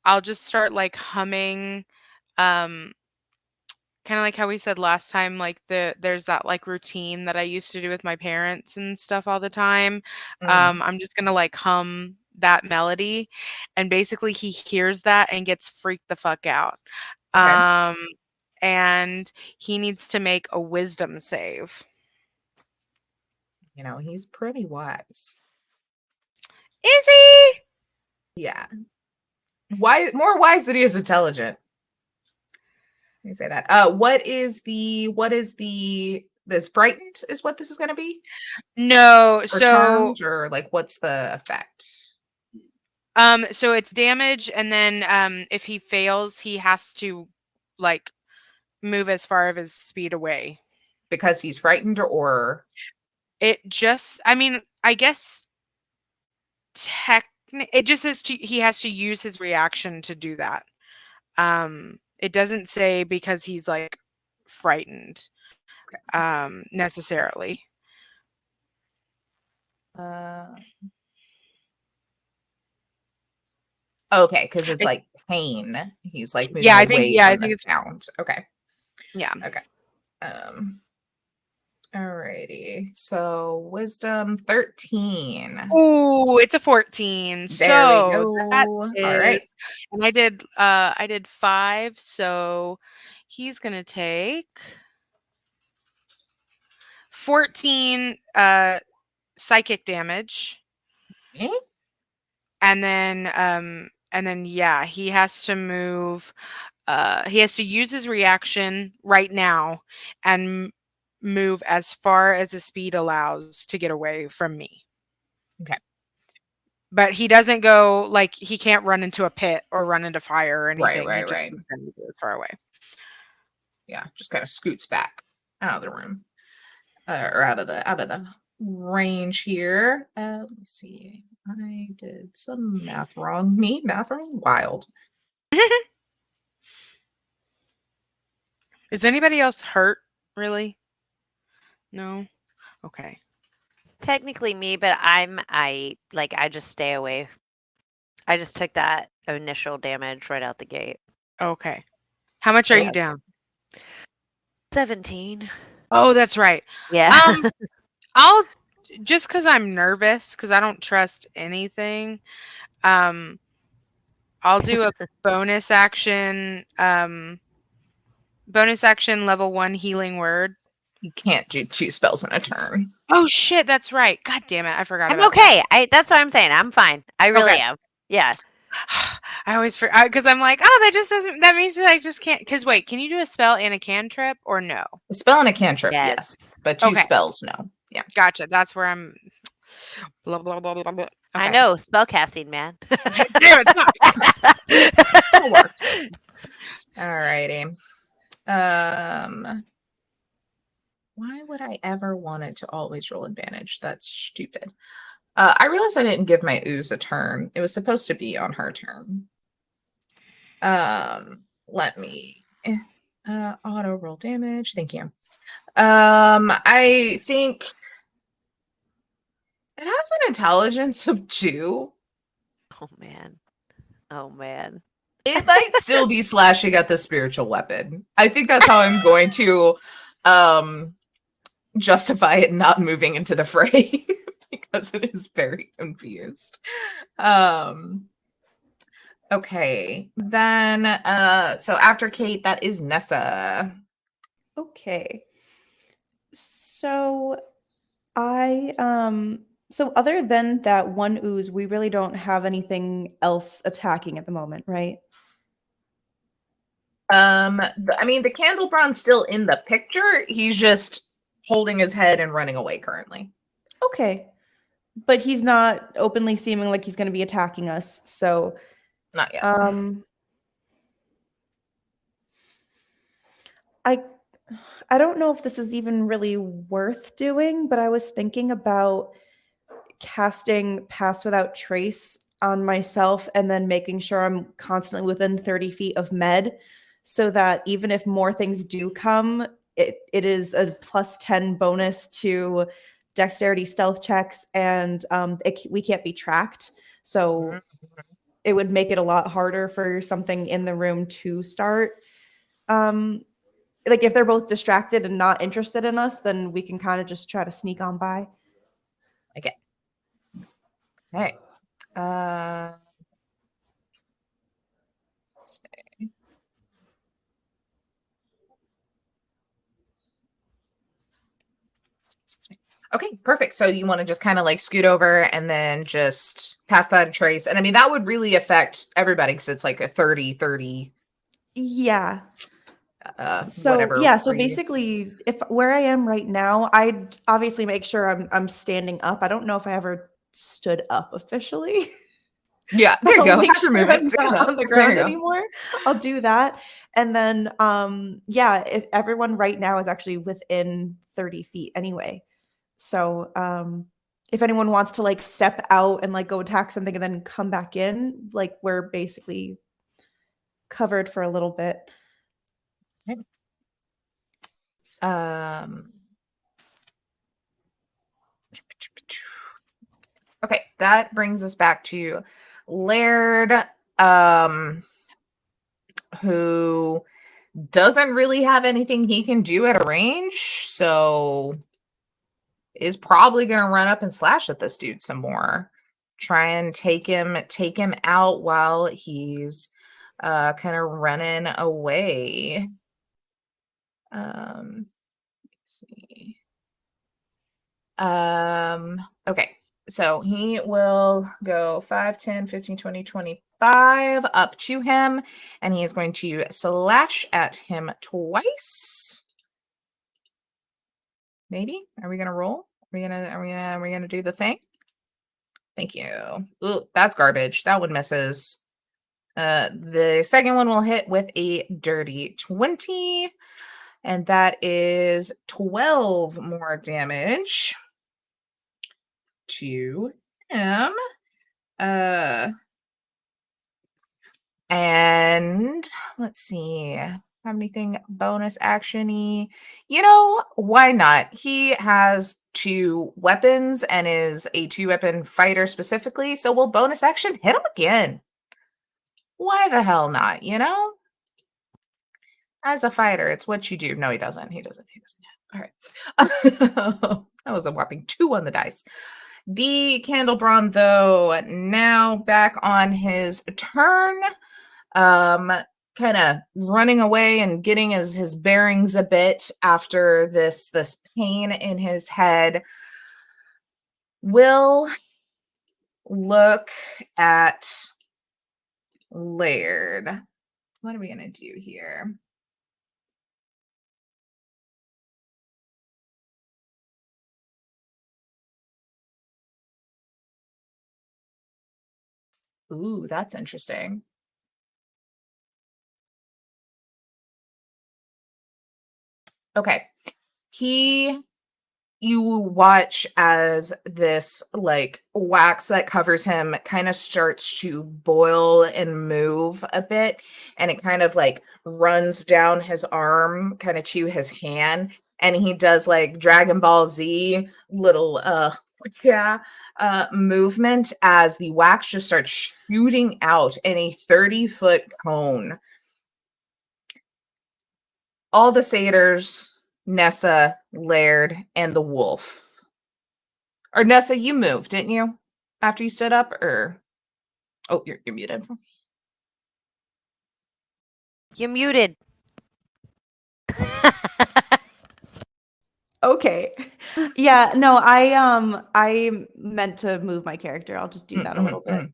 I'll just start like humming, kind of like how we said last time, like there's that like routine that I used to do with my parents and stuff all the time. Mhm. I'm just gonna like hum that melody, and basically he hears that and gets freaked the fuck out. Okay. And he needs to make a wisdom save. You know, he's pretty wise. Is he? Yeah. Why more wise than he is intelligent. Let me say that. What is this frightened is what this is gonna be? No, Or so charmed, or like what's the effect? so it's damage, and then if he fails, he has to like move as far of his speed away. Because he's frightened or I mean, I guess it just says he has to use his reaction to do that. It doesn't say because he's like frightened necessarily. okay, because it's like pain. He's like moving Yeah, I away from the think it's sound. Okay. yeah. Okay. Alrighty. So wisdom 13. Oh, it's a 14. There we So that go. is, All right. and I did 5, so he's gonna take 14 psychic damage. Eh? And then yeah, he has to move he has to use his reaction right now and move as far as the speed allows to get away from me. Okay. But he doesn't go like he can't run into a pit or run into fire or anything. Right. He just goes far away. Yeah, just kind of scoots back out of the room. Or out of the range here. Let me see. I did some math wrong. Me, math wrong? Wild. Is anybody else hurt? Really? No? Okay. technically me, but I just stay away. I just took that initial damage right out the gate. Okay. How much are Yeah. you down? 17. Oh, that's right. Yeah. I'll just because I'm nervous because I don't trust anything. I'll do a bonus action. Bonus action level 1 healing word. You can't do 2 spells in a turn. Oh shit, that's right. God damn it, I forgot I'm about that. okay. That's what I'm saying. I'm fine. I really Okay. am. Yeah. I always forget because I'm like, oh, that just doesn't. That means that I just can't. Because wait, can you do a spell and a cantrip or no? A spell and a cantrip, Yes. yes. But 2 Okay. spells, no. Yeah. Gotcha. That's where I'm. Blah blah blah blah blah. I Okay. know, spellcasting, man. Damn it! Stop. It'll work. Alrighty. Why would I ever want it to always roll advantage? That's stupid. I realized I didn't give my ooze a turn. It was supposed to be on her turn. Let me auto roll damage. Thank you. I think it has an intelligence of 2. Oh man. Oh man. It might still be slashing at the spiritual weapon. I think that's how I'm going to justify it not moving into the fray because it is very confused. Okay. Then so after Kate, that is Nessa. Okay. So so other than that one ooze, we really don't have anything else attacking at the moment, right? I mean, the Candlebrand's still in the picture. He's just holding his head and running away currently. Okay. But he's not openly seeming like he's going to be attacking us. So Not yet. I don't know if this is even really worth doing, but I was thinking about casting Pass Without Trace on myself and then making sure I'm constantly within 30 feet of Med so that even if more things do come, it is a plus 10 bonus to dexterity stealth checks, and we can't be tracked. So it would make it a lot harder for something in the room to start. Like if they're both distracted and not interested in us, then we can kind of just try to sneak on by. Okay. Okay. Let's see. Okay, perfect. So you want to just kind of like scoot over and then just pass that a trace. And I mean, that would really affect everybody because it's like a 30. Yeah. So Whatever. yeah, so radius. basically if where I am right now, I'd obviously make sure I'm standing up. I don't know if I ever stood up officially. Yeah, there you go. I'll make Have to sure move I'm it. not on the There ground you go. anymore. I'll do that. And then yeah, if everyone right now is actually within 30 feet anyway. So if anyone wants to like step out and like go attack something and then come back in, like we're basically covered for a little bit. Okay. Okay, that brings us back to Laird, who doesn't really have anything he can do at a range, so is probably going to run up and slash at this dude some more. Try and take him out while he's kind of running away. Let's see. Okay. So he will go 5, 10, 15, 20, 25 up to him, and he is going to slash at him twice. Maybe. Are we gonna roll? Are we gonna do the thing? Thank you. Ooh, that's garbage. That one misses. The second one will hit with a dirty 20, and that is 12 more damage to him. And let's see. have anything bonus action-y? You know, why not? He has 2 weapons and is a 2-weapon fighter specifically, so we'll bonus action hit him again. Why the hell not, you know? As a fighter, it's what you do. No, he doesn't. He doesn't. All right. That was a whopping 2 on the dice. D. Candlebrawn, though, now back on his turn. Kind of running away and getting his bearings a bit after this pain in his head, will look at Laird. What are we gonna do here? Ooh, that's interesting. Okay. You watch as this like wax that covers him kind of starts to boil and move a bit, and it kind of like runs down his arm kind of to his hand, and he does like Dragon Ball Z little movement as the wax just starts shooting out in a 30-foot cone. All the satyrs, Nessa, Laird, and the wolf. Or Nessa, you moved, didn't you? After you stood up, or oh, you're muted. You muted. Okay. Yeah, no, I meant to move my character. I'll just do that a little bit.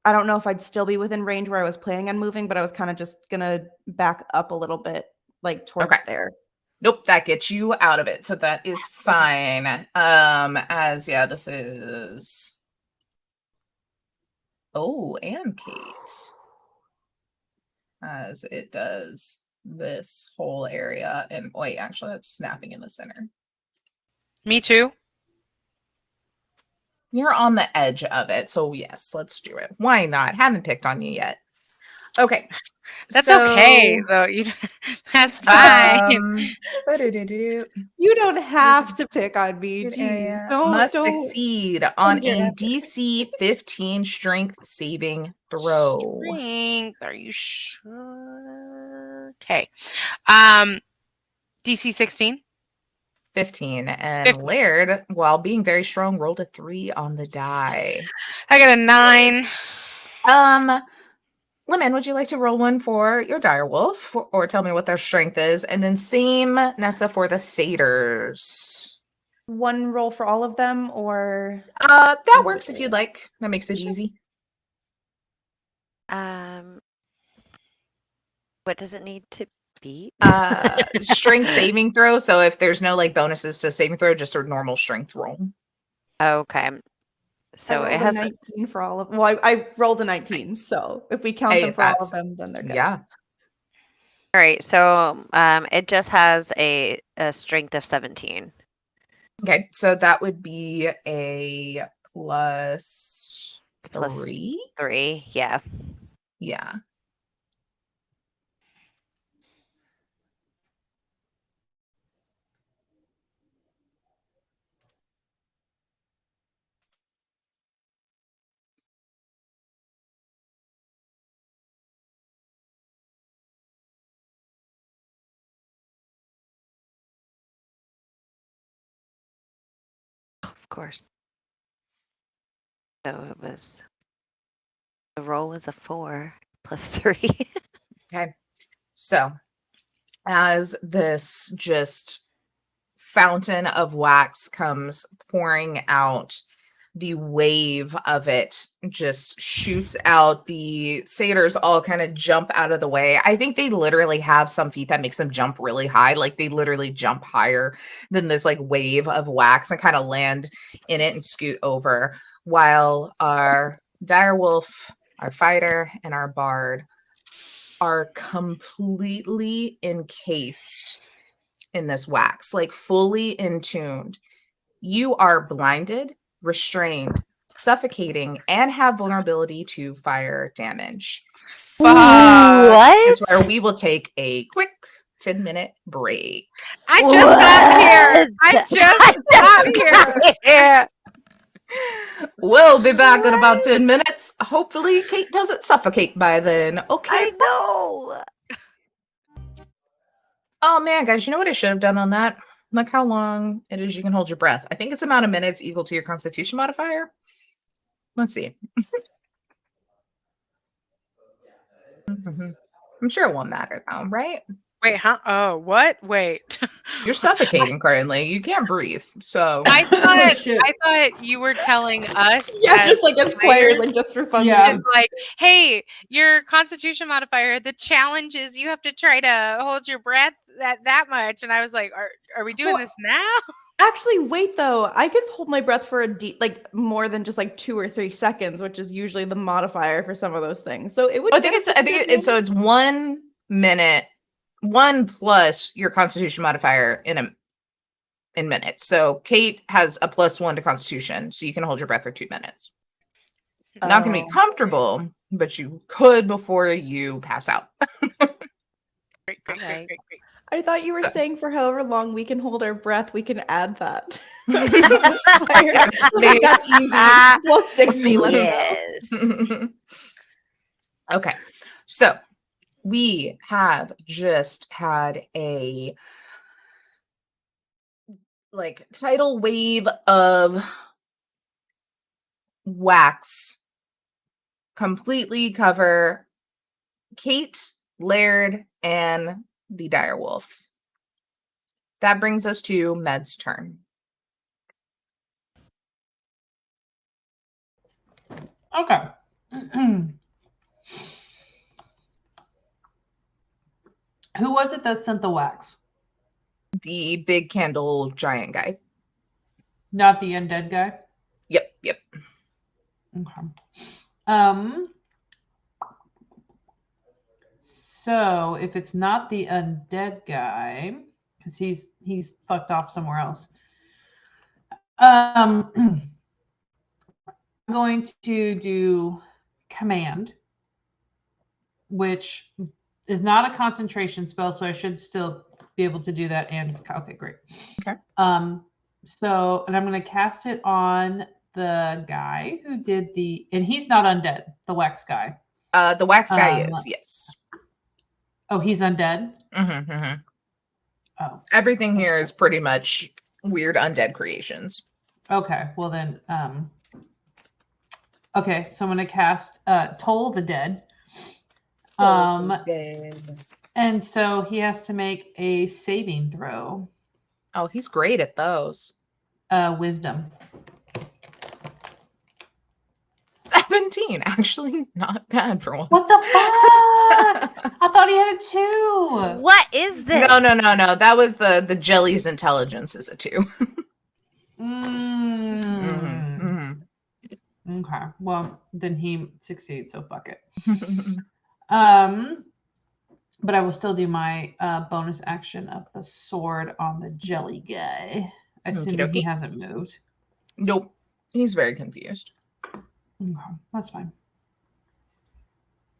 I don't know if I'd still be within range where I was planning on moving, but I was kind of just gonna back up a little bit, like towards there. Nope, that gets you out of it, so that is fine. As yeah, this is and Kate, as it does this whole area, and wait, actually, that's snapping in the center. Me too. You're on the edge of it, so yes, let's do it. Why not? Haven't picked on you yet. Okay. That's okay, though. That's fine. You don't have to pick on me. Jeez. Must succeed on a DC 15 strength saving throw. Strength, are you sure? Okay. DC 16. 15. And Laird, while being very strong, rolled a 3 on the die. I got a 9. Lemon, would you like to roll one for your direwolf, or tell me what their strength is? And then same, Nessa, for the satyrs. One roll for all of them, or that works if you'd like. That makes it easy. What does it need to be? Strength saving throw. So if there's no like bonuses to saving throw, just a normal strength roll. Okay. So it has 19 for all of. Well, I rolled a 19, so if we count them for all of them, then they're good. Yeah. All right. So it just has a strength of 17. Okay, so that would be a plus 3. 3, yeah. Yeah. Of course. So the roll was a 4 plus 3. Okay. So as this just fountain of wax comes pouring out, the wave of it just shoots out. The satyrs all kind of jump out of the way. I think they literally have some feet that makes them jump really high. Like they literally jump higher than this like wave of wax and kind of land in it and scoot over, while our direwolf, our fighter, and our bard are completely encased in this wax, like fully intuned. You are blinded, restrained, suffocating, and have vulnerability to fire damage. What? Is where we will take a quick 10-minute break. I just got here. I just got here. We'll be back in about 10 minutes. Hopefully, Kate doesn't suffocate by then. Okay. I know. Oh man, guys, you know what I should have done on that? Look how long it is you can hold your breath. I think it's amount of minutes equal to your constitution modifier. Let's see. I'm sure it won't matter though, right? Wait, huh? Oh, what? Wait. You're suffocating currently. You can't breathe. So I Oh, shit. thought you were telling us. Yeah, just like as players, like just for fun. Yeah. It's like, hey, your constitution modifier, the challenge is you have to try to hold your breath that much. And I was like, are we doing Well, this now? Actually, wait though. I could hold my breath for like more than just like 2 or 3 seconds, which is usually the modifier for some of those things. So it would. I think it's 1 minute, 1 plus your constitution modifier in minutes. So Kate has a +1 to constitution, so you can hold your breath for 2 minutes. Not gonna be comfortable, but you could before you pass out. Great. Okay. I thought you were saying for however long we can hold our breath, we can add that. Maybe. That's easy. Plus 60. Let us know. Yes. Okay, so we have just had a tidal wave of wax completely cover Kate, Laird, and the direwolf. That brings us to Med's turn. Okay. Who was it that sent the wax? The big candle giant guy. Not the undead guy? Yep. Okay. So if it's not the undead guy, because he's fucked off somewhere else. I'm going to do command, which is not a concentration spell, so I should still be able to do that. And okay, great. Okay. So, and I'm going to cast it on the guy who did and he's not undead, the wax guy. The wax guy is, yes. Oh, he's undead? Mm-hmm. Oh. Everything here is pretty much weird undead creations. Okay, well then, okay, so I'm going to cast Toll the Dead. And so he has to make a saving throw. Oh, he's great at those. Wisdom. 17, actually not bad for once. What the fuck? I thought he had a 2. What is this? No. That was the jelly's intelligence is a 2. Okay. Well, then he succeeds, so fuck it. But I will still do my bonus action of the sword on the jelly guy. Assuming he hasn't moved. Nope. He's very confused. Okay, that's fine.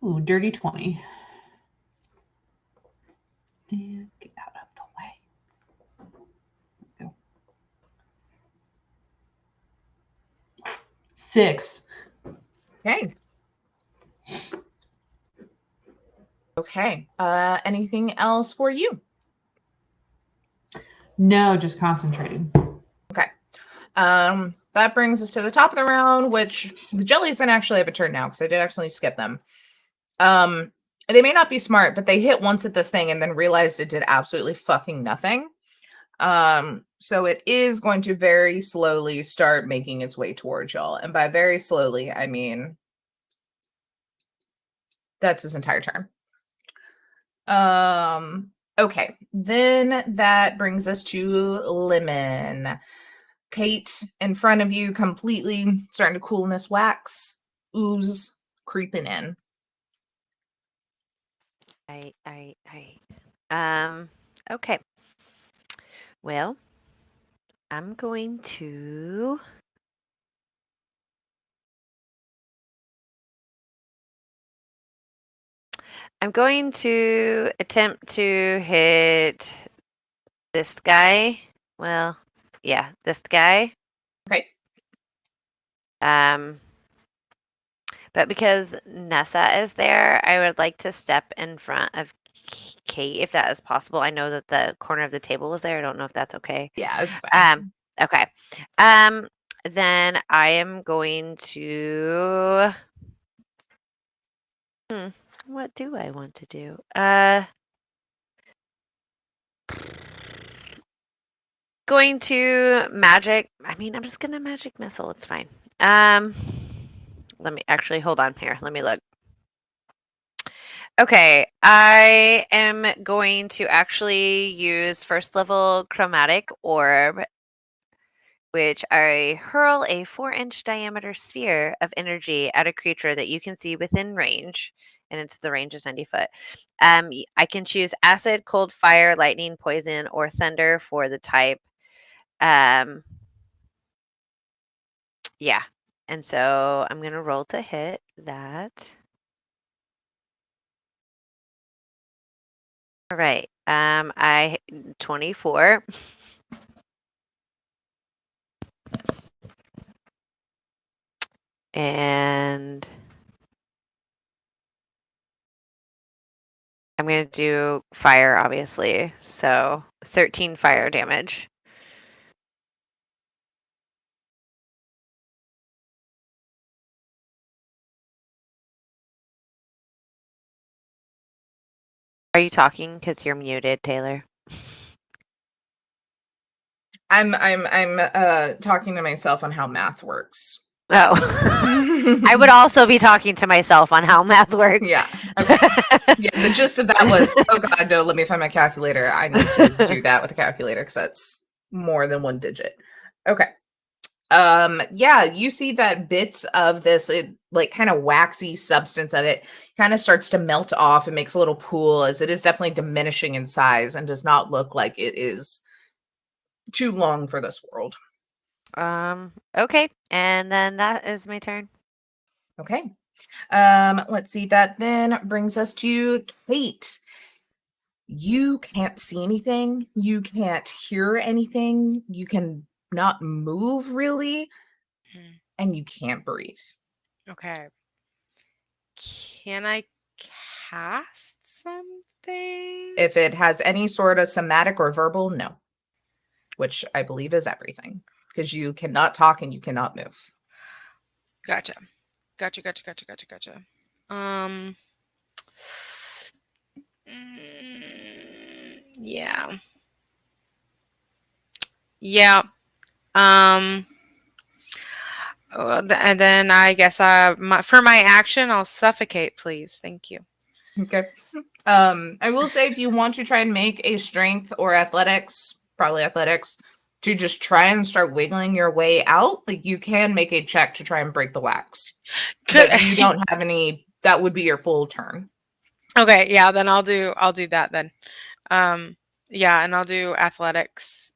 Ooh, dirty 20. And get out of the way. Go. 6. Okay. Anything else for you? No, just concentrating. Okay. That brings us to the top of the round, which the jellies didn't actually have a turn now because I did actually skip them. They may not be smart, but they hit once at this thing and then realized it did absolutely fucking nothing. So it is going to very slowly start making its way towards y'all. And by very slowly, I mean that's his entire turn. Okay, then that brings us to Lemon. Kate in front of you, completely starting to cool in this wax. Ooze creeping in. Okay. Well, I'm going to I'm going to attempt to hit this guy. Well, yeah, this guy. Okay. But because Nessa is there, I would like to step in front of Kate, if that is possible. I know that the corner of the table is there. I don't know if that's okay. Yeah, it's fine. Okay. Then I am going to. What do I want to do? Going to magic. I mean, I'm just gonna magic missile. It's fine. Let me actually hold on here. Let me look. Okay, I am going to actually use first level chromatic orb, which I hurl a 4-inch diameter sphere of energy at a creature that you can see within range, and the range is 90 foot. I can choose acid, cold, fire, lightning, poison, or thunder for the type. Yeah, and so I'm gonna roll to hit that. All right. I 24. And I'm going to do fire, obviously. So 13 fire damage. Are you talking? Because you're muted, Taylor. I'm talking to myself on how math works. Oh. I would also be talking to myself on how math works. Yeah. Okay. Yeah. The gist of that was, oh God, no, let me find my calculator. I need to do that with a calculator because that's more than one digit. Okay. Yeah, you see that bits of this like kind of waxy substance of it kind of starts to melt off and makes a little pool, as it is definitely diminishing in size and does not look like it is too long for this world. Okay, and then that is my turn. Okay. Let's see. That then brings us to Kate. You can't see anything. You can't hear anything. You can not move really, and you can't breathe. Okay. Can I cast something? If it has any sort of somatic or verbal, no. Which I believe is everything, because you cannot talk and you cannot move. Gotcha. Yeah. Yeah. And then I guess for my action, I'll suffocate, please. Thank you. Okay. I will say if you want to try and make a strength or athletics, probably athletics, to just try and start wiggling your way out, like you can make a check to try and break the wax. But you don't have any. That would be your full turn. Okay, yeah, then I'll do that then. Yeah, and I'll do athletics.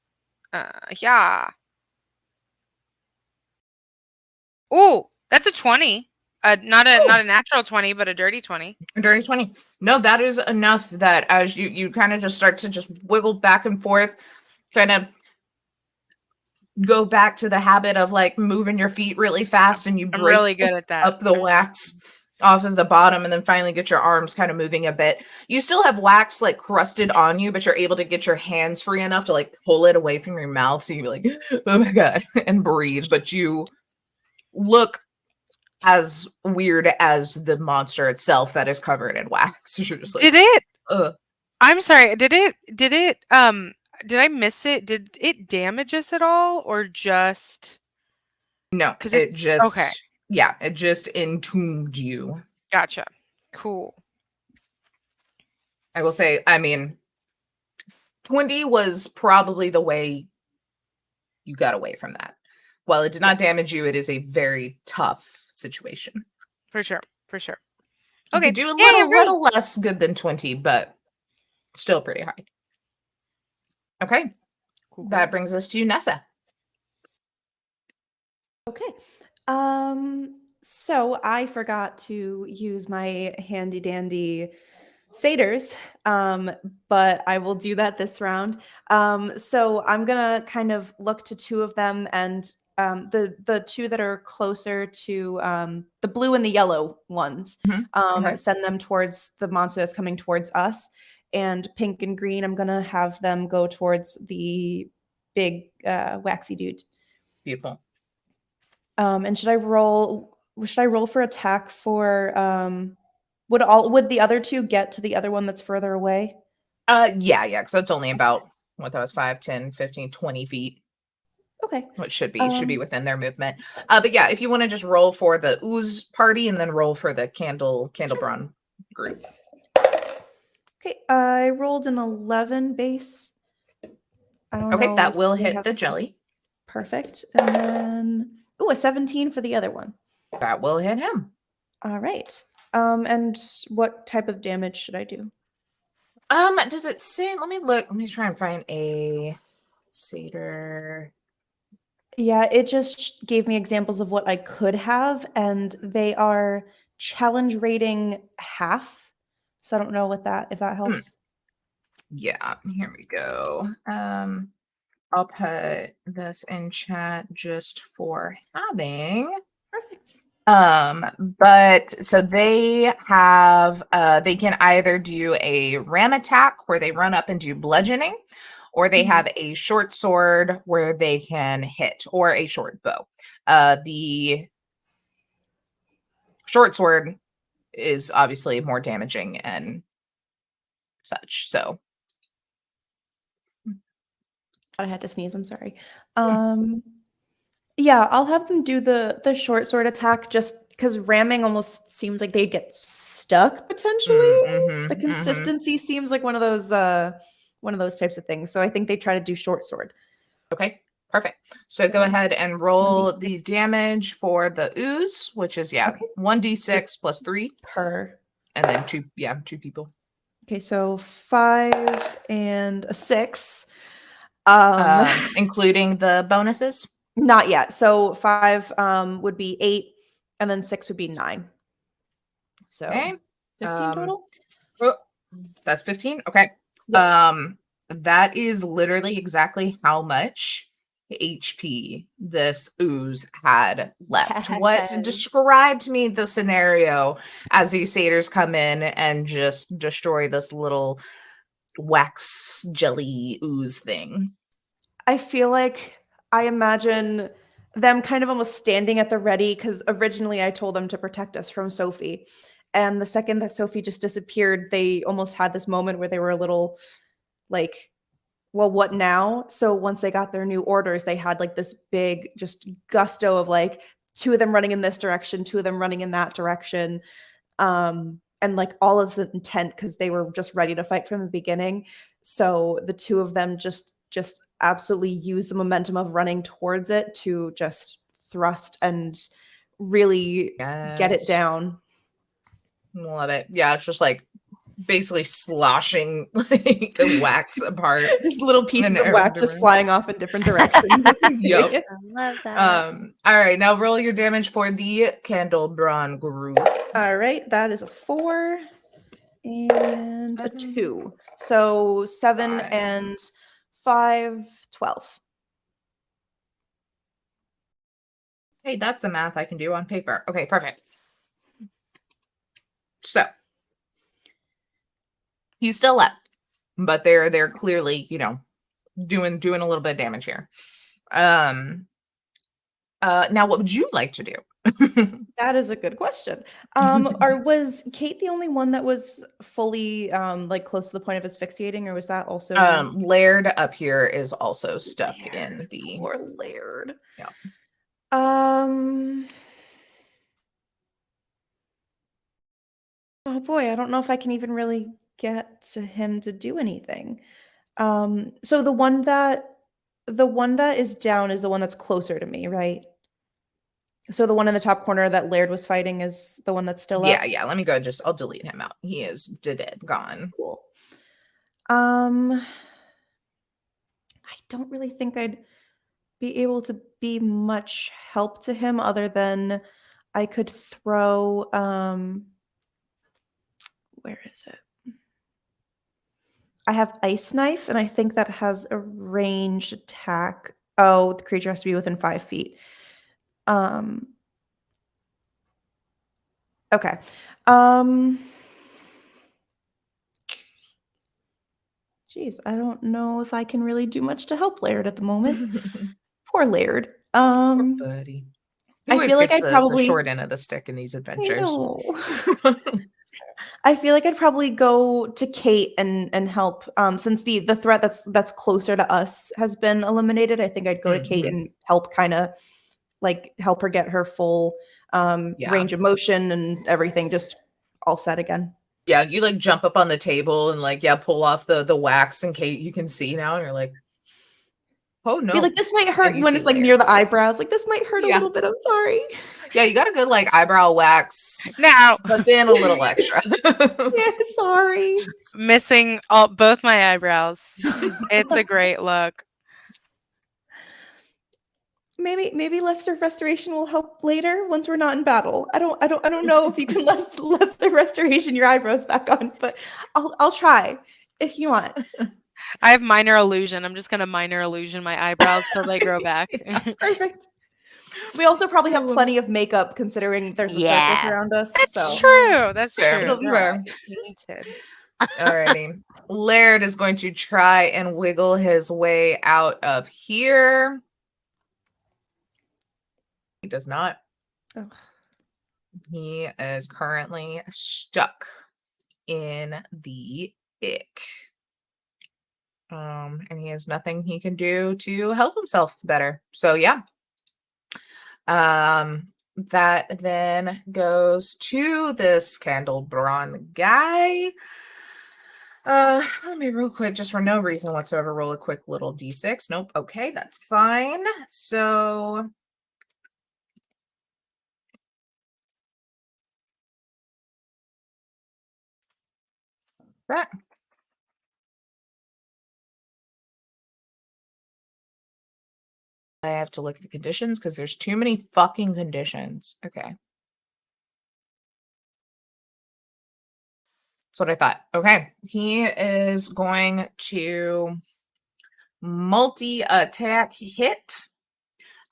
Yeah. Ooh, that's a 20. Not a natural 20, but a dirty 20. A dirty 20. No, that is enough that as you kind of just start to just wiggle back and forth, kind of go back to the habit of like moving your feet really fast, and you I'm break really good at that. up the wax off of the bottom, and then finally get your arms kind of moving a bit. You still have wax like crusted on you, but you're able to get your hands free enough to like pull it away from your mouth, so you're like, oh my God, and breathe. But you look as weird as the monster itself that is covered in wax. You're just like, Did it? Ugh. I'm sorry. Did it? Did I miss it? Did it damage us at all, or just? No, Because it it's just okay. Yeah, it just entombed you. Gotcha. Cool. I will say, I mean, 20 was probably the way you got away from that. While it did not damage you, it is a very tough situation. For sure. You Okay, could do a Yay, little less good than 20, but still pretty high. Okay, Cool. that brings us to Nessa. Okay. So I forgot to use my handy dandy satyrs, but I will do that this round. So I'm gonna kind of look to two of them, and the two that are closer to the blue and the yellow ones, Okay. send them towards the monster that's coming towards us. And pink and green, I'm gonna have them go towards the big waxy dude. Beautiful. And should I roll for attack for would the other two get to the other one that's further away? Yeah, because it's only about what that was 5, 10, 15, 20 feet. Okay. Which should be within their movement. But yeah, if you want to just roll for the ooze party and then roll for the Candlebrawn group. Okay, I rolled an 11 base. I don't Okay, know that if will we hit have- the jelly. Perfect. And then a 17 for the other one. That will hit him. All right. And what type of damage should I do? Does it say? Let me look. Let me try and find a satyr. Yeah, it just gave me examples of what I could have, and they are challenge rating half. So I don't know if that helps. Yeah, here we go. I'll put this in chat just for having. Perfect. But so they have they can either do a ram attack where they run up and do bludgeoning, or they have a short sword where they can hit, or a short bow. The short sword is obviously more damaging and such. So I had to sneeze. I'm sorry. Yeah, I'll have them do the short sword attack just because ramming almost seems like they get stuck potentially. The consistency seems like one of those types of things. So I think they try to do short sword. Okay, perfect. So go ahead and roll the 1d6. damage for the ooze, which is 1d6 plus 3 Per. and then two people. Okay, so 5 and a 6. Including the bonuses. Not yet. So 5 would be 8, and then 6 would be 9. So Okay. 15 total. That's 15. Okay. Yep. That is literally exactly how much HP this ooze had left. What describe to me the scenario as these satyrs come in and just destroy this little wax jelly ooze thing? I feel like I imagine them kind of almost standing at the ready because originally I told them to protect us from Sophie. And the second that Sophie just disappeared, they almost had this moment where they were a little like, well, what now? So once they got their new orders, they had like this big just gusto of like 2 of them running in this direction, 2 of them running in that direction. And like all of this intent because they were just ready to fight from the beginning. So the 2 of them just absolutely use the momentum of running towards it to just thrust and really get it down. Love it. Yeah, it's just like basically sloshing like wax apart. Just little pieces of wax just flying off in different directions. Yep. I love that. All right, now roll your damage for the Candlebrawn group. All right, that is a 4 and a 2. So 7 and 5, 12. Hey, that's a math I can do on paper. Okay, perfect. So he's still up, but they're clearly, doing a little bit of damage here. Now what would you like to do? That is a good question. Or was Kate the only one that was fully like close to the point of asphyxiating, or was that also Laird up here is also stuck in the poor Laird? Yeah. Oh boy, I don't know if I can even really get to him to do anything. So the one that is down is the one that's closer to me, right? So the one in the top corner that Laird was fighting is the one that's still up? Yeah. Let me go. I'll delete him out. He is dead, gone. Cool. I don't really think I'd be able to be much help to him other than I could throw where is it? I have Ice Knife, and I think that has a ranged attack. Oh, the creature has to be within 5 feet. Okay. Geez, I don't know if I can really do much to help Laird at the moment. Poor Laird. Poor buddy. He I always feel like gets I'd the probably short end of the stick in these adventures. No. I feel like I'd probably go to Kate and help. Since the threat that's closer to us has been eliminated, I think I'd go to Kate and help kind of like help her get her full range of motion and everything just all set again. Yeah, you like jump up on the table and like pull off the wax, and Kate you can see now, and you're like, oh no. Be like, this might hurt you when see it's like Laird. near the eyebrows. Like this might hurt a little bit. I'm sorry. Yeah, you got a good like eyebrow wax. Now. But then a little extra. Yeah, sorry. Missing both my eyebrows. It's a great look. Maybe lesser restoration will help later once we're not in battle. I don't know if you can lesser restoration your eyebrows back on, but I'll try if you want. I have minor illusion. I'm just gonna minor illusion my eyebrows till they grow back. Perfect. We also probably have plenty of makeup considering there's a circus around us. That's true. That's Fair. true. Fair. Alrighty. Laird is going to try and wiggle his way out of here. He does not. Oh. He is currently stuck in the ick. And he has nothing he can do to help himself better. So yeah. That then goes to this Candlebrawn guy. Let me real quick, just for no reason whatsoever, roll a quick little d6. Nope. Okay, that's fine. So that. I have to look at the conditions because there's too many fucking conditions. Okay. That's what I thought. Okay. He is going to multi-attack hit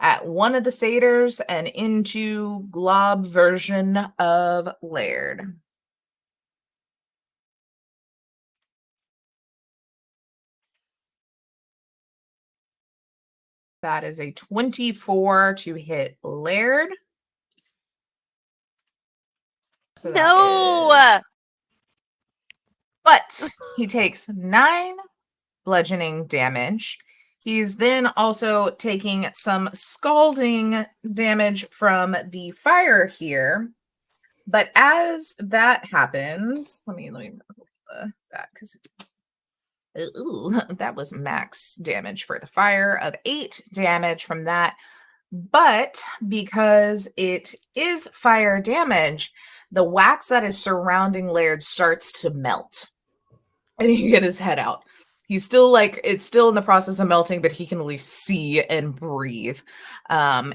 at one of the satyrs and into glob version of Laird. That is a 24 to hit Laird. So No! But he takes 9 bludgeoning damage. He's then also taking some scalding damage from the fire here. But as that happens, let me remove that because that was max damage for the fire of 8 damage from that. But because it is fire damage, the wax that is surrounding Laird starts to melt. And he can get his head out. He's still like, it's still in the process of melting, but he can at least see and breathe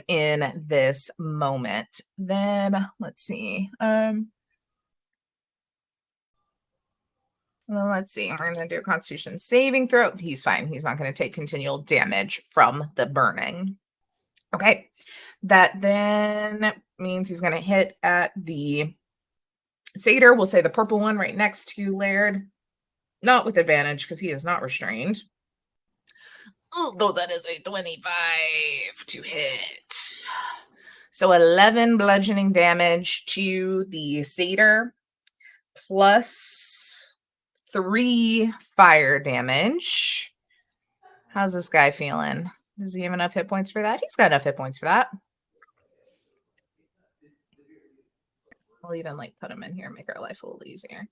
in this moment. Then let's see. Well, let's see. We're going to do a Constitution saving throw. He's fine. He's not going to take continual damage from the burning. Okay. That then means he's going to hit at the satyr. We'll say the purple one right next to Laird. Not with advantage because he is not restrained. Though that is a 25 to hit. So 11 bludgeoning damage to the satyr plus 3 fire damage. How's this guy feeling? Does he have enough hit points for that? He's got enough hit points for that. I'll even like put him in here and make our life a little easier.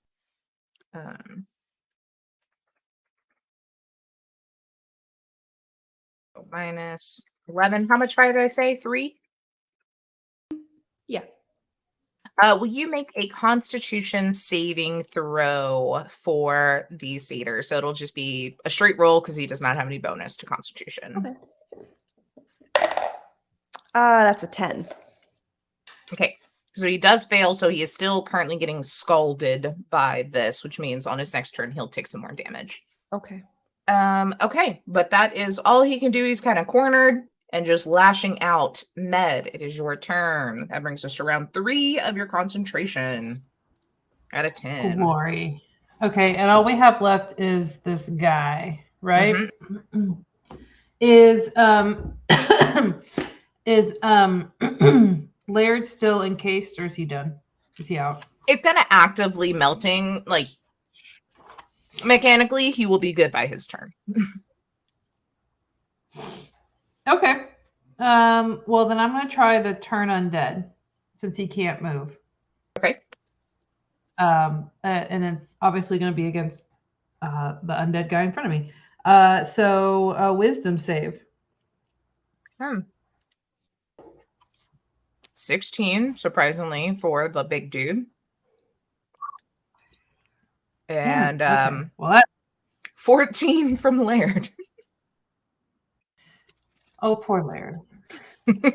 Minus 11. How much fire did I say? 3? Yeah. Will you make a Constitution saving throw for the satyr? So it'll just be a straight roll because he does not have any bonus to Constitution. Okay. That's a 10. Okay. So he does fail, so he is still currently getting scalded by this, which means on his next turn he'll take some more damage. Okay. Okay, but that is all he can do. He's kind of cornered and just lashing out. Med, it is your turn. That brings us to round 3 of your concentration. Out of 10. Glory. Okay, and all we have left is this guy, right? Is is Laird still encased, or is he done? Is he out? It's kind of actively melting. Like, mechanically, he will be good by his turn. Okay. Well, then I'm going to try the turn undead since he can't move. Okay. And it's obviously going to be against the undead guy in front of me. So wisdom save. 16, surprisingly, for the big dude. And okay. Well, that 14 from Laird. oh, poor Laird. Because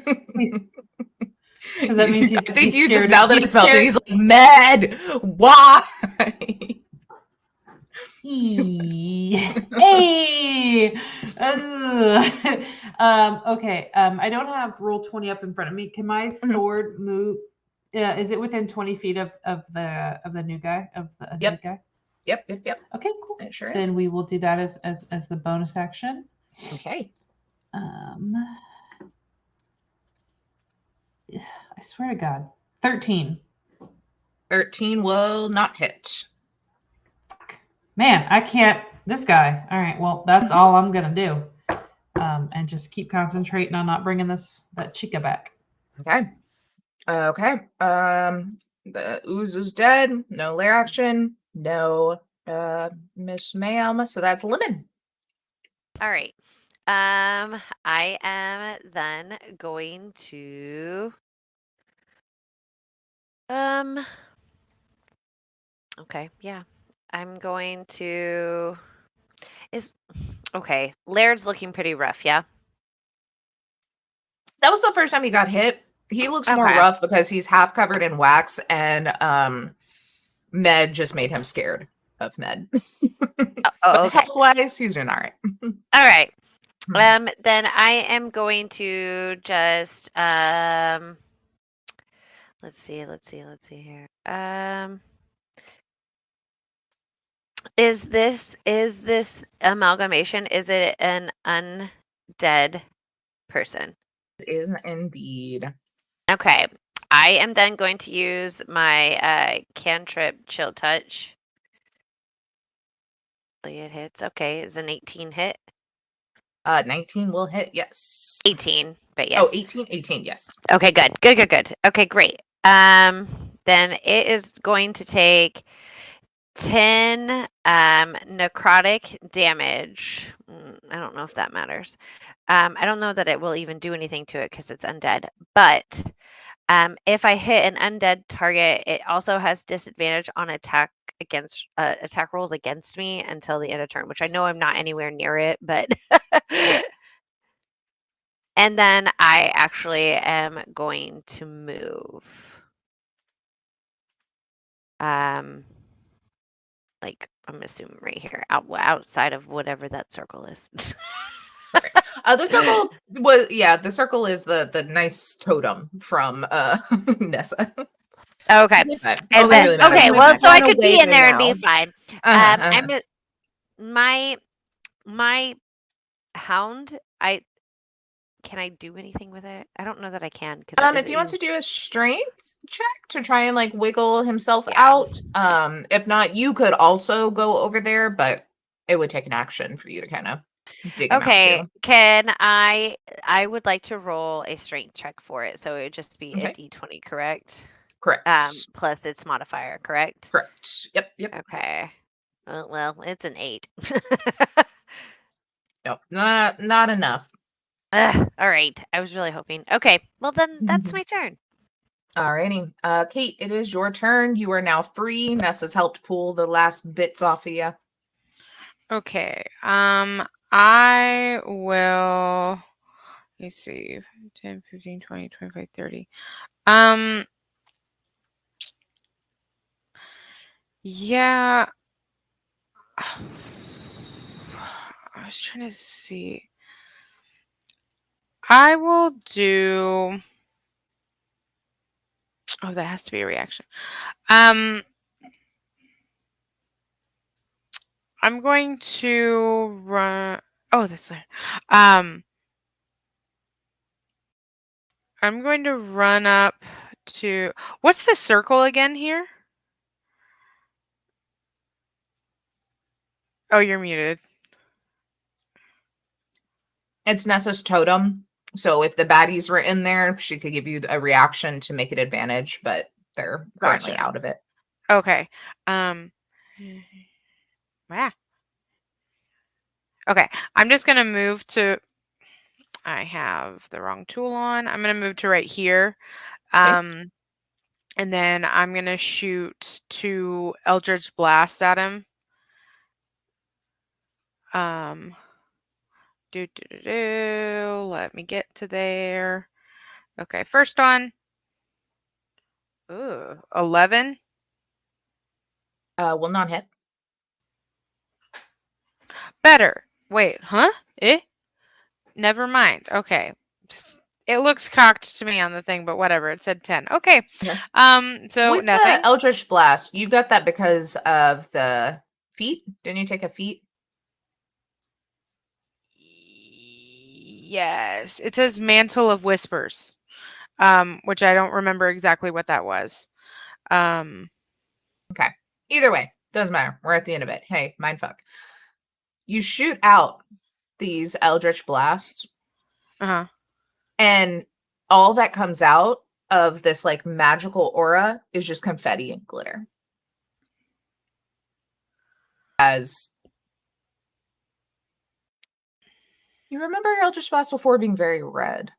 that means I think you just, scared now that he's it's melting, scared. he's like, Med, why? Hey. Okay. I don't have roll 20 up in front of me. Can my sword move? Is it within 20 feet of the new guy, of the undead guy? Yep. Okay, cool. It sure is. Then we will do that as the bonus action. Okay. I swear to God, 13. 13 will not hit. Man, I can't. This guy. All right. Well, that's all I'm gonna do, and just keep concentrating on not bringing that chica back. Okay. The ooze is dead. No lair action. No Miss Ma'am. So that's Lemon. All right. I am then going to okay, yeah. I'm going to okay. Laird's looking pretty rough, yeah. That was the first time he got hit. He looks more Okay. rough because he's half covered in wax, and Med just made him scared of Med. Oh, okay. Health-wise, he's doing all right. All right. Then I am going to just let's see here. Is this amalgamation? Is it an undead person? It is indeed. Okay. I am then going to use my cantrip chill touch. It hits. Okay, is an 18 hit? 19 will hit, yes. 18, but yes. Oh, 18, yes. Okay, good. Okay, great. Then it is going to take 10 necrotic damage. I don't know if that matters. I don't know that it will even do anything to it because it's undead. But if I hit an undead target, it also has disadvantage on attack rolls against me until the end of turn, which I know I'm not anywhere near it, but and then I actually am going to move. Like I'm assuming right here, outside of whatever that circle is. The circle was the circle is the nice totem from Nessa. Okay. And then, really okay, well, so I could be in there and be fine. Uh-huh. My hound, can I do anything with it? I don't know that I can. If he wants to do a strength check to try and like wiggle himself out, if not, you could also go over there, but it would take an action for you to kind of dig him out too. Can I would like to roll a strength check for it, so it would just be a d20, correct? Correct. Plus its modifier, correct? Correct. Yep. Okay. Well, it's an 8. Nope, not enough. All right. I was really hoping. Okay. Well, then that's my turn. Alrighty. Kate, it is your turn. You are now free. Nessa's helped pull the last bits off of you. Okay. I will, let me see, 10, 15, 20, 25, 30. Yeah. I was trying to see. I will do. Oh, that has to be a reaction. I'm going to run. Oh, that's it. I'm going to run up to. What's the circle again here? Oh, you're muted. It's Nessa's totem. So if the baddies were in there, she could give you a reaction to make it advantage, but they're currently Gotcha. out of it. Okay. Yeah. Okay. I'm just gonna move to. I have the wrong tool on. I'm gonna move to right here. And then I'm gonna shoot 2 Eldritch Blast at him. Let me get to there. Okay, first one. Ooh, 11. Will not hit. Better. Wait, huh? Never mind. Okay. It looks cocked to me on the thing, but whatever. It said 10. Okay. Yeah. So With nothing. the Eldritch Blast, you got that because of the feat. Didn't you take a feat? Yes. It says Mantle of Whispers. Which I don't remember exactly what that was. Okay. Either way, doesn't matter. We're at the end of it. Hey, mindfuck. You shoot out these Eldritch Blasts, Uh-huh. and all that comes out of this like magical aura is just confetti and glitter. As you remember Eldritch Blast before being very red.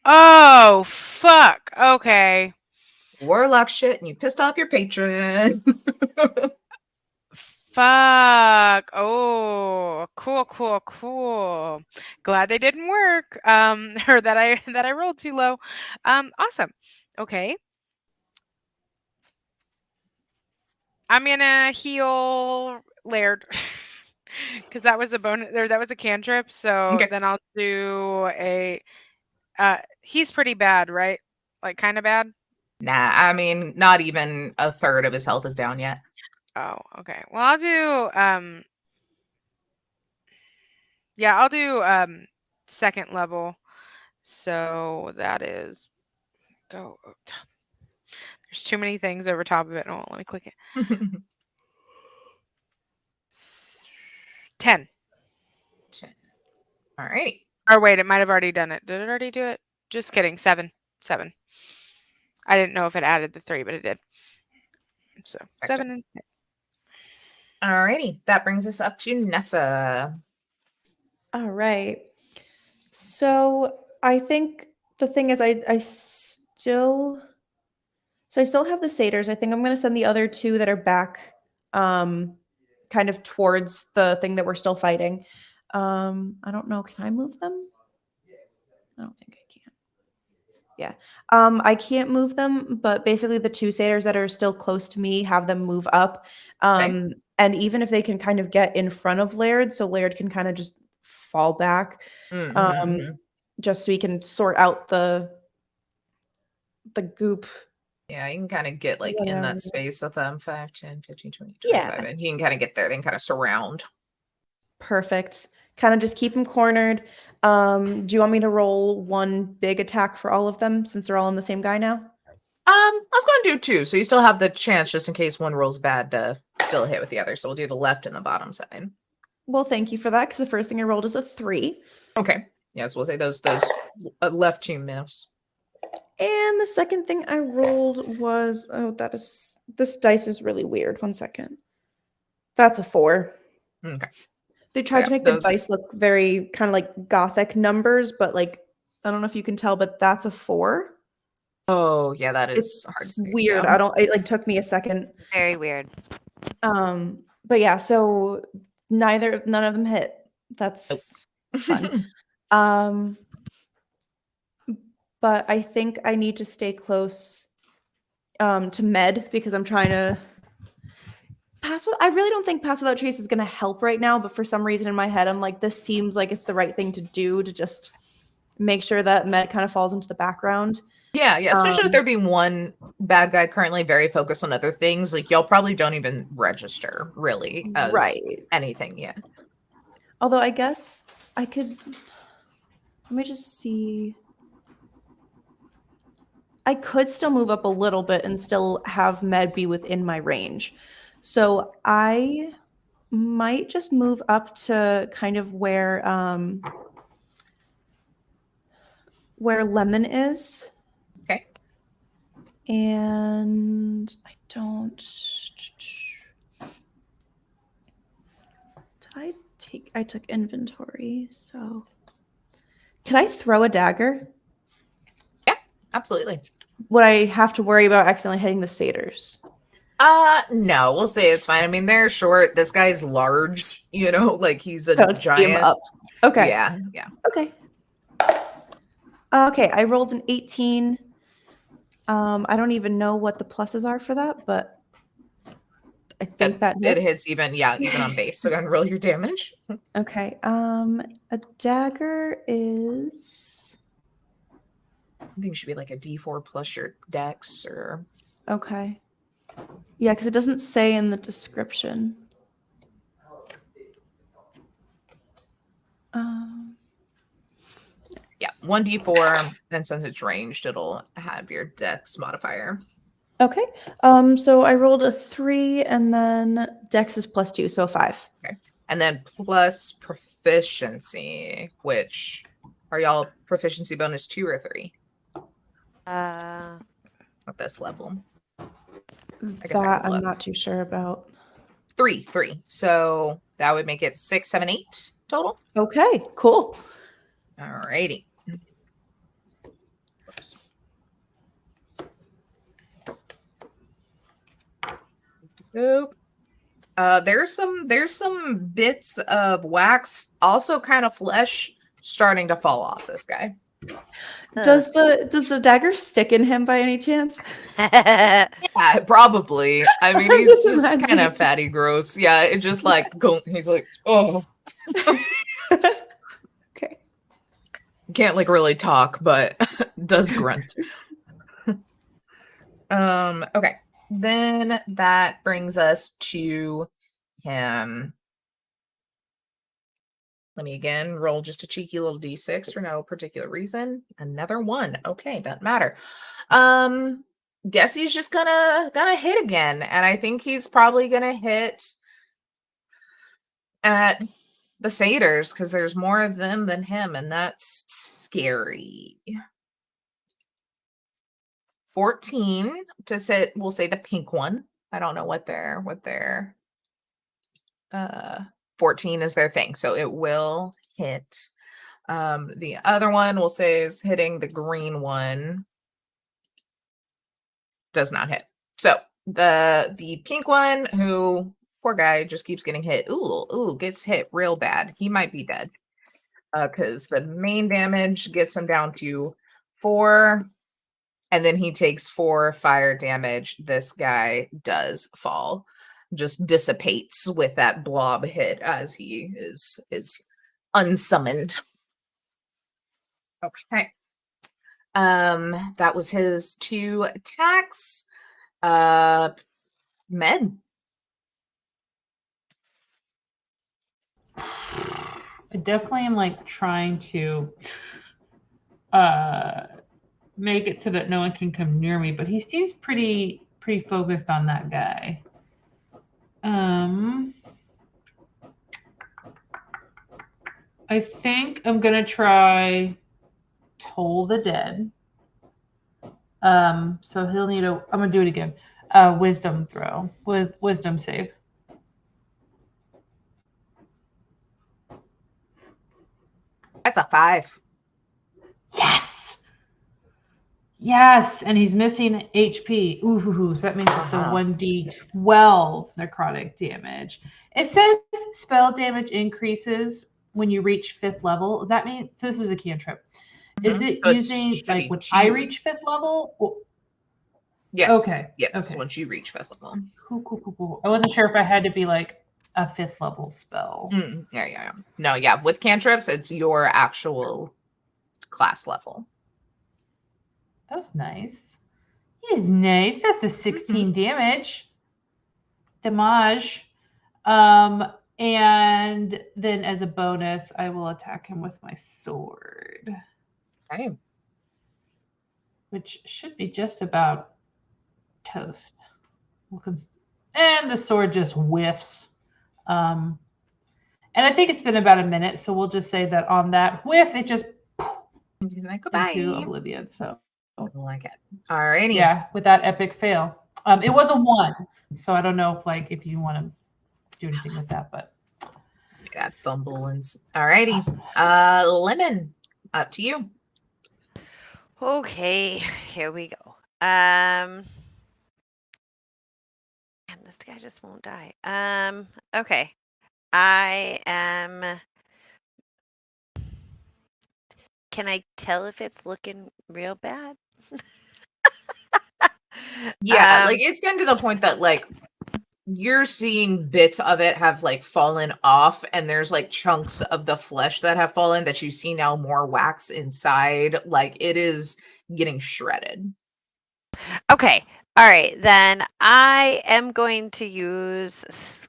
Oh, fuck. Okay. Warlock shit, and you pissed off your patron. Fuck. Oh, cool. Glad they didn't work. Or that I rolled too low. Awesome. Okay. I'm gonna heal Laird. Because that was a bonus, or that was a cantrip. So Okay. then I'll do a. He's pretty bad, right? Like kind of bad. Nah, I mean, not even a third of his health is down yet. Oh, okay. Well, I'll do. Yeah, I'll do second level. So that is go. There's too many things over top of it. Oh, let me click it. 10. 10. All right. Or wait, it might have already done it. Did it already do it? Just kidding. 7. I didn't know if it added the 3, but it did. So 7 and 10. All righty. That brings us up to Nessa. All right. So I think the thing is, I still have the satyrs. I think I'm going to send the other 2 that are back, kind of towards the thing that we're still fighting. I don't know. Can I move them? I don't think I can. Yeah. I can't move them, but basically the 2 satyrs that are still close to me, have them move up. Okay. And even if they can kind of get in front of Laird, so Laird can kind of just fall back, just so he can sort out the goop. Yeah, you can kind of get like in that space with them 5, 10, 15, 20, 25. Yeah. And he can kind of get there, then kind of surround. Perfect. Kind of just keep him cornered. Do you want me to roll 1 big attack for all of them since they're all on the same guy now? I was going to do 2, so you still have the chance just in case one rolls bad to still hit with the other. So we'll do the left and the bottom side. Well, thank you for that, because the first thing I rolled is a 3. Okay. Yes, we'll say those left 2 miss. And the second thing I rolled was, this dice is really weird. 1 second. That's a 4. Okay. They tried So, to make the dice look very kind of like gothic numbers, but like, I don't know if you can tell, but that's a 4. Oh, yeah, that is It's hard to see. weird. Yeah. It like took me a second. Very weird. But yeah, so none of them hit. That's fun. but I think I need to stay close to Med because I'm trying to I really don't think Pass Without Trace is going to help right now, but for some reason in my head, I'm like, this seems like it's the right thing to do to just make sure that Med kind of falls into the background. Yeah, especially with there being one bad guy currently very focused on other things. Like, y'all probably don't even register, really, as anything yet. Although I guess I could... Let me just see... I could still move up a little bit and still have Med be within my range. So I might just move up to kind of where Lemon is. Okay. And I don't... I took inventory, so... Can I throw a dagger? Yeah, absolutely. Would I have to worry about accidentally hitting the satyrs? No, we'll say it's fine. I mean, they're short. This guy's large, like he's a giant. Up. Okay. Yeah. Okay. Okay, I rolled an 18. I don't even know what the pluses are for that, but I think that hits. It hits even on base. So go ahead and roll your damage. Okay. A dagger is... I think it should be like a D4 plus your dex or... Okay. Yeah, because it doesn't say in the description. Yeah, 1d4, and since it's ranged, it'll have your dex modifier. Okay. So I rolled a 3, and then dex is +2, so 5. Okay. And then plus proficiency, which are y'all proficiency bonus 2 or 3? At this level. That I'm not too sure about. 3. So that would make it 6, 7, 8 total. Okay, cool. Alrighty. Oops. Oop. There's some bits of wax, also kind of flesh, starting to fall off this guy. Does the dagger stick in him by any chance? Yeah, probably. I mean, he's just kind of fatty, gross. Yeah, it just he's like, oh. Okay. Can't really talk, but does grunt. Okay. Then that brings us to him. Let me again roll just a cheeky little d6 for no particular reason. Another 1. Okay, doesn't matter. Guess he's just gonna hit again, and I think he's probably gonna hit at the satyrs because there's more of them than him, and that's scary. 14 to sit. We'll say the pink one. I don't know what their 14 is their thing, so it will hit. The other one we'll say is hitting the green one. Does not hit. So the pink one, who poor guy just keeps getting hit. Ooh, gets hit real bad. He might be dead. Because the main damage gets him down to 4. And then he takes 4 fire damage. This guy does fall. Just dissipates with that blob hit as he is unsummoned. Okay. That was his 2 attacks. Med. I definitely am trying to make it so that no one can come near me, but he seems pretty focused on that guy. I think I'm gonna try Toll the Dead. So he'll need I'm gonna do it again. Wisdom throw with wisdom save. That's a 5. Yes, and he's missing HP. Ooh, so that means it's a 1d12 necrotic damage. It says spell damage increases when you reach 5th level. Does that mean, so this is a cantrip. Is it So using should like be when I 2. reach 5th level? Yes. Okay. Yes. Okay. Once you reach 5th level. Cool. I wasn't sure if I had to be like a 5th level spell. Yeah. No, yeah. With cantrips, it's your actual class level. That's nice. Is nice. That's a 16 damage. Damage. And then as a bonus, I will attack him with my sword. Okay. Which should be just about toast. And the sword just whiffs. And I think it's been about a minute, so we'll just say that on that whiff, it just He's like, goodbye. into oblivion. So I like it. Alrighty. yeah, with that epic fail. It was a 1, so I don't know if you want to do anything with that, but Got fumble and alrighty. awesome. Lemon, up to you. Okay, here we go. And this guy just won't die. Okay. I am. Can I tell if it's looking real bad? Yeah, like it's getting to the point that like you're seeing bits of it have like fallen off, and there's like chunks of the flesh that have fallen that you see now more wax inside. Like it is getting shredded. Okay. All right. Then I am going to use.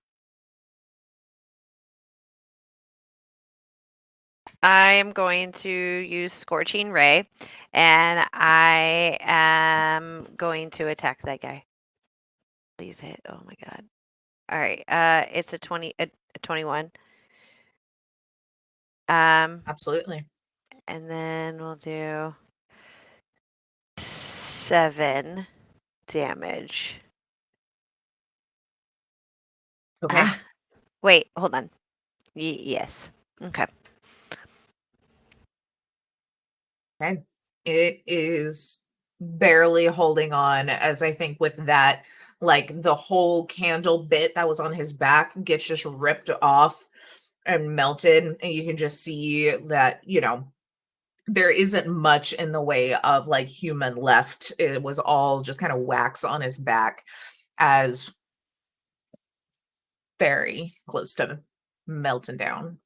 I am going to use Scorching Ray, and I am going to attack that guy. Please hit. Oh my god. All right. It's a 21. Absolutely. And then we'll do 7 damage. Okay. Wait, hold on. Yes. Okay. Okay. It is barely holding on, as I think with that, like the whole candle bit that was on his back gets just ripped off and melted. And you can just see that, there isn't much in the way of like human left. It was all just kind of wax on his back, as very close to melting down.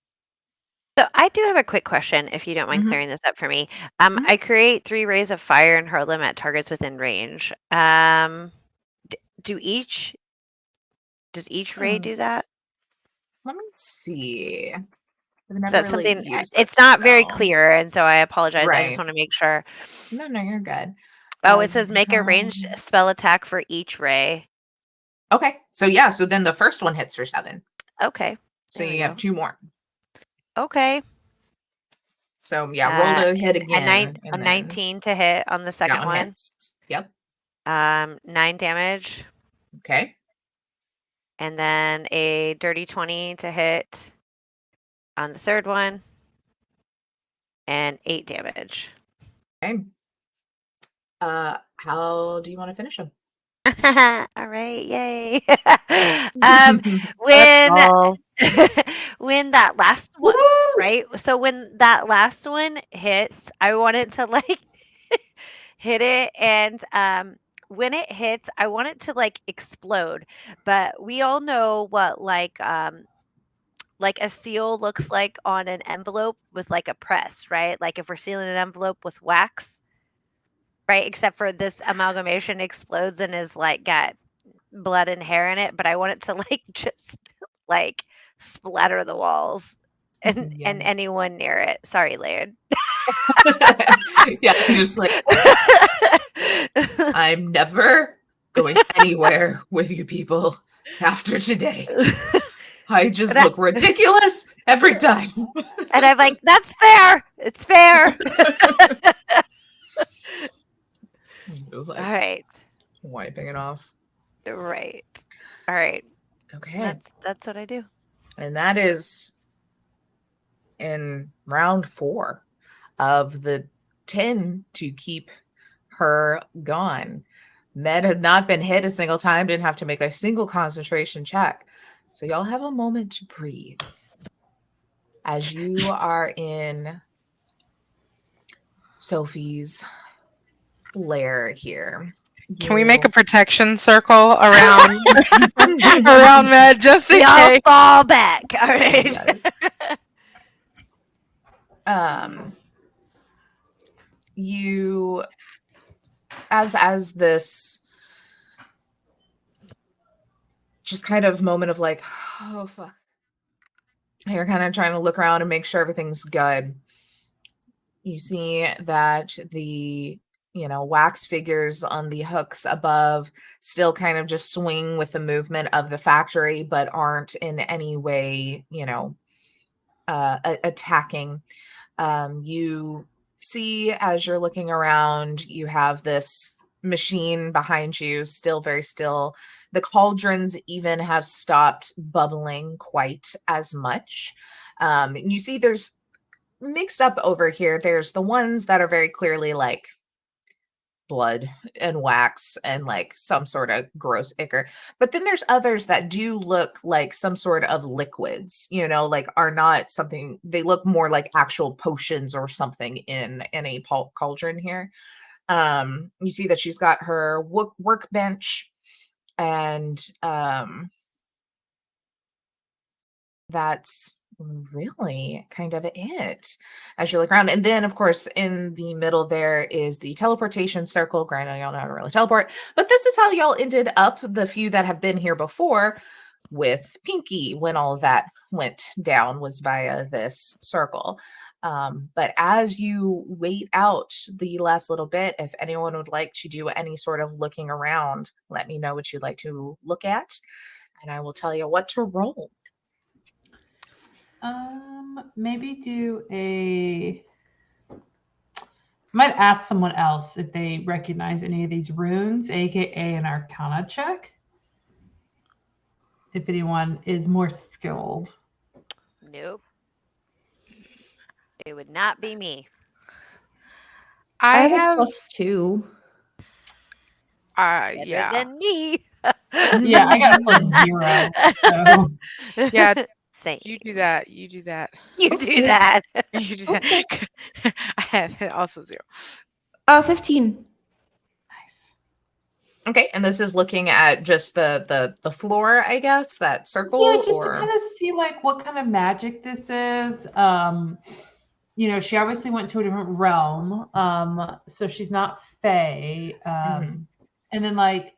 So I do have a quick question, if you don't mind clearing this up for me. I create 3 rays of fire and hurl them at targets within range. Does each ray do that? Let me see. Is that something? It's not very clear, and so I apologize. I just want to make sure. No, you're good. Oh, it says make a ranged spell attack for each ray. Okay, so yeah, so then the first one hits for 7. Okay. So you have 2 more. Okay. So yeah, roll to hit again. A 19 to hit on the second one. Hits. Yep. 9 damage. Okay. And then a dirty 20 to hit on the third one. And 8 damage. Okay. How do you want to finish them? All right, yay. When that last one, right? So when that last one hits, I want it to like hit it, and when it hits, I want it to like explode. But we all know what like a seal looks like on an envelope with like a press, right? Like if we're sealing an envelope with wax, right? Except for this amalgamation explodes and is like got blood and hair in it, but I want it to like just like splatter the walls and anyone near it. Sorry, Laird. Yeah, just like I'm never going anywhere with you people after today. I just look ridiculous every time. And I'm like, that's fair. It's fair. Like, all right. Wiping it off. Right. All right. Okay. That's what I do. And that is in round 4 of the 10 to keep her gone. Med has not been hit a single time, didn't have to make a single concentration check. So y'all have a moment to breathe as you are in Sophie's lair here. Can we make a protection circle around around Med just in Y'all case? fall back. All right. Yes. You as this just kind of moment of like, oh fuck. You're kind of trying to look around and make sure everything's good. You see that the wax figures on the hooks above still kind of just swing with the movement of the factory, but aren't in any way, attacking. You see, as you're looking around, you have this machine behind you, still very still. The cauldrons even have stopped bubbling quite as much. You see there's mixed up over here. There's the ones that are very clearly like blood and wax and like some sort of gross ichor, but then there's others that do look like some sort of liquids, like are not something. They look more like actual potions or something in a cauldron here. You see that she's got her workbench, and that's really kind of it as you look around. And then of course in the middle there is the teleportation circle. Granted, y'all know how to really teleport, but this is how y'all ended up, the few that have been here before, with Pinky when all of that went down, was via this circle. But as you wait out the last little bit, if anyone would like to do any sort of looking around, let me know what you'd like to look at, and I will tell you what to roll. Maybe do might ask someone else if they recognize any of these runes, aka an Arcana check. If anyone is more skilled. Nope. It would not be me. I have have a +2. Better yeah. than me. Yeah, I got a +0. So. Yeah, Same. you do that. You do that. You Okay. do that. You do that. I have also 0. 15. Nice. Okay, and this is looking at just the floor, I guess, that circle. Yeah, just to kind of see like what kind of magic this is. She obviously went to a different realm, so she's not Fae. And then like,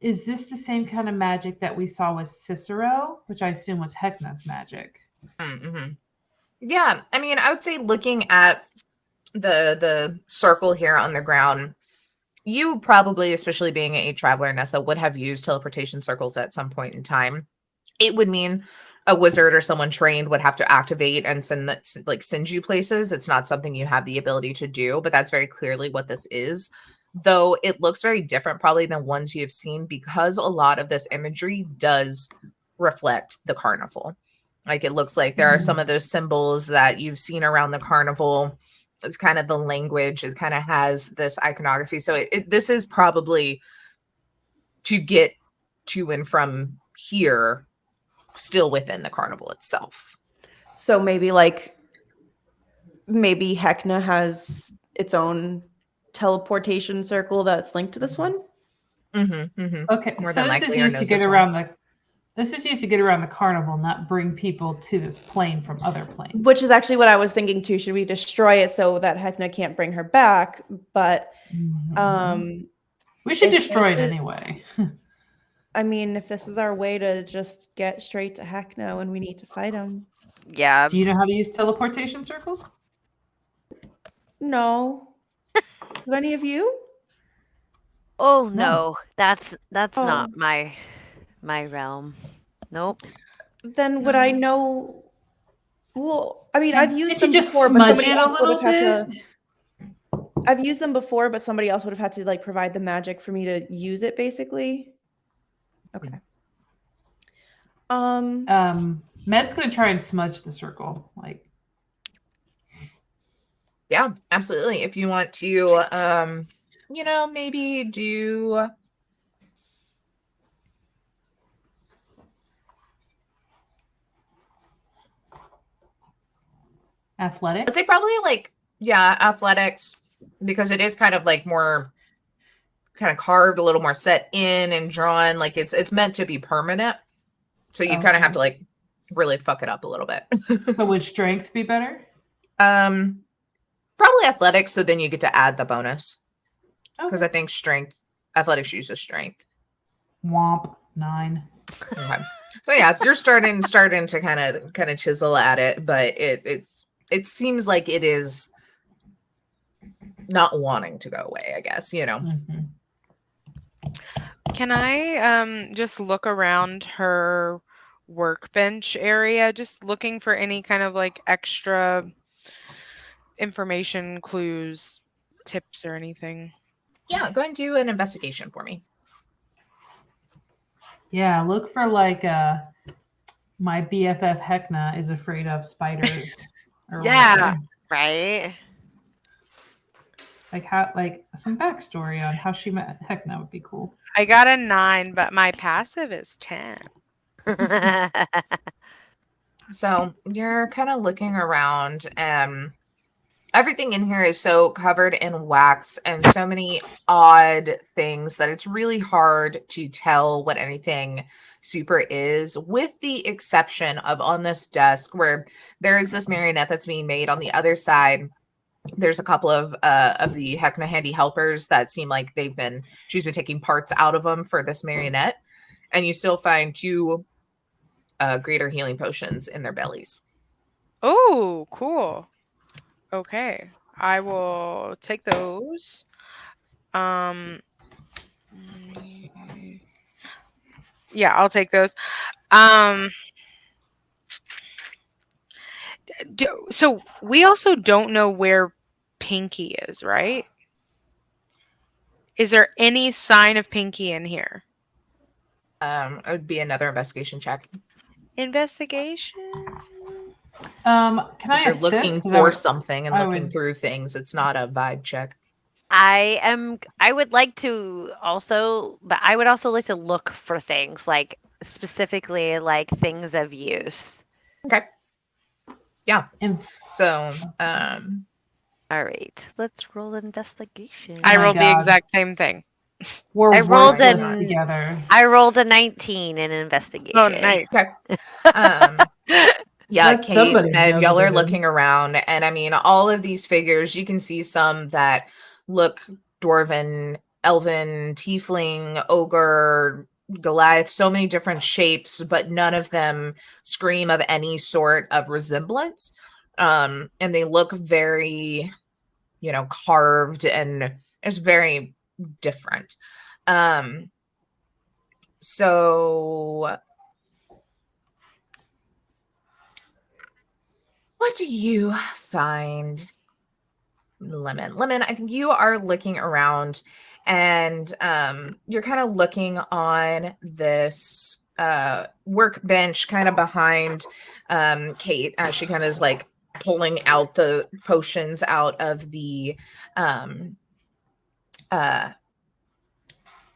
is this the same kind of magic that we saw with Cicero, which I assume was Hecna's magic? Mm-hmm. Yeah, I mean, I would say looking at the circle here on the ground, you probably, especially being a traveler, Nessa, would have used teleportation circles at some point in time. It would mean a wizard or someone trained would have to activate and send you places. It's not something you have the ability to do, but that's very clearly what this is. Though it looks very different probably than ones you've seen, because a lot of this imagery does reflect the carnival. Like it looks like there are some of those symbols that you've seen around the carnival. It's kind of the language. It kind of has this iconography. So this is probably to get to and from here, still within the carnival itself. So maybe Hecna has its own teleportation circle that's linked to this one. Okay, More so than this is likely, or used to knows get this around the carnival, not bring people to this plane from other planes. Which is actually what I was thinking too. Should we destroy it so that Hecna can't bring her back? But we should if destroy it this is- anyway. I mean, if this is our way to just get straight to Hecna when we need to fight him. Yeah. Do you know how to use teleportation circles? No. Do any of you? Oh No. no, that's Oh. not my realm. Nope. Then would I know? Well, I mean, I've used Can't them you just before, but smudge somebody it a else would little have had bit? to. I've used them before, but somebody else would have had to like provide the magic for me to use it, basically. Okay. Med's gonna try and smudge the circle. Like, Yeah, absolutely. If you want to, maybe do athletics. I'd say probably like Yeah, athletics, because it is kind of like more kind of carved, a little more set in and drawn. Like it's meant to be permanent. So you kind of have to like really fuck it up a little bit. So would strength be better? Probably athletics, so then you get to add the bonus. Because Okay. I think athletics uses strength. Womp 9. Okay. So yeah, you're starting to kind of chisel at it, but it seems like it is not wanting to go away, I guess, you know. Mm-hmm. Can I just look around her workbench area, just looking for any kind of like extra information, clues, tips, or anything? Yeah, go ahead and do an investigation for me. Yeah, look for like my BFF Heckna is afraid of spiders or Yeah. whatever. Right? Like some backstory on how she met Heckna would be cool. I got a 9, but my passive is 10. So you're kind of looking around, and everything in here is so covered in wax and so many odd things that it's really hard to tell what anything super is, with the exception of on this desk where there is this marionette that's being made. On the other side, there's a couple of the Heckna handy helpers that seem like she's been taking parts out of them for this marionette, and you still find 2 greater healing potions in their bellies. Oh, cool. Okay. I will take those. Yeah, I'll take those. So we also don't know where Pinky is, right? Is there any sign of Pinky in here? It would be another investigation check. Investigation? Can I If you're assist? looking 'Cause for something and I looking would- through things, it's not a vibe check. I would like to also, but I would also like to look for things, like specifically like things of use. Okay. Yeah. And- So, All right, let's roll investigation. I my rolled the God. exact same thing. We're I rolled worthless an- together. I rolled a 19 in investigation. Oh, nice. okay. Yeah, That's Kate, somebody's and y'all are motivated. looking around, and I mean, all of these figures, you can see some that look dwarven, elven, tiefling, ogre, Goliath, so many different shapes, but none of them scream of any sort of resemblance. And they look very, carved, and it's very different. So what do you find, Lemon? I think you are looking around, and you're kind of looking on this workbench kind of behind Kate, as she kind of is like pulling out the potions out of the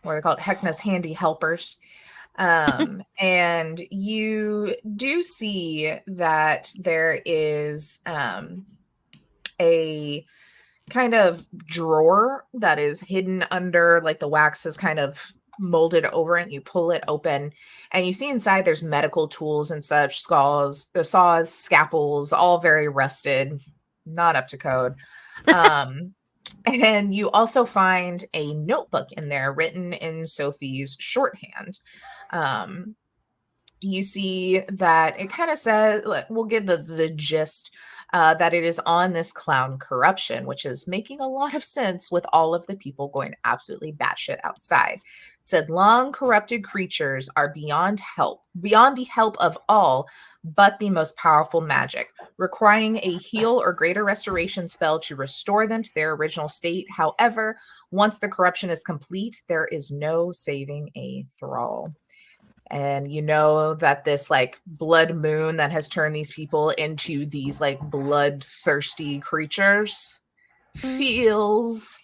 what are they called? Heckna's handy helpers. And you do see that there is a kind of drawer that is hidden under, like, the wax is kind of molded over it. You pull it open, and you see inside there's medical tools and such, saws, scalpels, all very rusted, not up to code. And you also find a notebook in there written in Sophie's shorthand. You see that it kind of says, we'll give the gist, that it is on this clown corruption, which is making a lot of sense with all of the people going absolutely batshit outside. It said, long corrupted creatures are beyond the help of all but the most powerful magic, requiring a heal or greater restoration spell to restore them to their original state. However, once the corruption is complete, there is no saving a thrall. And you know that this, like, blood moon that has turned these people into these, like, bloodthirsty creatures feels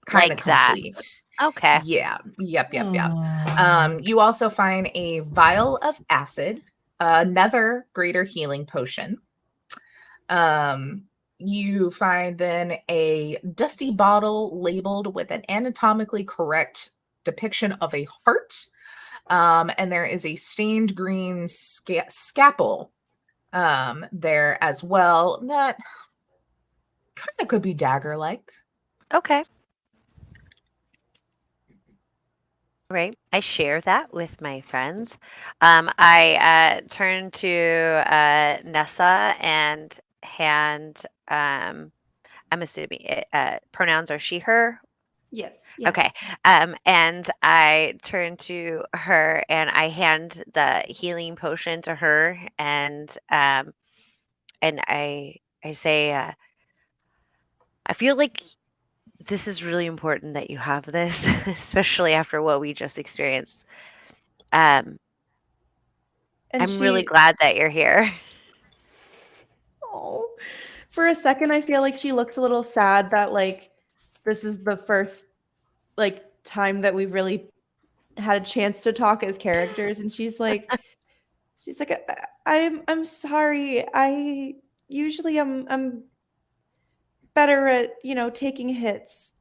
kind of Like that. complete. Okay. Yeah. Yep. Hmm. You also find a vial of acid, another greater healing potion, you find then a dusty bottle labeled with an anatomically correct depiction of a heart. And there is a stained green scalpel there as well that kind of could be dagger-like. Okay. Right. I share that with my friends. I turn to Nessa and hand, I'm assuming pronouns are she, her. Yes. Yeah. Okay. And I turn to her and I hand the healing potion to her, and I say, I feel like this is really important that you have this, especially after what we just experienced. Um, And I'm really she, glad that you're here. oh, for a second, I feel like she looks a little sad that like this is the first like time that we've really had a chance to talk as characters, and she's like, I'm sorry. I usually I'm better at taking hits.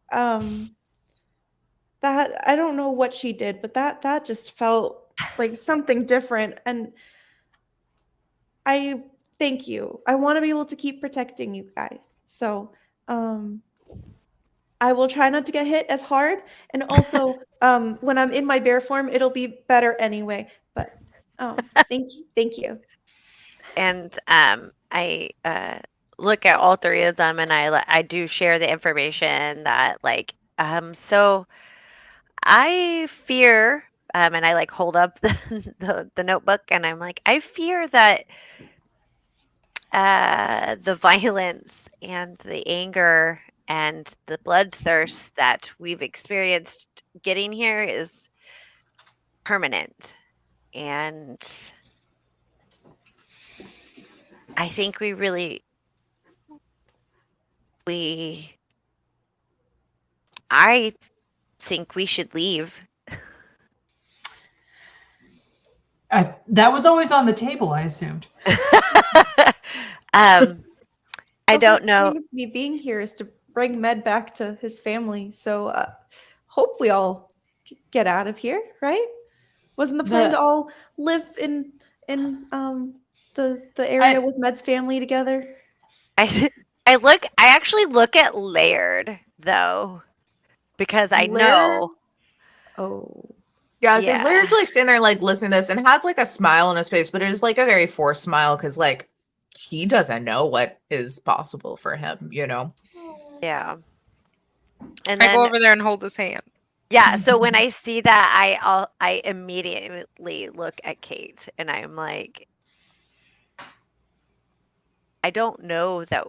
That I don't know what she did, but that just felt like something different, and I thank you. I want to be able to keep protecting you guys. So, I will try not to get hit as hard, and also, when I'm in my bear form, it'll be better anyway. But, thank you. And I look at all three of them, and I do share the information that like so I fear, and I like hold up the notebook, and I'm like, I fear that the violence and the anger and the bloodthirst that we've experienced getting here is permanent. And I think we I think we should leave. That was always on the table, I assumed. I The don't whole know. point of me being here is to bring Med back to his family. So, hope we all get out of here, right? Wasn't the plan to all live in the area with Med's family together? I I actually look at Laird though, because I Laird? know. Oh. Yeah, I was like, Yeah. Laird's like sitting there, like listening to this, and has like a smile on his face, but it is like a very forced smile because like he doesn't know what is possible for him, you know. Yeah. And I go then over there and hold his hand. yeah, so when I see that, I immediately look at Kate and I'm like, I don't know that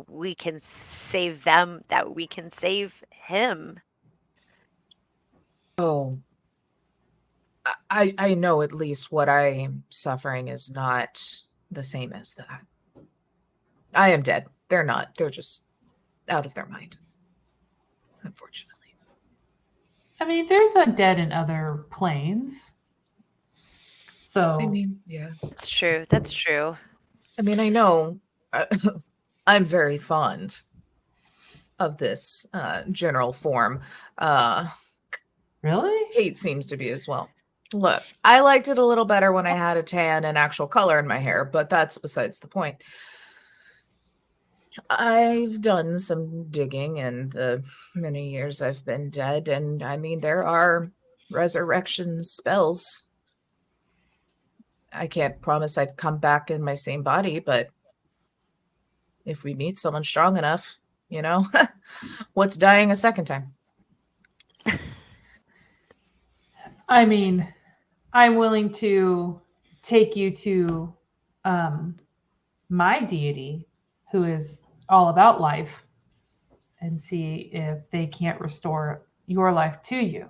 we can save them, that we can save him. Oh, I know at least what I'm suffering is not the same as that. I am dead. They're not. They're just out of their mind. Unfortunately. I mean, there's a dead in other planes. So I mean, yeah. That's true. That's true. I mean, I know I'm very fond of this general form. really? Kate seems to be as well. Look, I liked it a little better when I had a tan and actual color in my hair, but that's besides the point. I've done some digging in the many years I've been dead, and I mean, there are resurrection spells. I can't promise I'd come back in my same body, but if we meet someone strong enough, you know, what's dying a second time? I mean, I'm willing to take you to my deity, who is all about life, and see if they can't restore your life to you.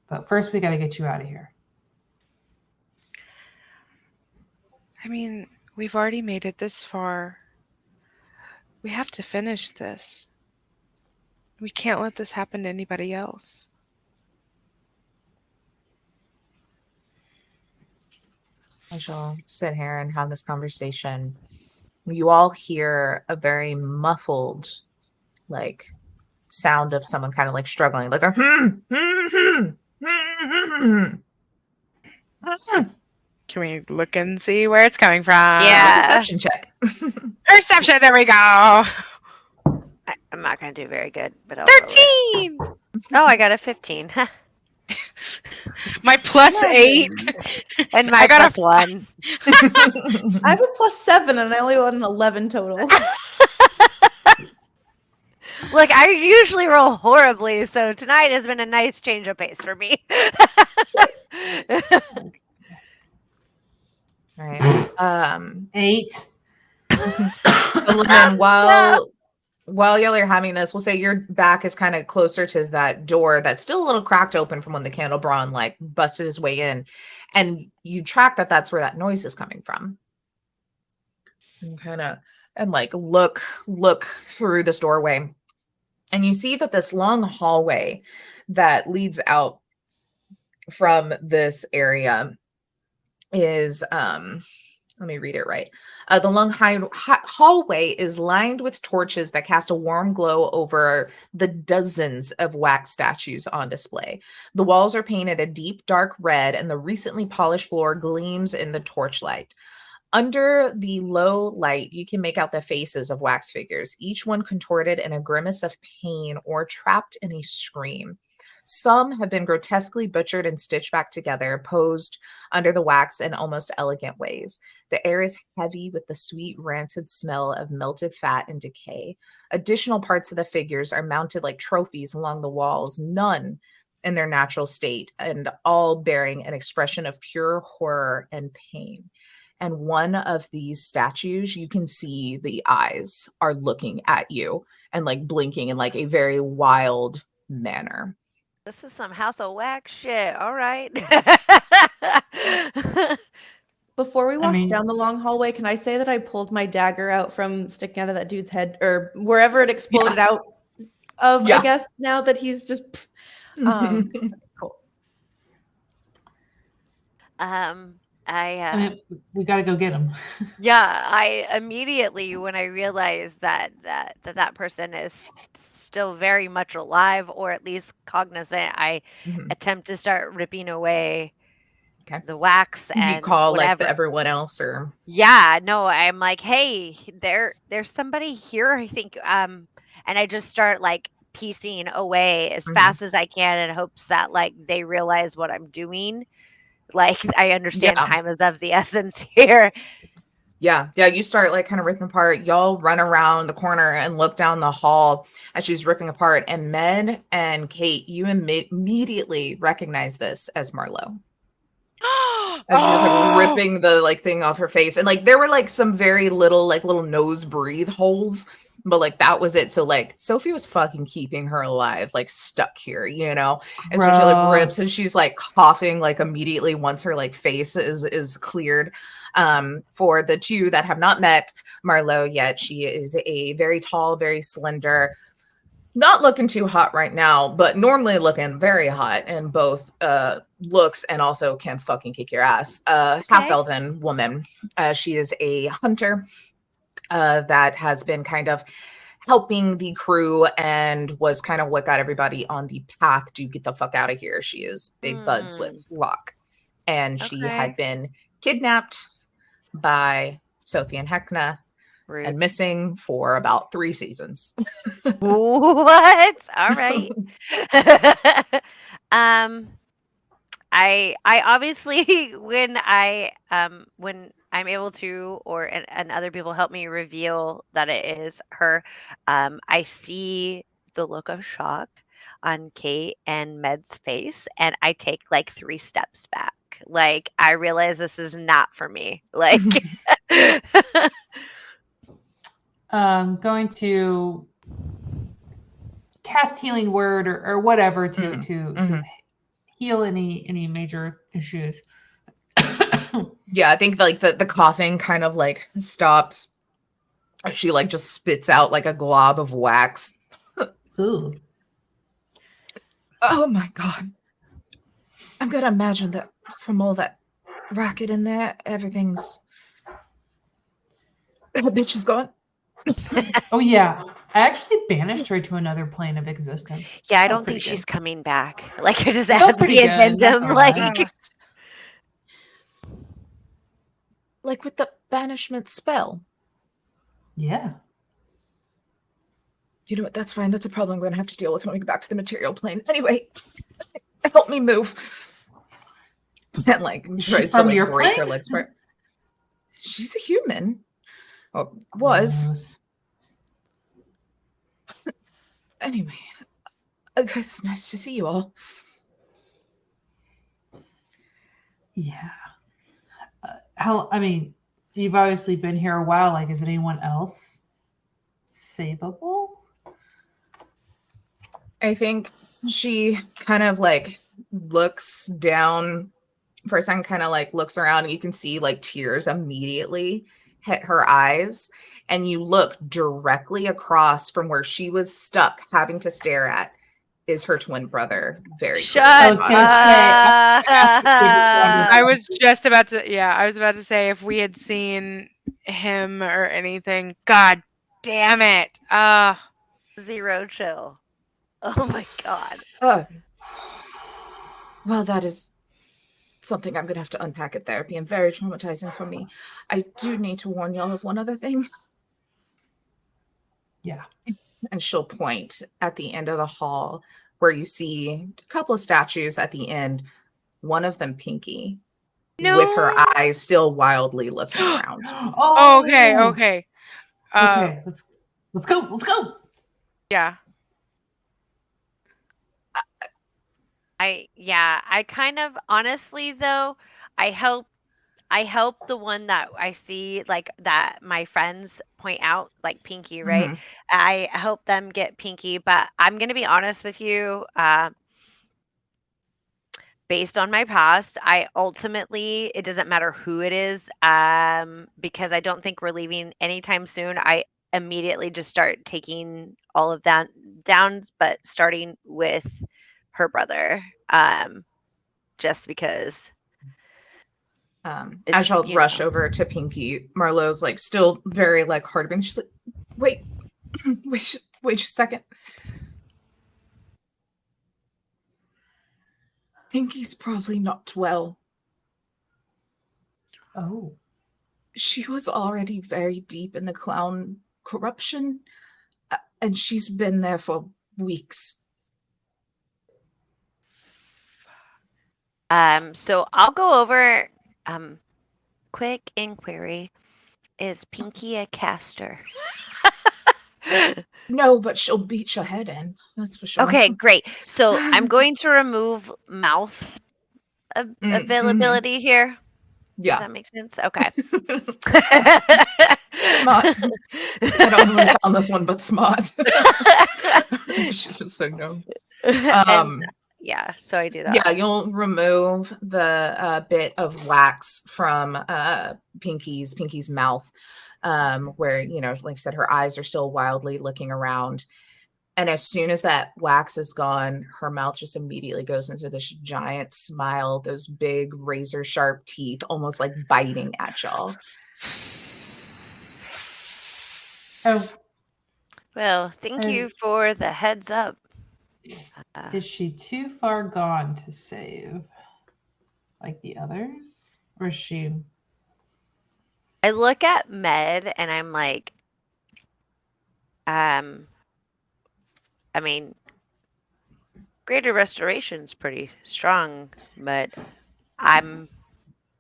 But first, we got to get you out of here. I mean, we've already made it this far. We have to finish this. We can't let this happen to anybody else. I shall sit here and have this conversation you all hear a very muffled, like, sound of someone kind of like struggling, like a Can we look and see where it's coming from? Yeah. perception check. Perception. There we go. I'm not going to do very good, but I'll roll it. 13. Oh, I got a 15. My plus 8. And my I got a- plus 1. I have a +7 and I only got an 11 total. Look, I usually roll horribly, so tonight has been a nice change of pace for me. All right. 8. And then while y'all are having this, we'll say your back is kind of closer to that door that's still a little cracked open from when the Candlebrawn like busted his way in, and you track that that's where that noise is coming from. And kind of like look through this doorway, and you see that this long hallway that leads out from this area is let me read it right. The long hallway is lined with torches that cast a warm glow over the dozens of wax statues on display. The walls are painted a deep dark red, and the recently polished floor gleams in the torchlight. Under the low light, you can make out the faces of wax figures, each one contorted in a grimace of pain or trapped in a scream. Some have been grotesquely butchered and stitched back together, posed under the wax in almost elegant ways. The air is heavy with the sweet, rancid smell of melted fat and decay. Additional parts of the figures are mounted like trophies along the walls, none in their natural state, and all bearing an expression of pure horror and pain. And one of these statues, you can see the eyes are looking at you and like blinking in like a very wild manner. This is some House of Wax shit. All right. Before we walked mean- down the long hallway, can I say that I pulled my dagger out from sticking out of that dude's head or wherever it exploded out of, Yeah. I guess, now that he's just cool. I mean, we got to go get him. Yeah, I immediately, when I realized that person is still very much alive or at least cognizant, I Mhm. attempt to start ripping away Okay. the wax Do you and call whatever. like everyone else or? Yeah, no, I'm like, hey, there's somebody here, I think, and I just start like piecing away as Mhm. fast as I can in hopes that like they realize what I'm doing. Like I understand Yeah. time is of the essence here. Yeah, you start like kind of ripping apart. Y'all run around the corner and look down the hall as she's ripping apart. And Med and Kate, you immediately recognize this as Marlo. As she's just like ripping the like thing off her face, and like there were like some very little nose breathe holes, but like that was it. So like Sophie was fucking keeping her alive, like stuck here, you know. And so she like rips and Gross. she's like coughing like immediately once her like face is cleared. For the two that have not met Marlo yet, she is a very tall, very slender, not looking too hot right now, but normally looking very hot in both looks and also can fucking kick your ass. Half elven woman. She is a hunter that has been kind of helping the crew and was kind of what got everybody on the path to get the fuck out of here. She is big buds with Locke. And she had been kidnapped by Sophie and Hecna. Rude. And missing for about 3 seasons. What? All right. I obviously when I'm able to and other people help me reveal that it is her, I see the look of shock on Kate and Med's face, and I take like 3 steps back. Like I realize this is not for me. Like Going to cast healing word or whatever to heal any major issues. Yeah, I think like the coughing kind of like stops. She like just spits out like a glob of wax. Ooh. Oh my god. I'm gonna imagine that from all that racket in there, everything's That bitch is gone. Oh yeah, I actually banished her to another plane of existence. Yeah, I Felt don't pretty think she's good. coming back. Like, I just It felt add pretty the good, not addendum. gonna Like, lie. Gross. Like with the banishment spell. Yeah. You know what? That's fine. That's a problem I'm going to have to deal with when we get back to the material plane. Anyway, help me move. And like Is she tries to from like your break her plane? legs apart. She's a human. Or was. Gross. Anyway, it's nice to see you all. Yeah. I mean, you've obviously been here a while. Like, is anyone else savable? I think she kind of like looks down for a second, kind of like looks around, and you can see like tears immediately hit her eyes. And you look directly across from where she was stuck, having to stare at, is her twin brother. Very shut I clearly. was gonna say, I up. was just about to, yeah, I was about to say if we had seen him or anything. God damn it. 0 chill. Oh my god. Well, that is something I'm going to have to unpack at therapy and very traumatizing for me. I do need to warn y'all of one other thing. Yeah. And she'll point at the end of the hall where you see a couple of statues at the end, one of them Pinky, with her eyes still wildly looking around. Oh. Okay. Okay. Let's go. Let's go. Yeah. I kind of honestly though, I help the one that I see, like that my friends point out, like Pinky, right? Mhm. I help them get Pinky, but I'm gonna be honest with you, based on my past, I ultimately, it doesn't matter who it is, because I don't think we're leaving anytime soon. I immediately just start taking all of that down, but starting with her brother, just because As y'all you rush know. over to Pinky, Marlowe's like still very like hard of breathing. She's like, wait, wait just a second. Pinky's probably not well. Oh. She was already very deep in the clown corruption, and she's been there for weeks. So I'll go over, quick inquiry. Is Pinky a caster? No, but she'll beat your head in. That's for sure. Okay, great. So I'm going to remove mouth availability here. Does Yeah. that make sense? Okay. Smart. I don't know if I found this one, but smart. She just so no. Yeah, so I do that. Yeah, you'll remove the bit of wax from Pinky's mouth, where, you know, like I said, her eyes are still wildly looking around. And as soon as that wax is gone, her mouth just immediately goes into this giant smile, those big razor sharp teeth, almost like biting at y'all. Oh. Well, thank you for the heads up. Is she too far gone to save like the others? Or is she... I look at Med and I'm like, I mean, Greater Restoration's pretty strong, but I'm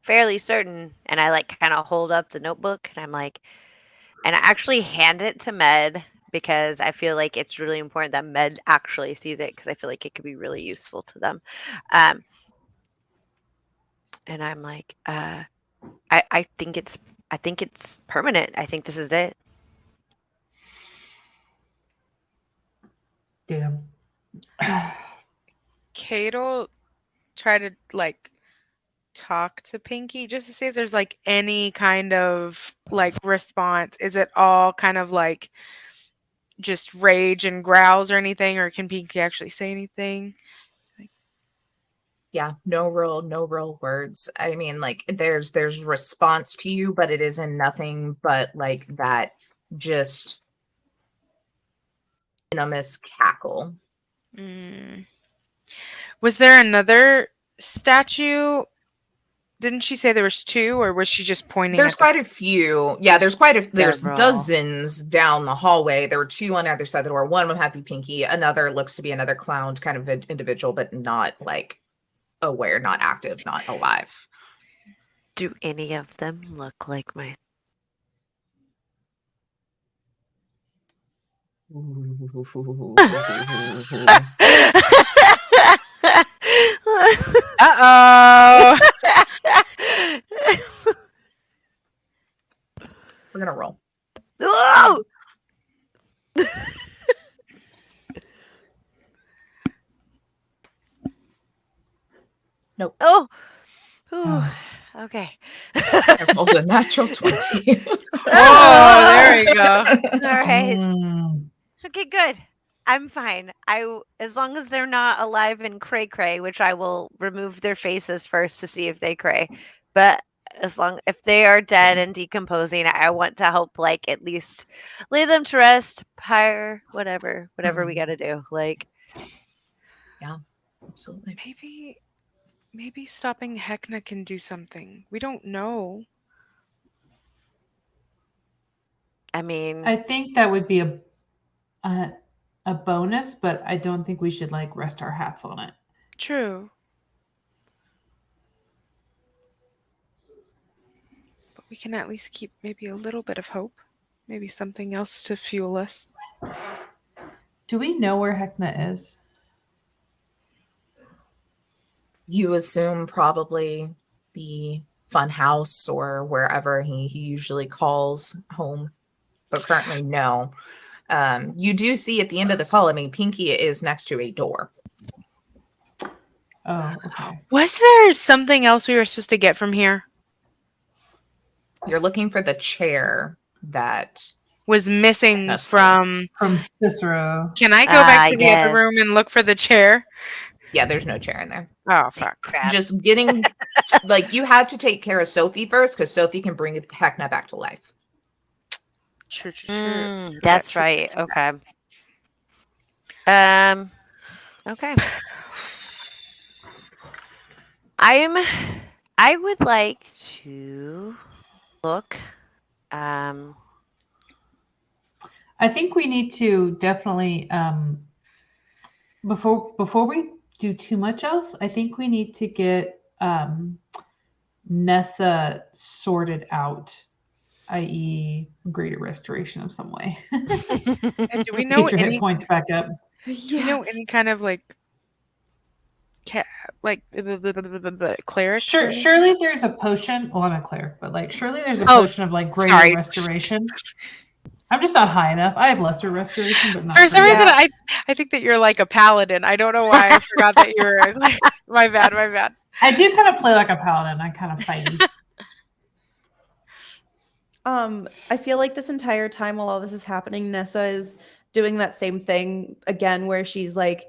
fairly certain, and I like kind of hold up the notebook and I'm like, and I actually hand it to Med because I feel like it's really important that Med actually sees it because I feel like it could be really useful to them. And I'm like, I think it's permanent. I think this is it. Damn. Kate'll try to like talk to Pinky just to see if there's like any kind of like response. Is it all kind of like just rage and growls or anything, or can Pinky actually say anything? Yeah, no real words. I mean, like there's response to you, but it is in nothing but like that just venomous cackle. Mm. Was there another statue? Didn't she say there was two, or was she just pointing There's at the quite a few. Yeah, there's Several. dozens down the hallway. There were two on either side of the door. One of them had to be Pinky. Another looks to be another clowned kind of individual, but not like aware, not active, not alive. Do any of them look like my? Uh-oh. We're gonna roll. Oh! Nope. Oh. Ooh. Okay. I rolled a natural 20. Oh, there we go. All right. Mm. Okay, good. I'm fine. As long as they're not alive and cray cray, which I will remove their faces first to see if they cray. But if they are dead and decomposing, I want to help like at least lay them to rest, pyre, whatever we got to do. Like, Absolutely. Maybe stopping Hecna can do something. We don't know. I mean, I think that would be a bonus, but I don't think we should like rest our hats on it. True. But we can at least keep maybe a little bit of hope. Maybe something else to fuel us. Do we know where Hecna is? You assume probably the fun house or wherever he usually calls home, but currently no. You do see at the end of this hall, I mean, Pinky is next to a door. Oh, okay. Was there something else we were supposed to get from here? You're looking for the chair that Was missing That's from... From Cicero. Can I go back to the other yes. room and look for the chair? Yeah, there's no chair in there. Oh, fuck. crap. Just getting like you had to take care of Sophie first because Sophie can bring Hecna back to life. True. That's True. right. Okay. Okay. I would like to look. I think we need to definitely before we do too much else, I think we need to get Nessa sorted out, i.e. greater restoration of some way. And do we know Get your any... hit points back up. Do you know any kind of like cleric? Surely there's a potion. Well, I'm a cleric, but like surely there's a Oh, potion of like greater sorry. restoration. I'm just not high enough. I have lesser restoration, but not For some greater. reason, I think that you're like a paladin. I don't know why I forgot that you were like, my bad. I do kind of play like a paladin. I kind of fight. I feel like this entire time while all this is happening, Nessa is doing that same thing again, where she's like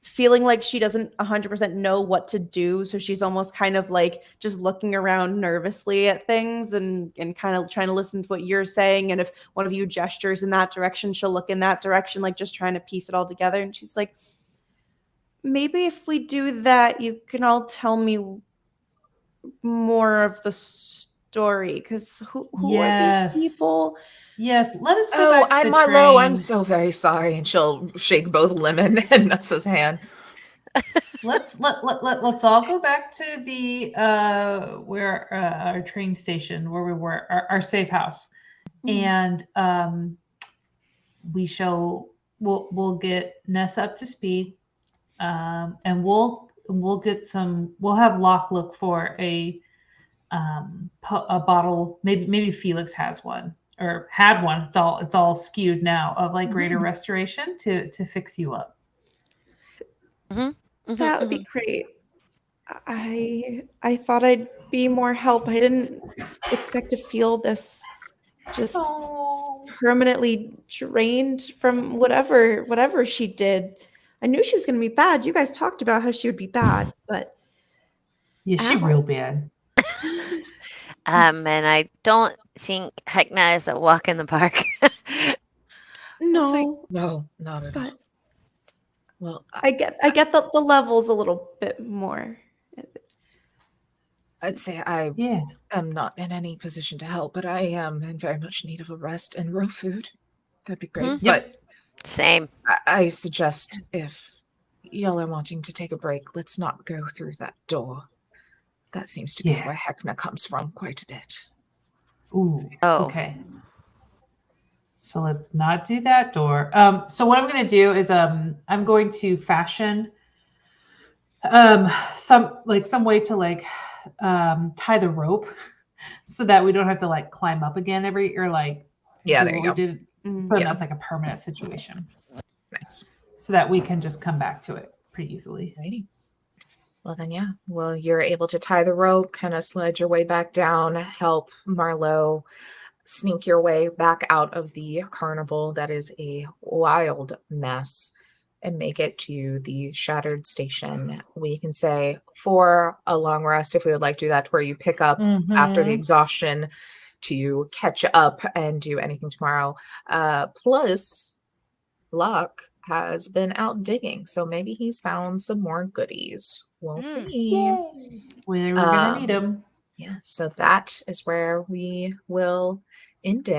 feeling like she doesn't 100% know what to do. So she's almost kind of like just looking around nervously at things and kind of trying to listen to what you're saying. And if one of you gestures in that direction, she'll look in that direction, like just trying to piece it all together. And she's like, maybe if we do that, you can all tell me more of the story. Because who Yes. are these people? Yes, let us go back to I'm the Marlo. I'm train. so very sorry. And she'll shake both Lemon and Nessa's hand. Let's all go back to the where our train station where we were, our safe house, and we'll get Nessa up to speed, and we'll have Locke look for a bottle. Maybe Felix has one or had one. It's all skewed now of like greater restoration to fix you up. That would be great. I thought I'd be more help. I didn't expect to feel this just permanently drained from whatever she did. I knew she was going to be bad. You guys talked about how she would be bad, but Yeah, she Ow. real bad. And I don't think Hekna is a walk in the park. No, No, not at all. but Well, I get the levels a little bit more. I'd say I Yeah. am not in any position to help, but I am in very much need of a rest and real food. That'd be great. Mhm. But Same. I suggest if y'all are wanting to take a break, let's not go through that door. That seems to be Yeah. where Hekna comes from quite a bit. Ooh. Oh. Okay. So let's not do that door. So what I'm gonna do is I'm going to fashion some way to tie the rope so that we don't have to like climb up again Yeah, do there you what we go. did. Mm. So Yeah. that's like a permanent situation. Nice. So that we can just come back to it pretty easily. Righty. Well, then, yeah. Well, you're able to tie the rope, kind of sled your way back down, help Marlowe sneak your way back out of the carnival that is a wild mess, and make it to the shattered station. We can say for a long rest, if we would like to do that, where you pick up after the Mhm. exhaustion to catch up and do anything tomorrow. Plus, Luck has been out digging, so maybe he's found some more goodies. We'll see. We're gonna need them. Yeah, so that is where we will end it.